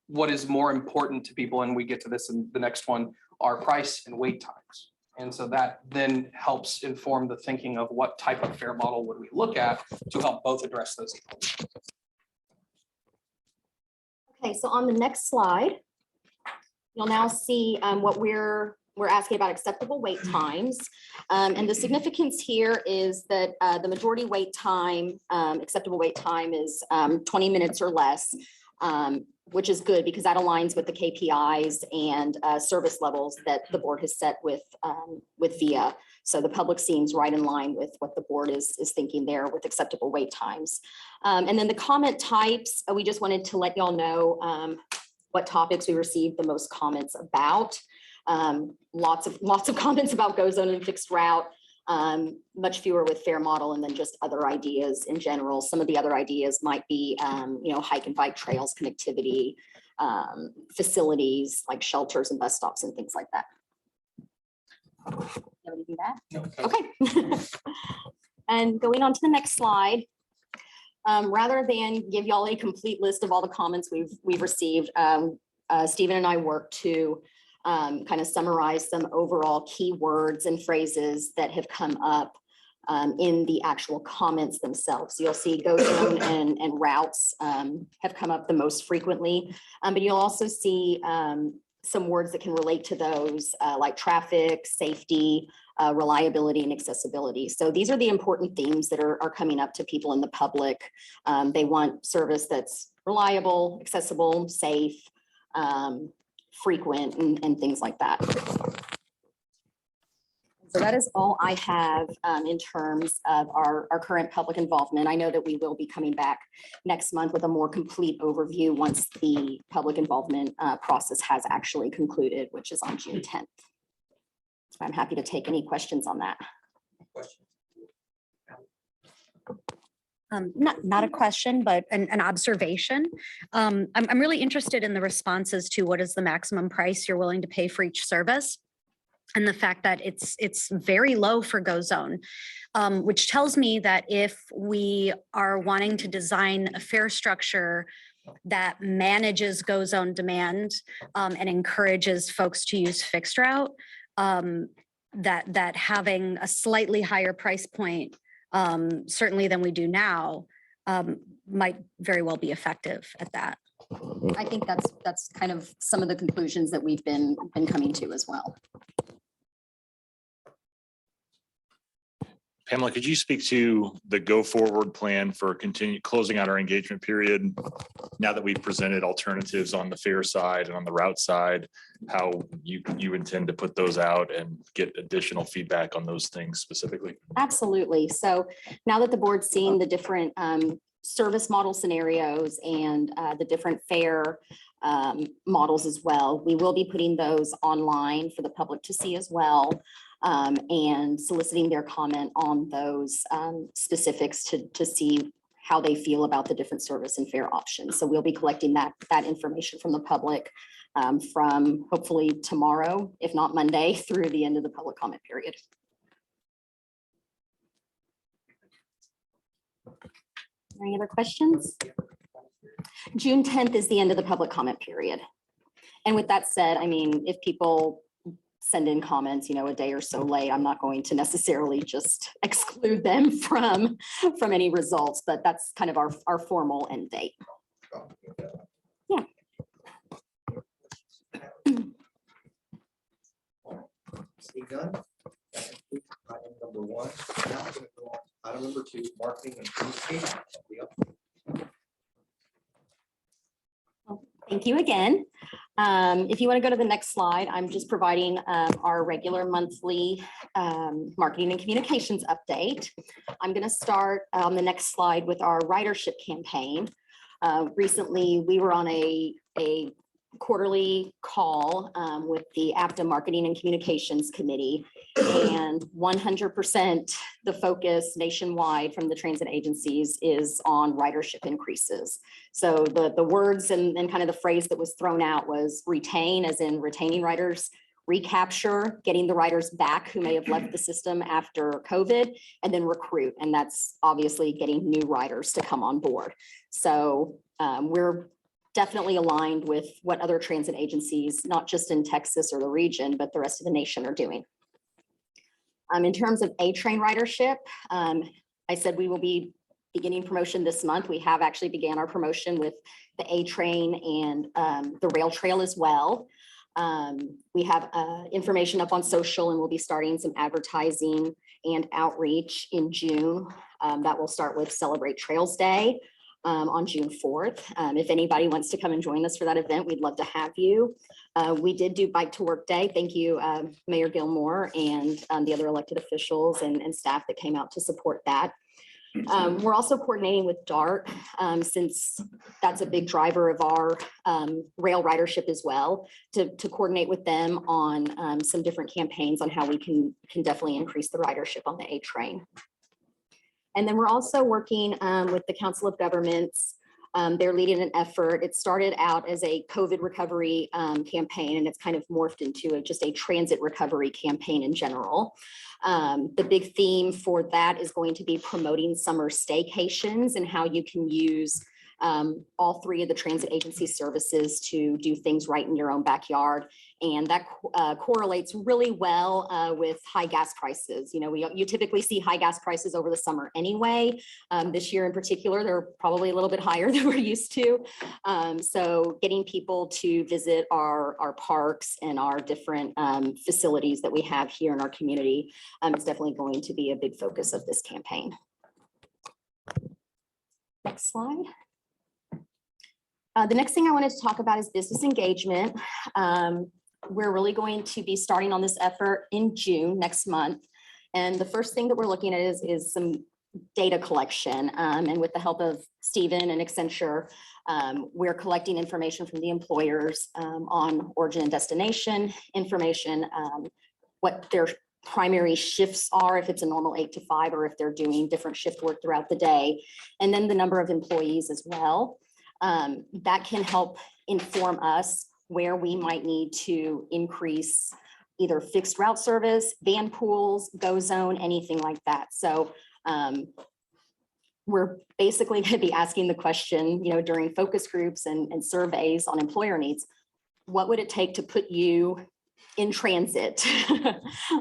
what is more important to people, and we get to this in the next one, are price and wait times. And so that then helps inform the thinking of what type of fare model would we look at to help both address those equally. Okay, so on the next slide, you'll now see what we're asking about acceptable wait times. And the significance here is that the majority wait time, acceptable wait time is 20 minutes or less, which is good because that aligns with the KPIs and service levels that the board has set with VIA. So the public seems right in line with what the board is thinking there with acceptable wait times. And then the comment types, we just wanted to let y'all know what topics we received the most comments about. Lots of comments about GoZone and fixed route, much fewer with fare model, and then just other ideas in general. Some of the other ideas might be, hike and bike trails, connectivity, facilities like shelters and bus stops and things like that. You have anything to add? Okay. And going on to the next slide, rather than give y'all a complete list of all the comments we've received, Stephen and I worked to kind of summarize some overall keywords and phrases that have come up in the actual comments themselves. So you'll see GoZone and routes have come up the most frequently, but you'll also see some words that can relate to those like traffic, safety, reliability, and accessibility. So these are the important themes that are coming up to people in the public. They want service that's reliable, accessible, safe, frequent, and things like that. So that is all I have in terms of our current public involvement. I know that we will be coming back next month with a more complete overview once the public involvement process has actually concluded, which is on June 10th. I'm happy to take any questions on that. Not a question, but an observation. I'm really interested in the responses to what is the maximum price you're willing to pay for each service. And the fact that it's very low for GoZone, which tells me that if we are wanting to design a fare structure that manages GoZone demand and encourages folks to use fixed route, that having a slightly higher price point certainly than we do now, might very well be effective at that. I think that's kind of some of the conclusions that we've been coming to as well. Pamela, could you speak to the go forward plan for closing out our engagement period? Now that we've presented alternatives on the fare side and on the route side, how you intend to put those out and get additional feedback on those things specifically? Absolutely. So now that the board's seen the different service model scenarios and the different fare models as well, we will be putting those online for the public to see as well. And soliciting their comment on those specifics to see how they feel about the different service and fare options. So we'll be collecting that information from the public from hopefully tomorrow, if not Monday, through the end of the public comment period. Any other questions? June 10th is the end of the public comment period. And with that said, I mean, if people send in comments, a day or so late, I'm not going to necessarily just exclude them from any results, but that's kind of our formal end date. Yeah. Steve Gunn. That concludes item number 1. Now we're going to go on to item number 2, marketing and communication. Thank you again. If you want to go to the next slide, I'm just providing our regular monthly marketing and communications update. I'm going to start on the next slide with our ridership campaign. Recently, we were on a quarterly call with the APTA Marketing and Communications Committee, and 100% the focus nationwide from the transit agencies is on ridership increases. So the words and kind of the phrase that was thrown out was retain, as in retaining riders, recapture, getting the riders back who may have left the system after COVID, and then recruit. And that's obviously getting new riders to come on board. So we're definitely aligned with what other transit agencies, not just in Texas or the region, but the rest of the nation are doing. In terms of A-Train ridership, I said we will be beginning promotion this month. We have actually began our promotion with the A-Train and the rail trail as well. We have information up on social, and we'll be starting some advertising and outreach in June. That will start with Celebrate Trails Day on June 4th. If anybody wants to come and join us for that event, we'd love to have you. We did do Bike to Work Day. Thank you, Mayor Gilmore and the other elected officials and staff that came out to support that. We're also coordinating with DART since that's a big driver of our rail ridership as well, to coordinate with them on some different campaigns on how we can definitely increase the ridership on the A-Train. And then we're also working with the Council of Governments. They're leading an effort. It started out as a COVID recovery campaign, and it's kind of morphed into just a transit recovery campaign in general. The big theme for that is going to be promoting summer staycations and how you can use all 3 of the transit agency services to do things right in your own backyard. And that correlates really well with high gas prices. You typically see high gas prices over the summer anyway. This year in particular, they're probably a little bit higher than we're used to. So getting people to visit our parks and our different facilities that we have here in our community is definitely going to be a big focus of this campaign. Next slide. The next thing I wanted to talk about is business engagement. We're really going to be starting on this effort in June next month. And the first thing that we're looking at is some data collection. And with the help of Stephen and Accenture, we're collecting information from the employers on origin and destination information, what their primary shifts are, if it's a normal 8 to 5, or if they're doing different shift work throughout the day, and then the number of employees as well. That can help inform us where we might need to increase either fixed route service, van pools, go zone, anything like that. So we're basically going to be asking the question, you know, during focus groups and surveys on employer needs, what would it take to put you in transit? You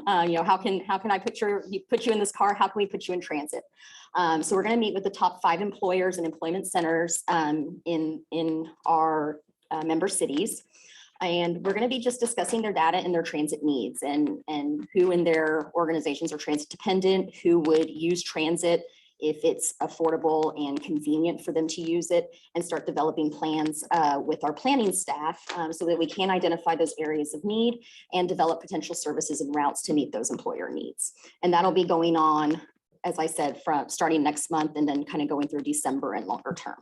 know, how can I put you in this car? How can we put you in transit? So we're going to meet with the top 5 employers and employment centers in our member cities. And we're going to be just discussing their data and their transit needs, and who in their organizations are transit dependent, who would use transit if it's affordable and convenient for them to use it, and start developing plans with our planning staff so that we can identify those areas of need and develop potential services and routes to meet those employer needs. And that'll be going on, as I said, from starting next month and then kind of going through December and longer term.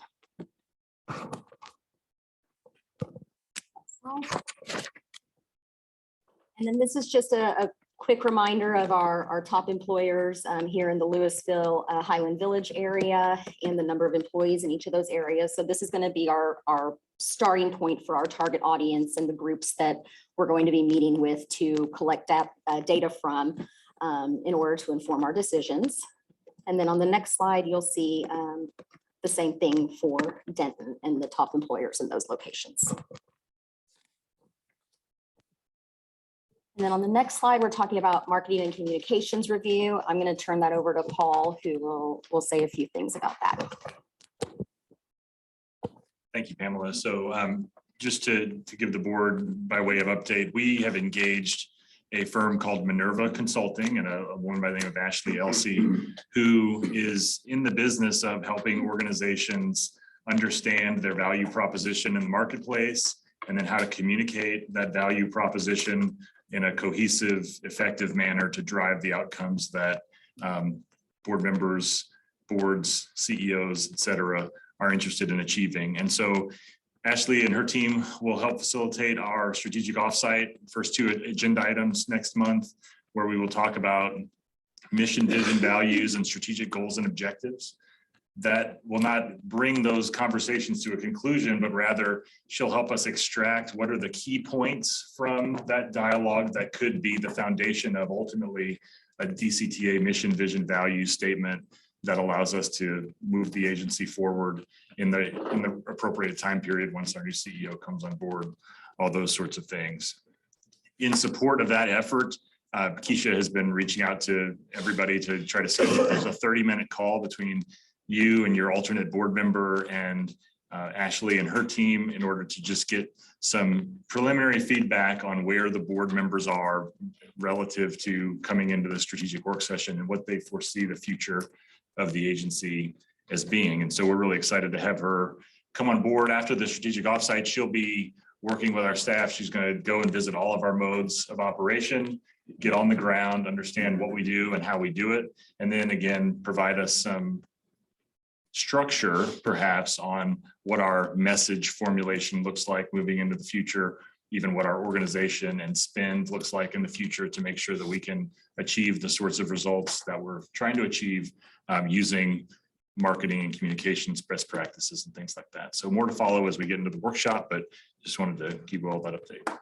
And then this is just a quick reminder of our top employers here in the Louisville, Highland Village area, and the number of employees in each of those areas. So this is going to be our starting point for our target audience and the groups that we're going to be meeting with to collect that data from in order to inform our decisions. And then on the next slide, you'll see the same thing for Denton and the top employers in those locations. And then on the next slide, we're talking about marketing and communications review. I'm going to turn that over to Paul, who will say a few things about that. Thank you, Pamela. So just to give the board by way of update, we have engaged a firm called Minerva Consulting and a woman by the name of Ashley Elsey, who is in the business of helping organizations understand their value proposition in the marketplace, and then how to communicate that value proposition in a cohesive, effective manner to drive the outcomes that board members, boards, CEOs, et cetera, are interested in achieving. And so Ashley and her team will help facilitate our strategic offsite, first 2 agenda items next month, where we will talk about mission, vision, values, and strategic goals and objectives. That will not bring those conversations to a conclusion, but rather she'll help us extract what are the key points from that dialogue that could be the foundation of ultimately a DCTA mission, vision, value statement that allows us to move the agency forward in the appropriate time period once our new CEO comes on board, all those sorts of things. In support of that effort, Keisha has been reaching out to everybody to try to schedule a 30-minute call between you and your alternate board member and Ashley and her team in order to just get some preliminary feedback on where the board members are relative to coming into the strategic work session and what they foresee the future of the agency as being. And so we're really excited to have her come on board after the strategic offsite. She'll be working with our staff. She's going to go and visit all of our modes of operation, get on the ground, understand what we do and how we do it, and then again, provide us some structure perhaps on what our message formulation looks like moving into the future, even what our organization and spend looks like in the future to make sure that we can achieve the sorts of results that we're trying to achieve using marketing and communications best practices and things like that. So more to follow as we get into the workshop, but just wanted to give you all that update.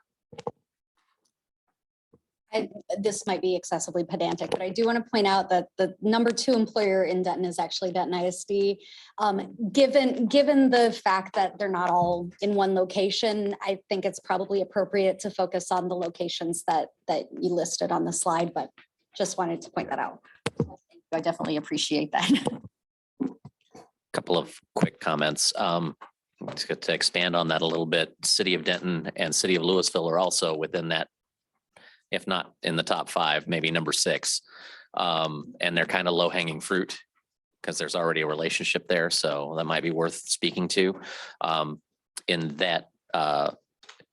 This might be excessively pedantic, but I do want to point out that the number 2 employer in Denton is actually Denton ISD. Given the fact that they're not all in one location, I think it's probably appropriate to focus on the locations that you listed on the slide, but just wanted to point that out. I definitely appreciate that. Couple of quick comments. To expand on that a little bit, City of Denton and City of Louisville are also within that, if not in the top 5, maybe number 6. And they're kind of low hanging fruit because there's already a relationship there. So that might be worth speaking to in that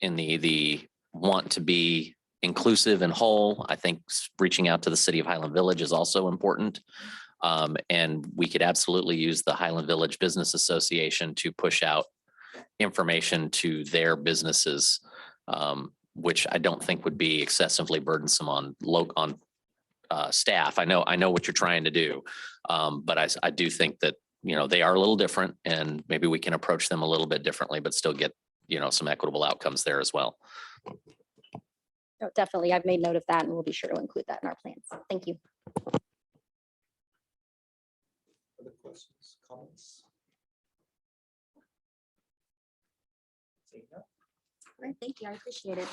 in the want to be inclusive and whole. I think reaching out to the City of Highland Village is also important. And we could absolutely use the Highland Village Business Association to push out information to their businesses, which I don't think would be excessively burdensome on staff. I know what you're trying to do. But I do think that, they are a little different and maybe we can approach them a little bit differently, but still get, some equitable outcomes there as well. No, definitely. I've made note of that and we'll be sure to include that in our plans. Thank you. Other questions, comments? Seeing none. All right, thank you. I appreciate it.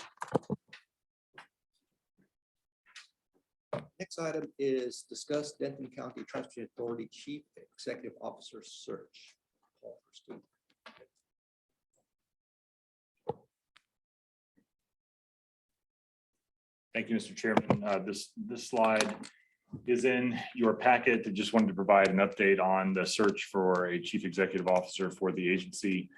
Next item is discuss Denton County Transportation Authority Chief Executive Officer search. Paul, Christine. Thank you, Mr. Chairman. This slide is in your packet. I just wanted to provide an update on the search for a chief executive officer for the agency.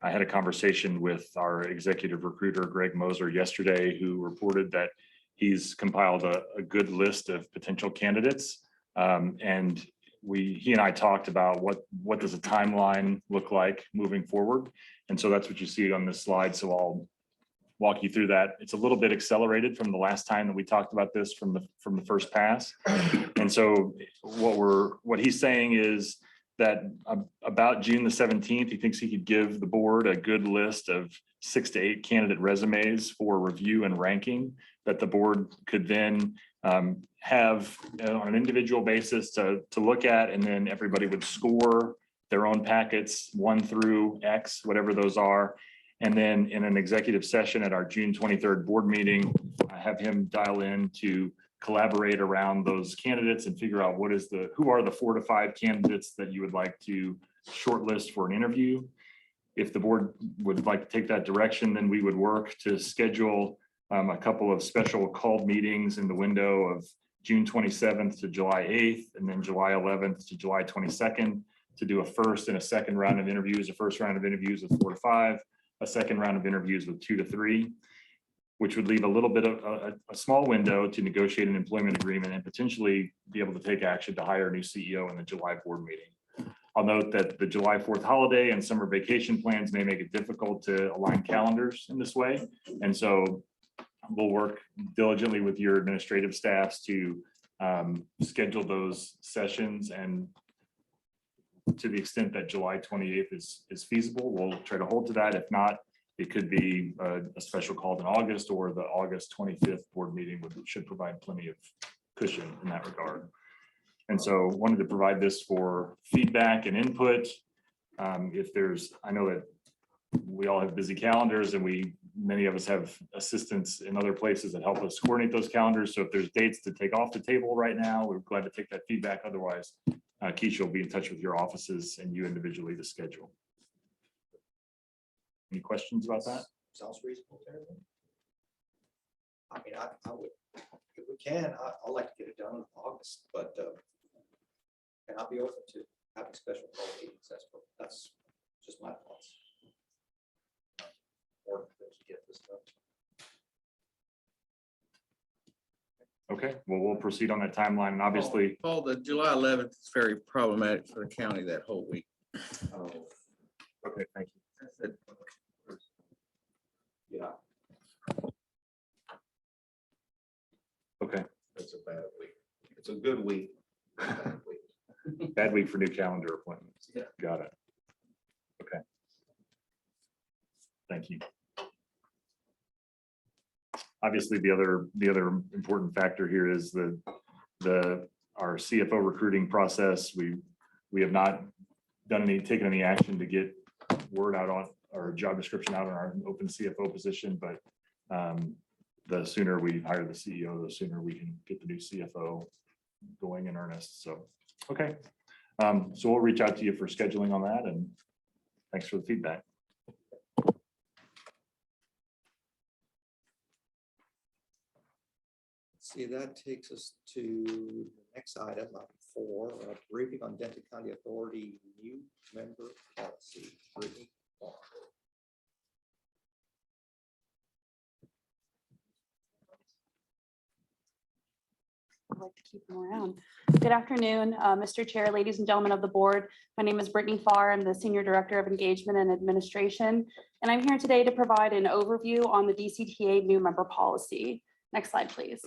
I had a conversation with our executive recruiter, Greg Moser, yesterday, who reported that he's compiled a good list of potential candidates. And he and I talked about what does a timeline look like moving forward. And so that's what you see on this slide. So I'll walk you through that. It's a little bit accelerated from the last time that we talked about this from the first pass. And so what he's saying is that about June the 17th, he thinks he could give the board a good list of 6 to 8 candidate resumes for review and ranking that the board could then have on an individual basis to look at, and then everybody would score their own packets 1 through X, whatever those are. And then in an executive session at our June 23rd board meeting, I have him dial in to collaborate around those candidates and figure out who are the 4 to 5 candidates that you would like to shortlist for an interview. If the board would like to take that direction, then we would work to schedule a couple of special called meetings in the window of June 27th to July 8th, and then July 11th to July 22nd to do a first and a second round of interviews, a first round of interviews with 4 to 5, a second round of interviews with 2 to 3, which would leave a little bit of a small window to negotiate an employment agreement and potentially be able to take action to hire a new CEO in the July board meeting. I'll note that the July 4th holiday and summer vacation plans may make it difficult to align calendars in this way. And so we'll work diligently with your administrative staffs to schedule those sessions, and to the extent that July 28th is feasible, we'll try to hold to that. If not, it could be a special call in August, or the August 25th board meeting should provide plenty of cushion in that regard. And so wanted to provide this for feedback and input. I know that we all have busy calendars, and many of us have assistants in other places that help us coordinate those calendars. So if there's dates to take off the table right now, we're glad to take that feedback. Otherwise, Keisha will be in touch with your offices and you individually to schedule. Any questions about that? Sounds reasonable to everyone. I mean, I would, if we can, I'd like to get it done in August, but and I'll be open to having special call meetings. That's just my thoughts. Or to get this done. Okay, well, we'll proceed on that timeline, and obviously. Paul, the July 11th is very problematic for the county that whole week. Oh, okay, thank you. Yeah. Okay. That's a bad week. It's a good week. Bad week for new calendar appointments. Yeah. Got it. Okay. Thank you. Obviously, the other important factor here is our CFO recruiting process. We have not taken any action to get word out on our job description out on our open CFO position, but the sooner we hire the CEO, the sooner we can get the new CFO going in earnest. So, okay. So we'll reach out to you for scheduling on that, and thanks for the feedback. See, that takes us to the next item, item 4, briefing on Denton County Authority new member policy. Brittany Farr. I'd like to keep them around. Good afternoon, Mr. Chair, ladies and gentlemen of the board. My name is Brittany Farr. I'm the Senior Director of Engagement and Administration, and I'm here today to provide an overview on the DCTA new member policy. Next slide, please.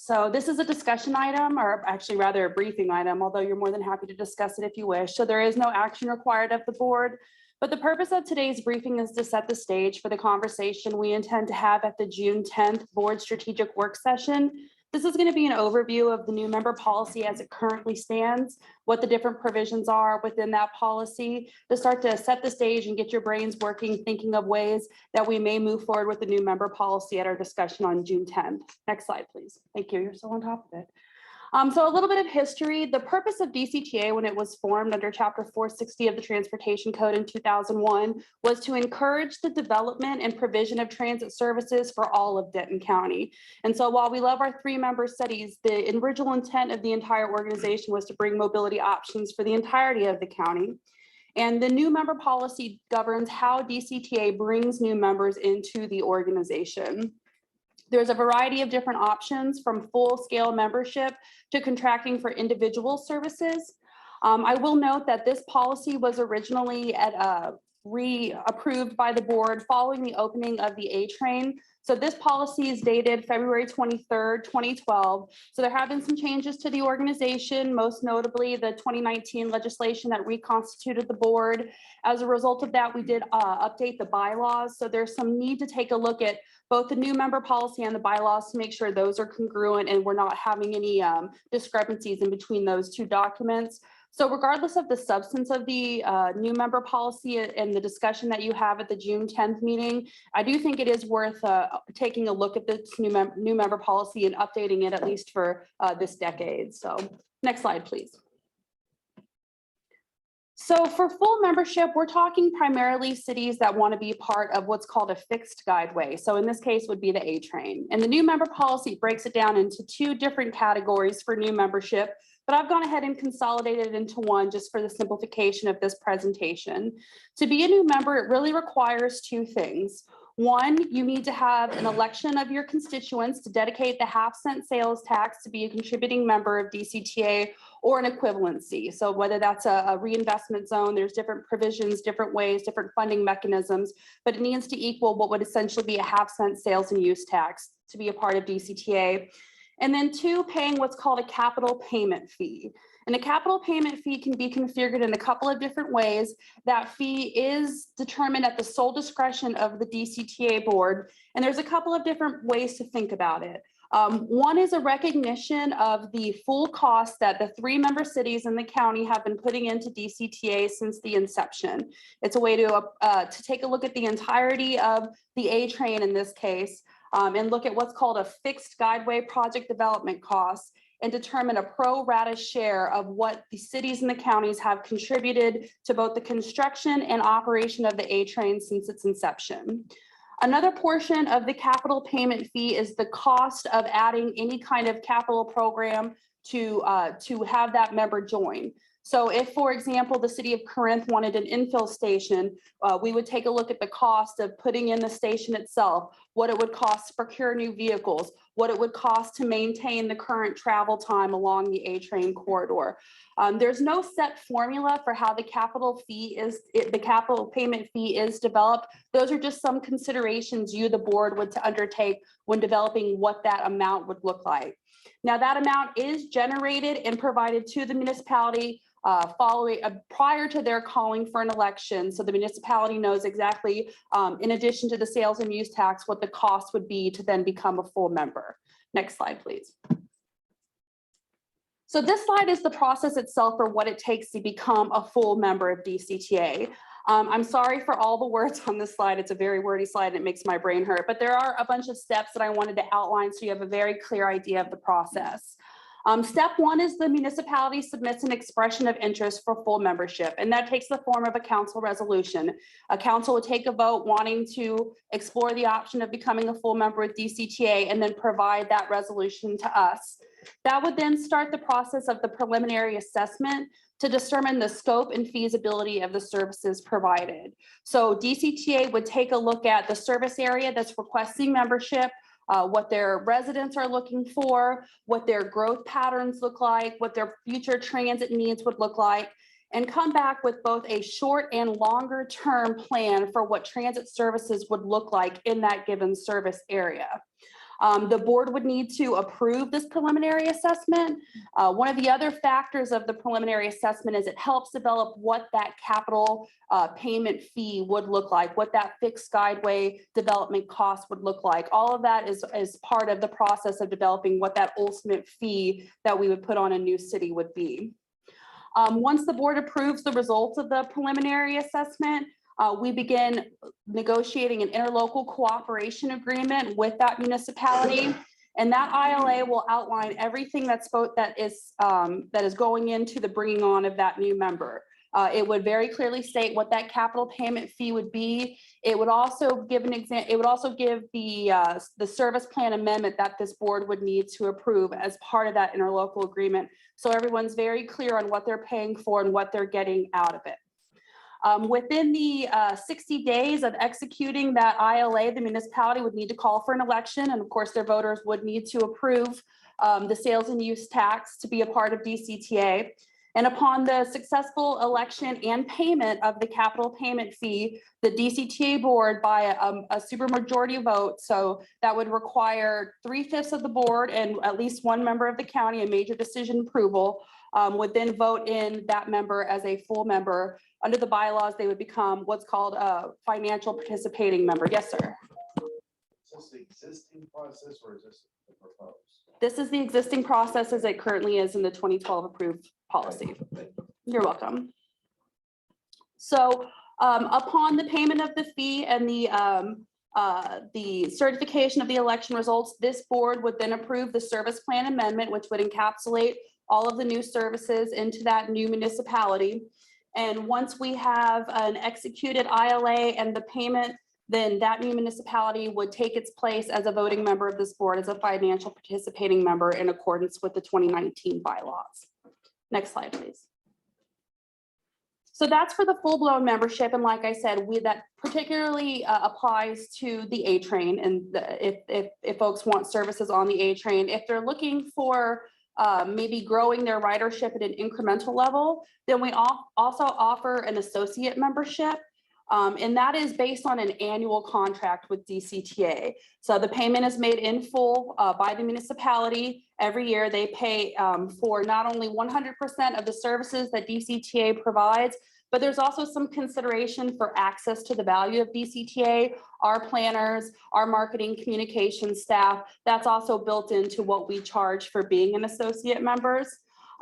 So this is a discussion item, or actually rather a briefing item, although you're more than happy to discuss it if you wish. So there is no action required of the board. But the purpose of today's briefing is to set the stage for the conversation we intend to have at the June 10th board strategic work session. This is going to be an overview of the new member policy as it currently stands, what the different provisions are within that policy, to start to set the stage and get your brains working, thinking of ways that we may move forward with the new member policy at our discussion on June 10th. Next slide, please. Thank you. You're still on top of it. So a little bit of history. The purpose of DCTA when it was formed under Chapter 460 of the Transportation Code in 2001 was to encourage the development and provision of transit services for all of Denton County. And so while we love our 3-member cities, the original intent of the entire organization was to bring mobility options for the entirety of the county. And the new member policy governs how DCTA brings new members into the organization. There's a variety of different options from full-scale membership to contracting for individual services. I will note that this policy was originally re-approved by the board following the opening of the A train. So this policy is dated February 23rd, 2012. So there have been some changes to the organization, most notably the 2019 legislation that reconstituted the board. As a result of that, we did update the bylaws. So there's some need to take a look at both the new member policy and the bylaws to make sure those are congruent and we're not having any discrepancies in between those two documents. So regardless of the substance of the new member policy and the discussion that you have at the June 10th meeting, I do think it is worth taking a look at this new member policy and updating it at least for this decade. So next slide, please. So for full membership, we're talking primarily cities that want to be part of what's called a fixed guideway. So in this case would be the A train. And the new member policy breaks it down into 2 different categories for new membership, but I've gone ahead and consolidated it into one just for the simplification of this presentation. To be a new member, it really requires 2 things. One, you need to have an election of your constituents to dedicate the half-cent sales tax to be a contributing member of DCTA or an equivalency. So whether that's a reinvestment zone, there's different provisions, different ways, different funding mechanisms, but it needs to equal what would essentially be a half-cent sales and use tax to be a part of DCTA. And then 2, paying what's called a capital payment fee. And a capital payment fee can be configured in a couple of different ways. That fee is determined at the sole discretion of the DCTA board. And there's a couple of different ways to think about it. One is a recognition of the full cost that the 3-member cities in the county have been putting into DCTA since the inception. It's a way to take a look at the entirety of the A train in this case, and look at what's called a fixed guideway project development cost and determine a pro rata share of what the cities and the counties have contributed to both the construction and operation of the A train since its inception. Another portion of the capital payment fee is the cost of adding any kind of capital program to have that member join. So if, for example, the city of Corinth wanted an infill station, we would take a look at the cost of putting in the station itself, what it would cost to procure new vehicles, what it would cost to maintain the current travel time along the A train corridor. There's no set formula for how the capital payment fee is developed. Those are just some considerations you, the board, would to undertake when developing what that amount would look like. Now that amount is generated and provided to the municipality prior to their calling for an election. So the municipality knows exactly, in addition to the sales and use tax, what the cost would be to then become a full member. Next slide, please. So this slide is the process itself for what it takes to become a full member of DCTA. I'm sorry for all the words on this slide. It's a very wordy slide and it makes my brain hurt, but there are a bunch of steps that I wanted to outline so you have a very clear idea of the process. Step 1 is the municipality submits an expression of interest for full membership, and that takes the form of a council resolution. A council would take a vote wanting to explore the option of becoming a full member of DCTA and then provide that resolution to us. That would then start the process of the preliminary assessment to determine the scope and feasibility of the services provided. So DCTA would take a look at the service area that's requesting membership, what their residents are looking for, what their growth patterns look like, what their future transit needs would look like, and come back with both a short and longer term plan for what transit services would look like in that given service area. The board would need to approve this preliminary assessment. One of the other factors of the preliminary assessment is it helps develop what that capital payment fee would look like, what that fixed guideway development cost would look like. All of that is part of the process of developing what that ultimate fee that we would put on a new city would be. Once the board approves the results of the preliminary assessment, we begin negotiating an interlocal cooperation agreement with that municipality. And that ILA will outline everything that is going into the bringing on of that new member. It would very clearly state what that capital payment fee would be. It would also give an example. It would also give the service plan amendment that this board would need to approve as part of that interlocal agreement. So everyone's very clear on what they're paying for and what they're getting out of it. Within the 60 days of executing that ILA, the municipality would need to call for an election, and of course their voters would need to approve the sales and use tax to be a part of DCTA. And upon the successful election and payment of the capital payment fee, the DCTA board by a supermajority vote, so that would require 3/5 of the board and at least one member of the county, a major decision approval, would then vote in that member as a full member. Under the bylaws, they would become what's called a financial participating member. Yes, sir. Is this the existing process or is this the proposed? This is the existing process as it currently is in the 2012 approved policy. You're welcome. So upon the payment of the fee and the certification of the election results, this board would then approve the service plan amendment, which would encapsulate all of the new services into that new municipality. And once we have an executed ILA and the payment, then that new municipality would take its place as a voting member of this board as a financial participating member in accordance with the 2019 bylaws. Next slide, please. So that's for the full-blown membership. And like I said, that particularly applies to the A train. And if folks want services on the A train, if they're looking for maybe growing their ridership at an incremental level, then we also offer an associate membership. And that is based on an annual contract with DCTA. So the payment is made in full by the municipality. Every year they pay for not only 100% of the services that DCTA provides, but there's also some consideration for access to the value of DCTA, our planners, our marketing communication staff. That's also built into what we charge for being an associate members.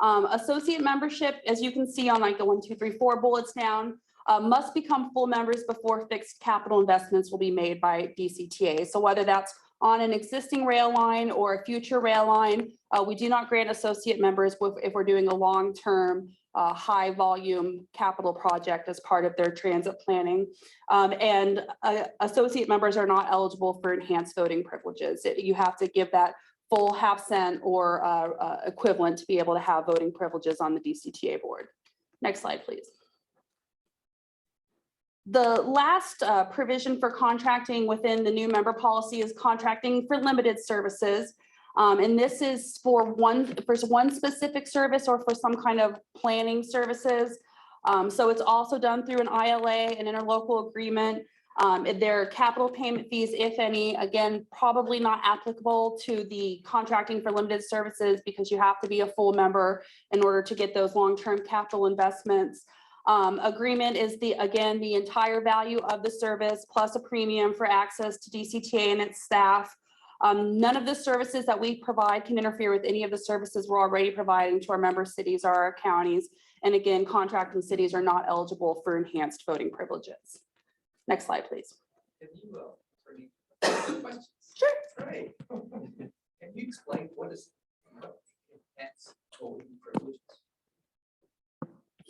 Associate membership, as you can see on like the 1, 2, 3, 4 bullets down, must become full members before fixed capital investments will be made by DCTA. So whether that's on an existing rail line or a future rail line, we do not grant associate members if we're doing a long-term high volume capital project as part of their transit planning. And associate members are not eligible for enhanced voting privileges. You have to give that full half-cent or equivalent to be able to have voting privileges on the DCTA board. Next slide, please. The last provision for contracting within the new member policy is contracting for limited services. And this is for one specific service or for some kind of planning services. So it's also done through an ILA, an interlocal agreement. Their capital payment fees, if any, again, probably not applicable to the contracting for limited services because you have to be a full member in order to get those long-term capital investments. Agreement is the entire value of the service plus a premium for access to DCTA and its staff. None of the services that we provide can interfere with any of the services we're already providing to our member cities or our counties. And again, contracting cities are not eligible for enhanced voting privileges. Next slide, please. Can you questions? Sure. Right. Can you explain what is enhanced voting privileges?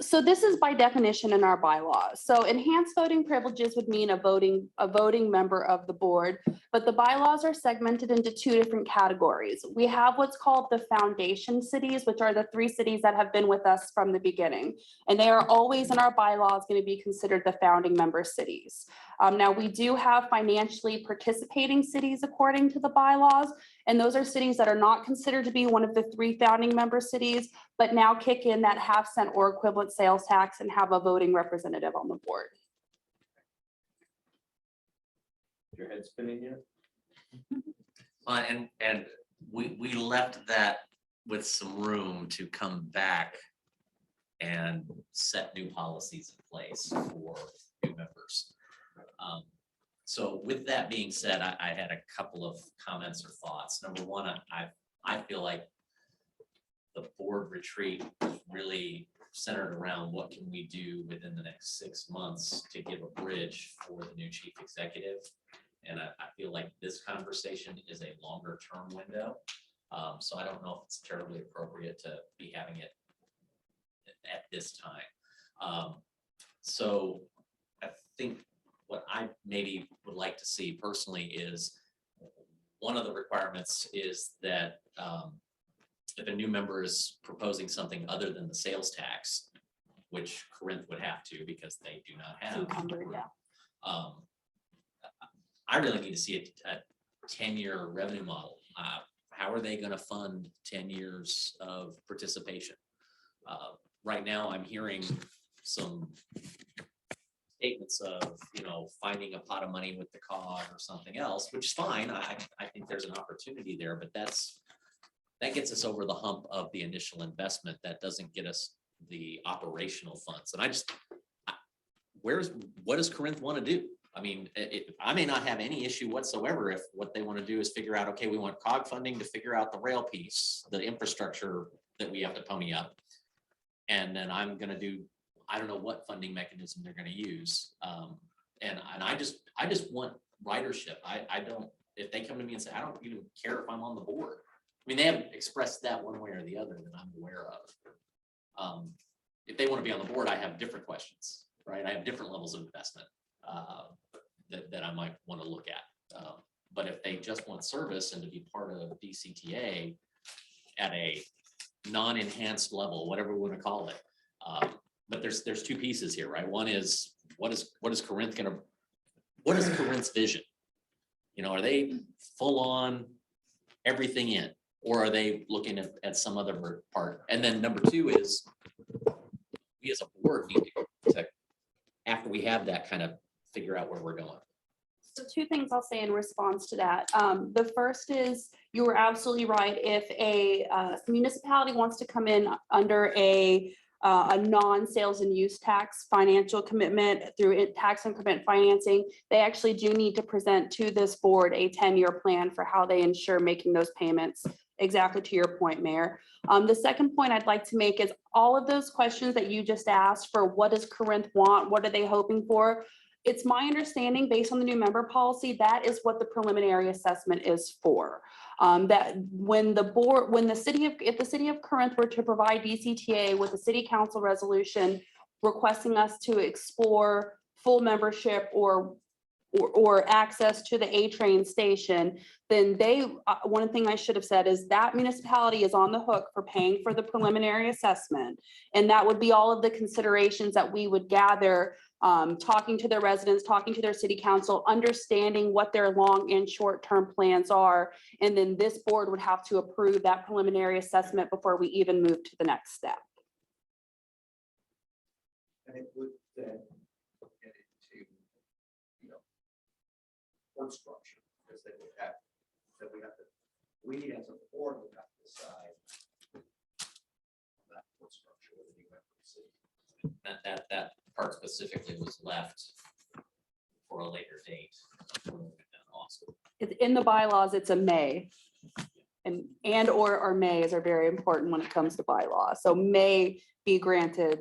So this is by definition in our bylaws. So enhanced voting privileges would mean a voting member of the board, but the bylaws are segmented into 2 different categories. We have what's called the foundation cities, which are the 3 cities that have been with us from the beginning. And they are always in our bylaws going to be considered the founding member cities. Now we do have financially participating cities according to the bylaws, and those are cities that are not considered to be one of the 3 founding member cities, but now kick in that half-cent or equivalent sales tax and have a voting representative on the board. Your head spinning here? And we left that with some room to come back and set new policies in place for new members. So with that being said, I had a couple of comments or thoughts. Number one, I feel like the board retreat was really centered around what can we do within the next 6 months to give a bridge for the new chief executive. And I feel like this conversation is a longer term window. So I don't know if it's terribly appropriate to be having it at this time. So I think what I maybe would like to see personally is one of the requirements is that if a new member is proposing something other than the sales tax, which Corinth would have to because they do not have. Encumbered, yeah. I really need to see a 10-year revenue model. How are they going to fund 10 years of participation? Right now, I'm hearing some statements of, finding a pot of money with the COG or something else, which is fine. I think there's an opportunity there, but that gets us over the hump of the initial investment. That doesn't get us the operational funds. And what does Corinth want to do? I mean, I may not have any issue whatsoever if what they want to do is figure out, okay, we want COG funding to figure out the rail piece, the infrastructure that we have to pony up. And then I'm going to do, I don't know what funding mechanism they're going to use. And I just want ridership. I don't, if they come to me and say, I don't even care if I'm on the board. I mean, they haven't expressed that one way or the other that I'm aware of. If they want to be on the board, I have different questions, right? I have different levels of investment that I might want to look at. But if they just want service and to be part of DCTA at a non-enhanced level, whatever we want to call it. But there's two pieces here, right? One is what is Corinth gonna, what is Corinth's vision? Are they full on everything in, or are they looking at some other part? And then number two is we as a board need to, after we have that, kind of figure out where we're going. So two things I'll say in response to that. The first is you were absolutely right. If a municipality wants to come in under a non-sales and use tax financial commitment through tax increment financing, they actually do need to present to this board a 10-year plan for how they ensure making those payments. Exactly to your point, Mayor. The second point I'd like to make is all of those questions that you just asked for what does Corinth want? What are they hoping for? It's my understanding based on the new member policy, that is what the preliminary assessment is for. That when the city of Corinth were to provide DCTA with a city council resolution requesting us to explore full membership or access to the A-train station, then one thing I should have said is that municipality is on the hook for paying for the preliminary assessment. And that would be all of the considerations that we would gather, talking to their residents, talking to their city council, understanding what their long and short-term plans are. And then this board would have to approve that preliminary assessment before we even move to the next step. And it would then get into, board structure, because they would have, we as a board would have to decide that board structure with the new member of the city. That part specifically was left for a later date. It's in the bylaws, it's a may. And or mays are very important when it comes to bylaws. So may be granted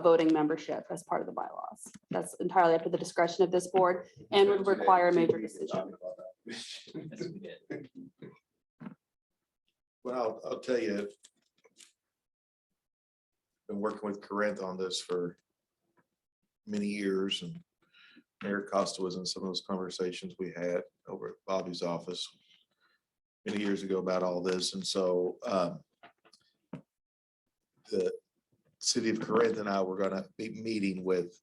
voting membership as part of the bylaws. That's entirely up to the discretion of this board and would require a major decision. Well, I'll tell you, been working with Corinth on this for many years, and Mayor Costa was in some of those conversations we had over at Bobby's office many years ago about all this. And so the city of Corinth and I were going to be meeting with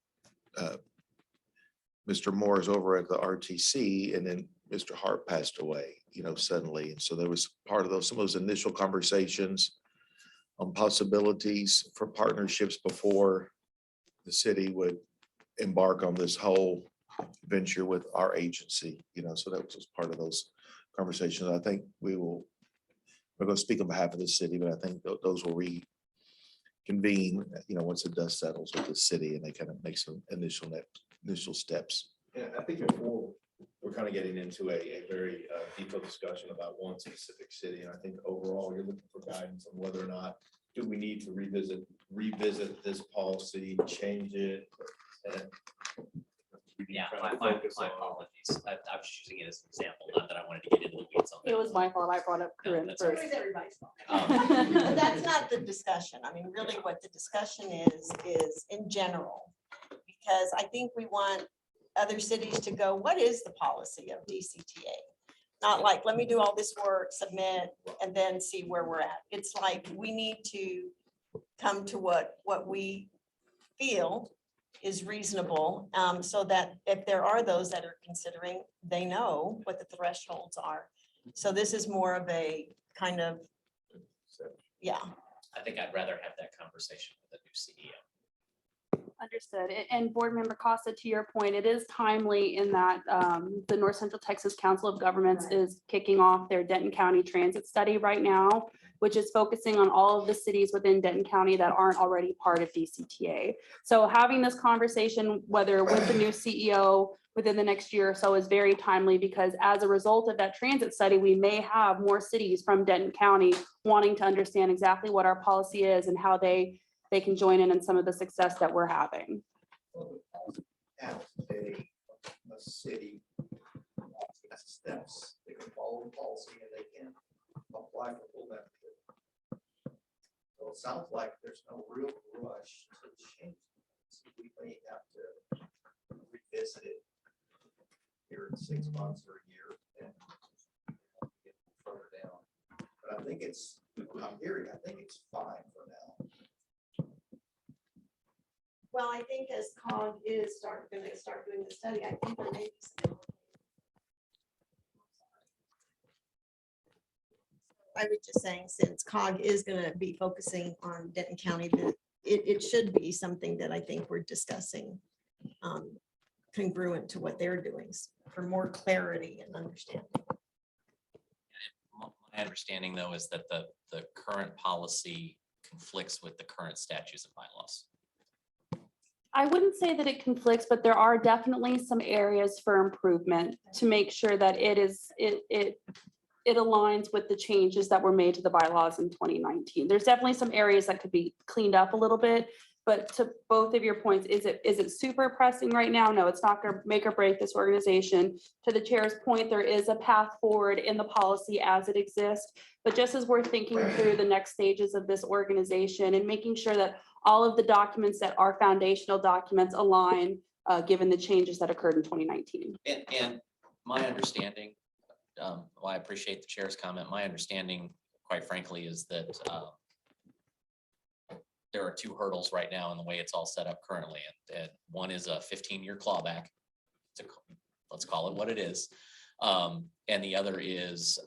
Mr. Moore's over at the RTC, and then Mr. Hart passed away, suddenly. And so there was part of some of those initial conversations on possibilities for partnerships before the city would embark on this whole venture with our agency, so that was just part of those conversations. I think we're going to speak on behalf of the city, but I think those will reconvene, once the dust settles with the city and they kind of make some initial steps. Yeah, I think before, we're kind of getting into a very detailed discussion about one specific city. And I think overall, you're looking for guidance on whether or not do we need to revisit this policy, change it? And Yeah, trying to my focus on- apologies. I was just using it as an example, not that I wanted to get into the weeds on It was my fault. I brought up Corinne that's first. everybody's fault. Um, That's not the discussion. I mean, really what the discussion is in general. Because I think we want other cities to go, what is the policy of DCTA? Not like, let me do all this work, submit, and then see where we're at. It's like, we need to come to what we feel is reasonable, so that if there are those that are considering, they know what the thresholds are. So this is more of a kind of, yeah. I think I'd rather have that conversation with a new CEO. Understood. And Board Member Costa, to your point, it is timely in that the North Central Texas Council of Governments is kicking off their Denton County Transit Study right now, which is focusing on all of the cities within Denton County that aren't already part of DCTA. So having this conversation, whether with the new CEO within the next year or so, is very timely, because as a result of that transit study, we may have more cities from Denton County wanting to understand exactly what our policy is and how they can join in some of the success that we're having. Have a city has steps, they can follow the policy and they can apply for full benefit. So it sounds like there's no real rush to change. We may have to revisit it here in 6 months or a year and get further down. But I think it's fine for now. Well, I think as COG is going to start doing the study, I think there may be some. I was just saying, since COG is going to be focusing on Denton County, that it should be something that I think we're discussing congruent to what they're doing for more clarity and understanding. My understanding, though, is that the current policy conflicts with the current statutes and bylaws. I wouldn't say that it conflicts, but there are definitely some areas for improvement to make sure that it aligns with the changes that were made to the bylaws in 2019. There's definitely some areas that could be cleaned up a little bit, but to both of your points, is it super pressing right now? No, it's not going to make or break this organization. To the chair's point, there is a path forward in the policy as it exists, but just as we're thinking through the next stages of this organization and making sure that all of the documents that are foundational documents align, given the changes that occurred in 2019. And my understanding, well, I appreciate the chair's comment. My understanding, quite frankly, is that there are 2 hurdles right now in the way it's all set up currently. And one is a 15-year clawback. Let's call it what it is. And the other is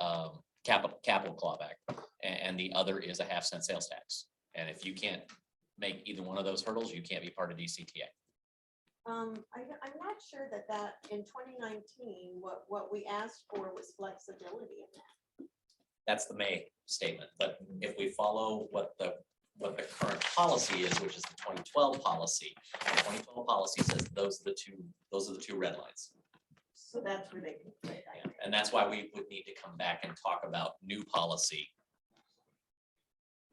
capital clawback. And the other is a 0.5-cent sales tax. And if you can't make either one of those hurdles, you can't be part of DCTA. I'm not sure that in 2019, what we asked for was flexibility in that. That's the May statement. But if we follow what the current policy is, which is the 2012 policy, the 2012 policy says those are the two red lines. So that's where they can play. Yeah, and that's why we would need to come back and talk about new policy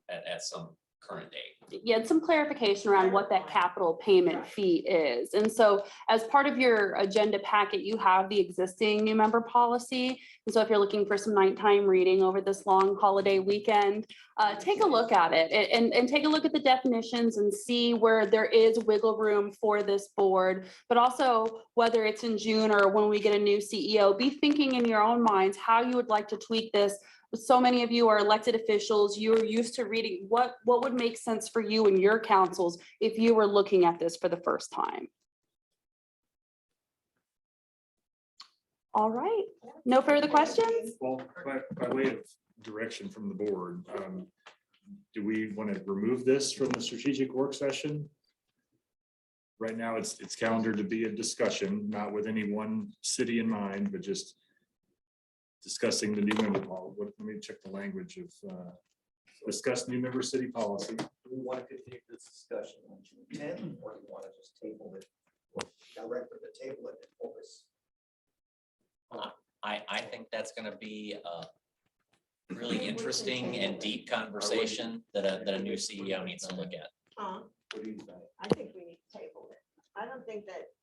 at some current date. You had some clarification around what that capital payment fee is. And so as part of your agenda packet, you have the existing new member policy. And so if you're looking for some nighttime reading over this long holiday weekend, take a look at it and take a look at the definitions and see where there is wiggle room for this board, but also whether it's in June or when we get a new CEO, be thinking in your own minds how you would like to tweak this. So many of you are elected officials. You're used to reading what would make sense for you and your councils if you were looking at this for the first time. All right, no further questions? Well, by way of direction from the board, do we want to remove this from the strategic work session? Right now, it's calendared to be a discussion, not with any one city in mind, but just discussing the new member policy. Let me check the language of discuss new member city policy. Do we want to continue this discussion on June 10th, or do you want to just table it, or directly the table it and focus? I think that's gonna be a really interesting and deep conversation that a new CEO needs to look at. Huh? What do you think? I think we need to table it. I don't think that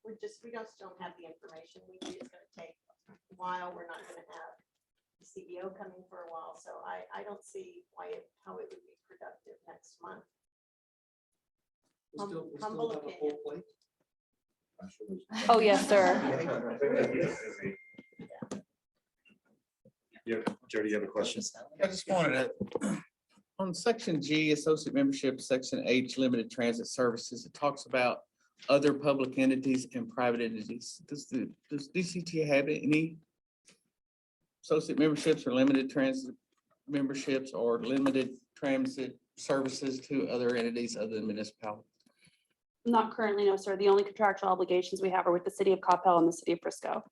we just don't have the information. We think it's gonna take a while. We're not gonna have the CEO coming for a while, so I don't see how it would be productive next month. Humble opinion. Oh, yes, sir. Yeah, Jody, you have a question? I just wanted to, on section G, associate membership, section H, limited transit services, it talks about other public entities and private entities. Does DCTA have any associate memberships or limited transit memberships or limited transit services to other entities other than municipalities? Not currently, no, sir. The only contractual obligations we have are with the city of Coppell and the city of Frisco.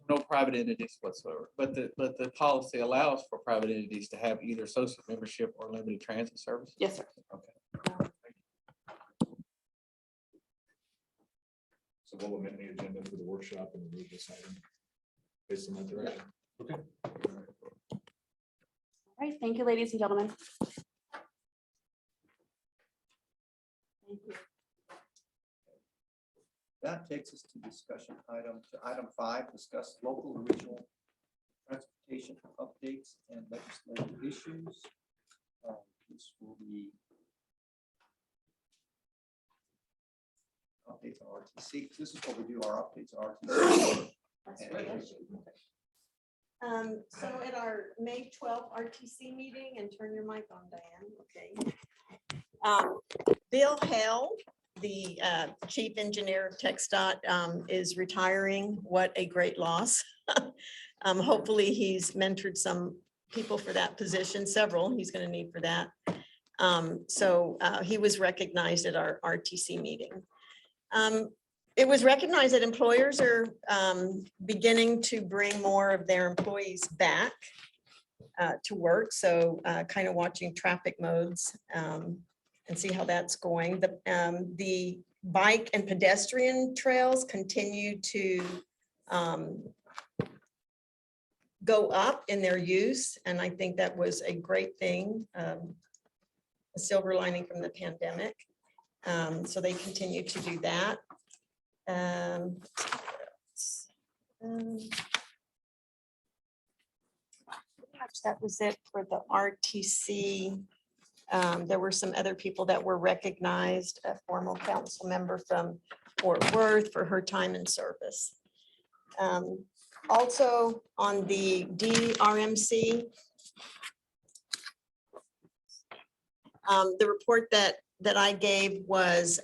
No private entities whatsoever, but the policy allows for private entities to have either associate membership or limited transit service. Yes, sir. Okay. So we'll amend the agenda for the workshop and move this item based on that direction. Okay. All right, thank you, ladies and gentlemen. Thank you. That takes us to item 5, discuss local and regional transportation updates and legislative issues. This will be updates on RTC. This is what we do, our updates on RTC. So at our May 12th RTC meeting, and turn your mic on, Diane, okay. Bill Hale, the chief engineer of TxDOT, is retiring. What a great loss. Hopefully he's mentored some people for that position, several he's going to need for that. So he was recognized at our RTC meeting. It was recognized that employers are beginning to bring more of their employees back to work. So kind of watching traffic modes and see how that's going. The bike and pedestrian trails continue to go up in their use. And I think that was a great thing, a silver lining from the pandemic. So they continue to do that. That was it for the RTC. There were some other people that were recognized, a former council member from Fort Worth for her time in service. Also on the DRMC, the report that I gave was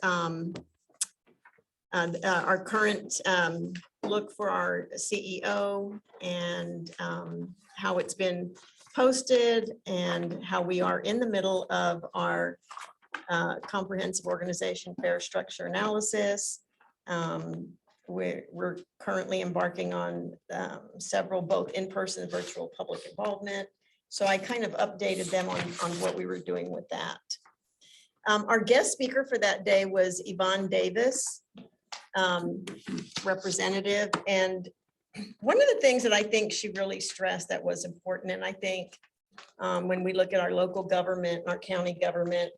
our current look for our CEO and how it's been posted and how we are in the middle of our comprehensive organization fare structure analysis. We're currently embarking on several both in-person and virtual public involvement. So I kind of updated them on what we were doing with that. Our guest speaker for that day was Yvonne Davis, representative. And one of the things that I think she really stressed that was important, and I think when we look at our local government, our county government,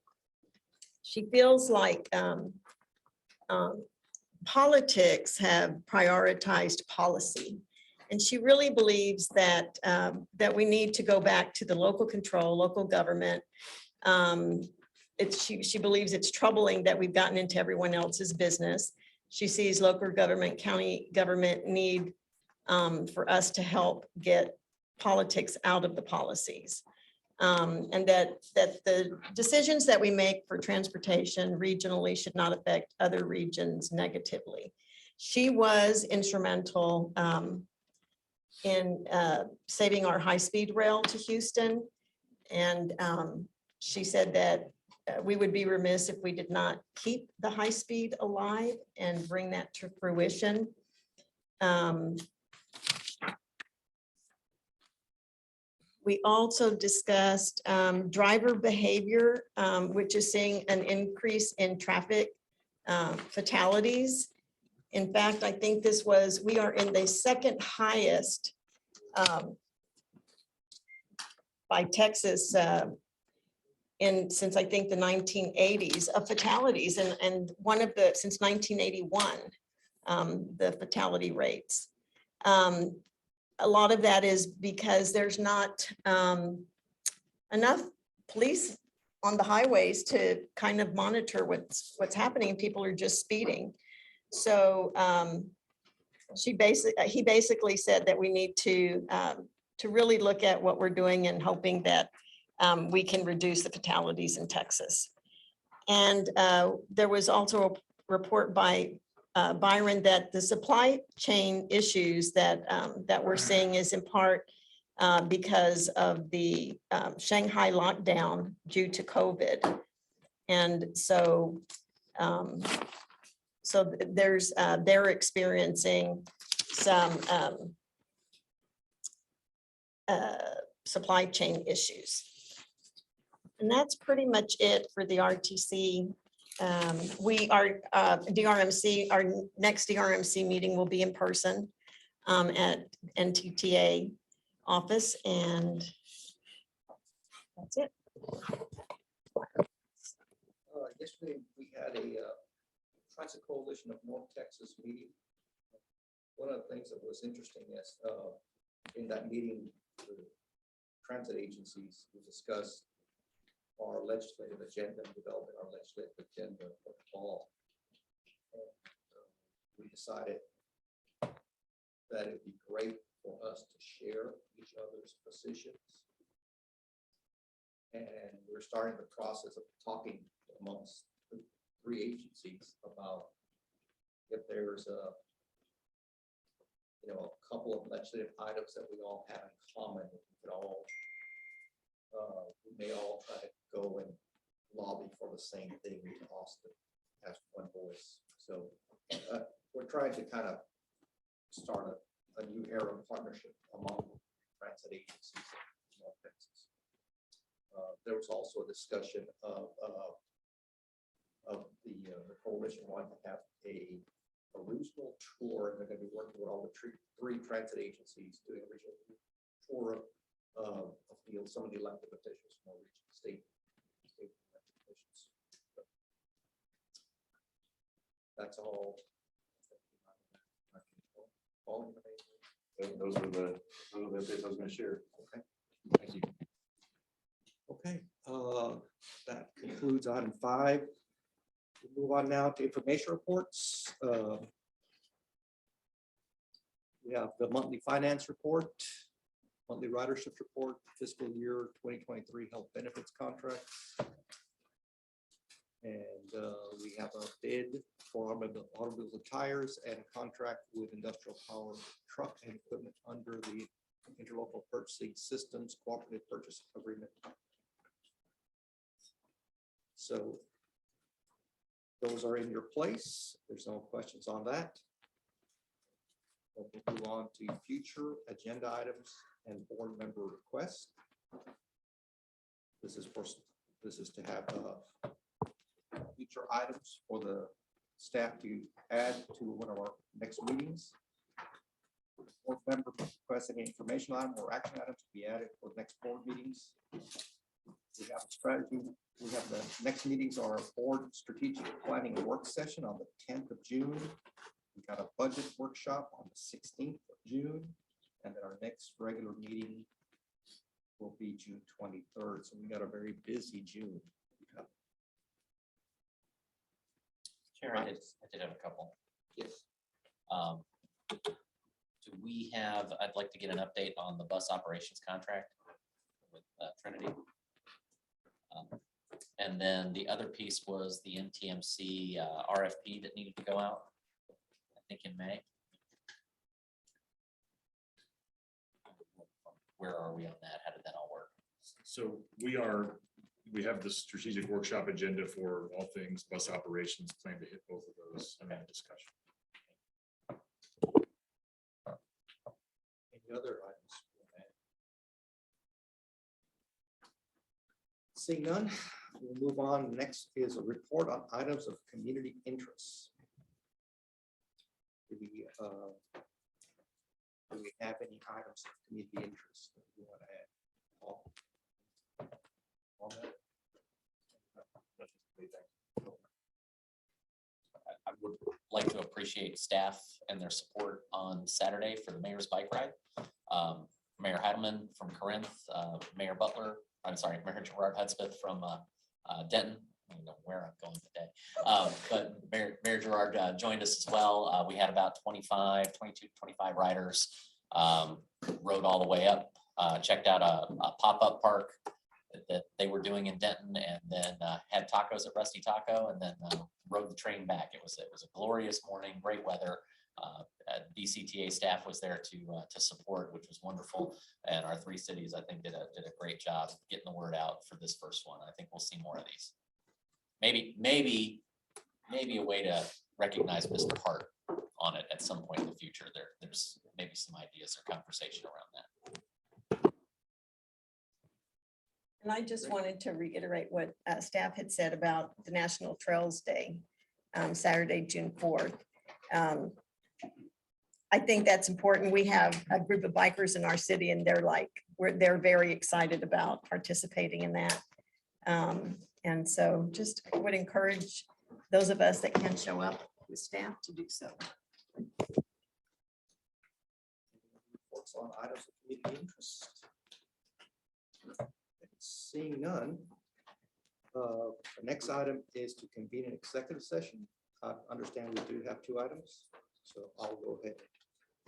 she feels like politics have prioritized policy. And she really believes that that we need to go back to the local control, local government. She believes it's troubling that we've gotten into everyone else's business. She sees local government, county government need for us to help get politics out of the policies. And that the decisions that we make for transportation regionally should not affect other regions negatively. She was instrumental in saving our high-speed rail to Houston. And she said that we would be remiss if we did not keep the high speed alive and bring that to fruition. We also discussed driver behavior, which is seeing an increase in traffic fatalities. In fact, I think we are in the second highest by Texas since I think the 1980s of fatalities, and one of the, since 1981, the fatality rates. A lot of that is because there's not enough police on the highways to kind of monitor what's happening. People are just speeding. So he basically said that we need to really look at what we're doing and hoping that we can reduce the fatalities in Texas. And there was also a report by Byron that the supply chain issues that we're seeing is in part because of the Shanghai lockdown due to COVID. And so they're experiencing some supply chain issues. And that's pretty much it for the RTC. We are DRMC, our next DRMC meeting will be in person at NTTA office, and that's it. Yesterday, we had a Transit Coalition of North Texas meeting. One of the things that was interesting is in that meeting, the transit agencies will discuss our legislative agenda, developing our legislative agenda for the fall. And, we decided that it'd be great for us to share each other's positions. And we're starting the process of talking amongst the three agencies about if there's a couple of legislative items that we all have in common, we could all we may all try to go and lobby for the same thing to Austin as one voice. So we're trying to kind of start a new era of partnership among transit agencies in North Texas. There was also a discussion of the coalition wanting to have a regional tour, and they're going to be working with all the three transit agencies doing a regional tour of some of the elected officials from our region, state elected officials. That's all. Those are the updates I was going to share. Okay. Thank you. Okay, that concludes item 5. We'll move on now to information reports. We have the monthly finance report, monthly ridership report, fiscal year 2023 health benefits contract. And we have a bid for automobiles and tires and a contract with Industrial Power Truck and Equipment under the Interlocal Purchasing Systems Cooperative Purchase Agreement. So those are in your place. There's no questions on that. We'll move on to future agenda items and board member requests. This is to have future items for the staff to add to one of our next meetings. Board member requests any information item or action items to be added for next board meetings. We have a strategy. We have the next meetings are a board strategic planning work session on the 10th of June. We got a budget workshop on the 16th of June, and then our next regular meeting will be June 23rd. So we got a very busy June. Chair, I did have a couple. Yes. Do we have, I'd like to get an update on the bus operations contract with Trinity. And then the other piece was the NTMC RFP that needed to go out, I think in May. Where are we on that? How did that all work? So we have the strategic workshop agenda for all things bus operations, plan to hit both of those in that discussion. Any other items? Seeing none, we'll move on. Next is a report on items of community interest. Do we have any items of community interest that we want to add? Paul? On that? I would like to appreciate staff and their support on Saturday for the mayor's bike ride. Mayor Heidelman from Corinth, Mayor Gerard Hudspeth from Denton. I don't know where I'm going today. But Mayor Gerard joined us as well. We had about 22, 25 riders. Rode all the way up, checked out a pop-up park that they were doing in Denton, and then had tacos at Rusty Taco, and then rode the train back. It was a glorious morning, great weather. DCTA staff was there to support, which was wonderful. And our three cities, I think, did a great job getting the word out for this first one. I think we'll see more of these. Maybe a way to recognize Mr. Hart on it at some point in the future. There's maybe some ideas or conversation around that. And I just wanted to reiterate what staff had said about the National Trails Day, Saturday, June 4th. I think that's important. We have a group of bikers in our city, and they're very excited about participating in that. And so just would encourage those of us that can show up with staff to do so. Reports on items of community interest. Seeing none, the next item is to convene an executive session. I understand we do have two items, so I'll go ahead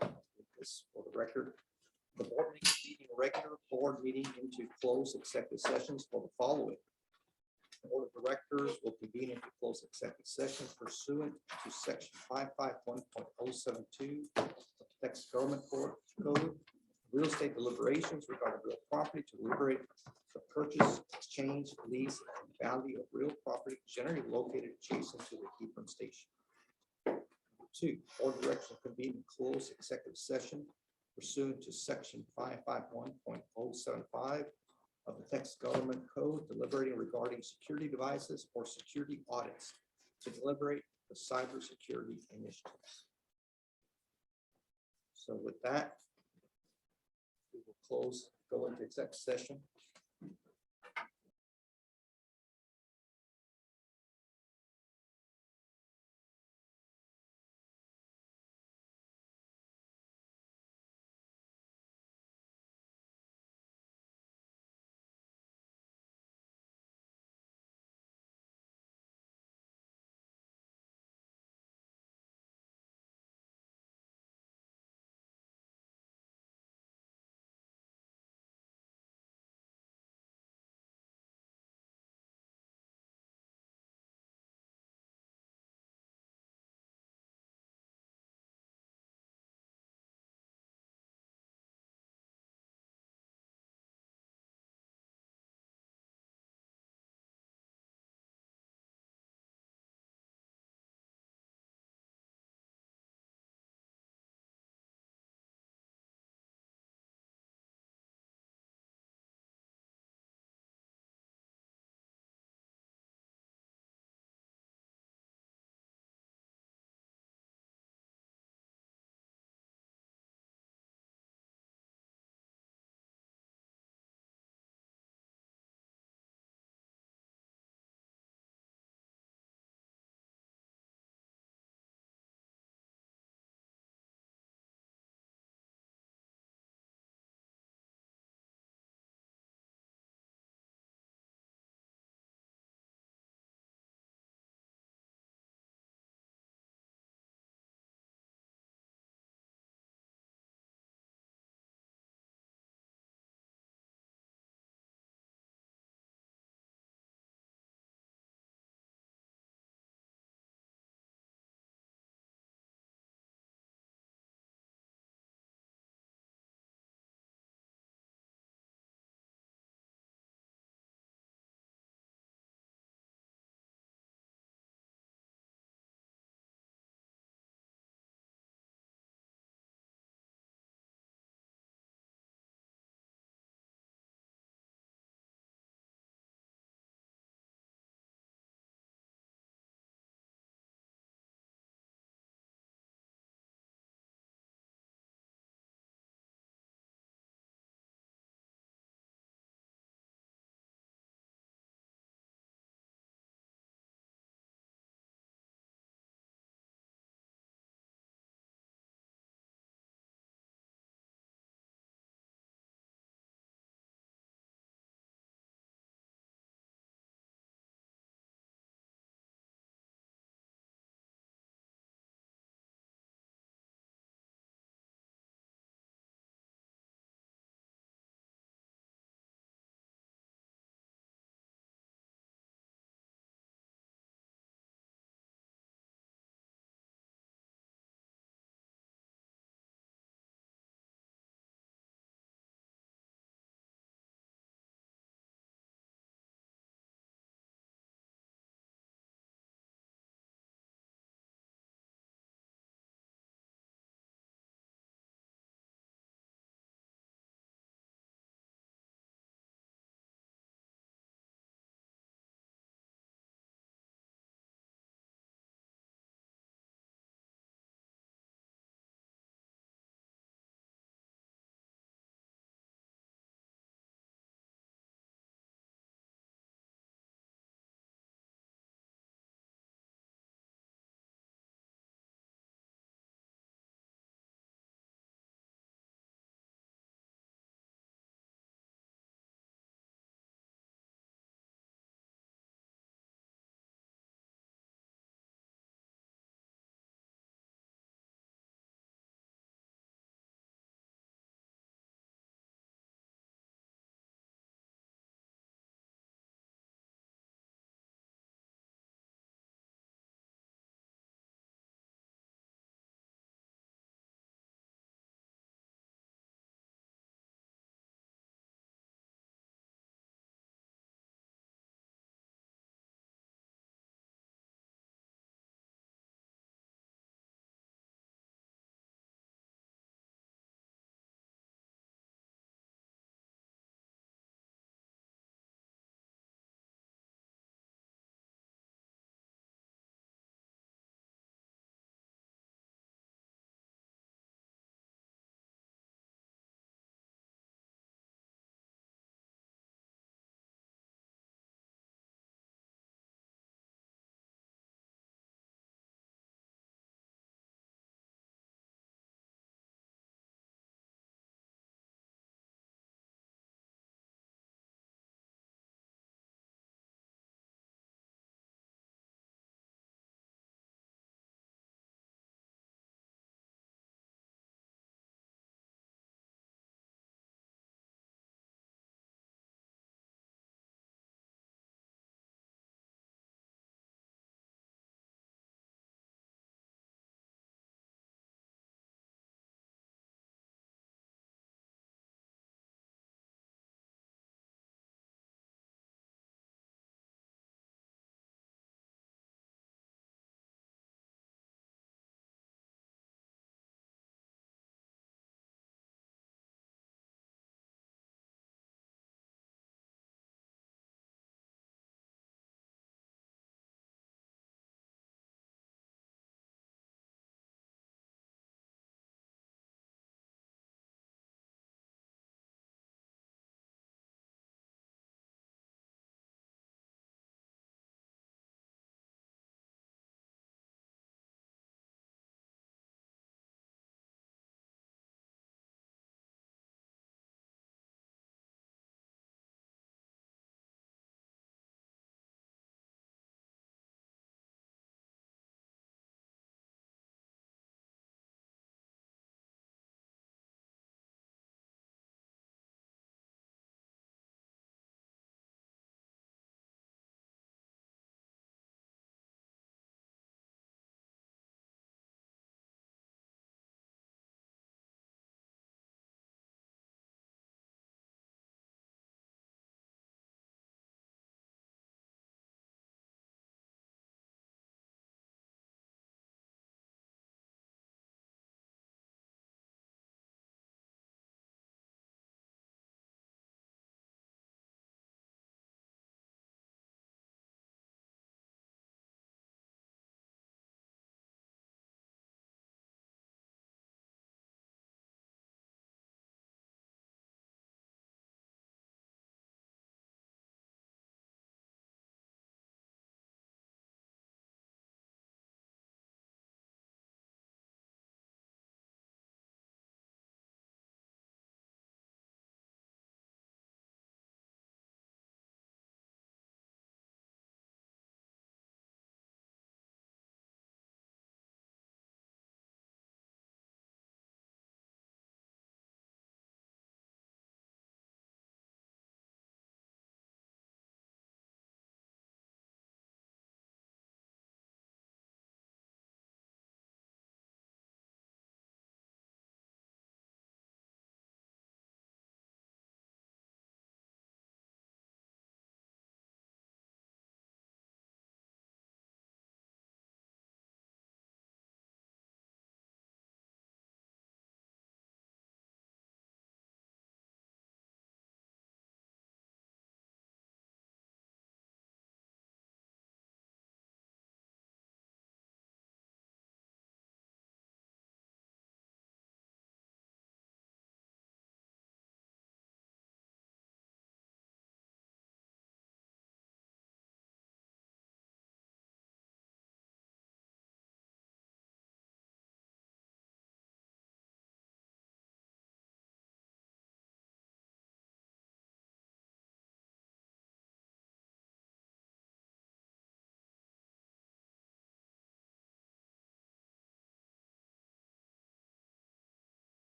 and make this for the record. The board meeting, a regular board meeting into closed executive sessions for the following. The board of directors will convene into closed executive session pursuant to section 551.072 of the Texas Government Code, real estate deliberations regarding real property to deliberate the purchase, exchange, lease, and value of real property generally located adjacent to the Hebron station. 2, board of directors will convene in closed executive session pursuant to section 551.075 of the Texas Government Code, deliberating regarding security devices or security audits to deliberate the cybersecurity initiatives. So with that, we will go into executive session.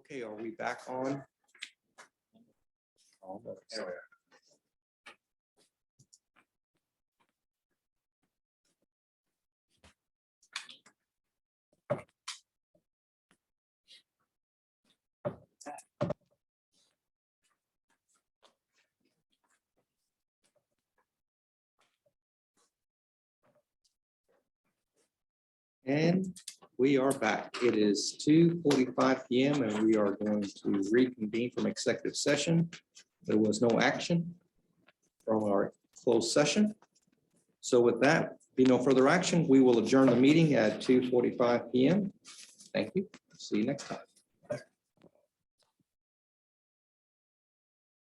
Okay, are we back on? There we are. And we are back. It is 2:45 PM and we are going to reconvene from executive session. There was no action from our closed session. So with that, be no further action, we will adjourn the meeting at 2:45 PM. Thank you. See you next time.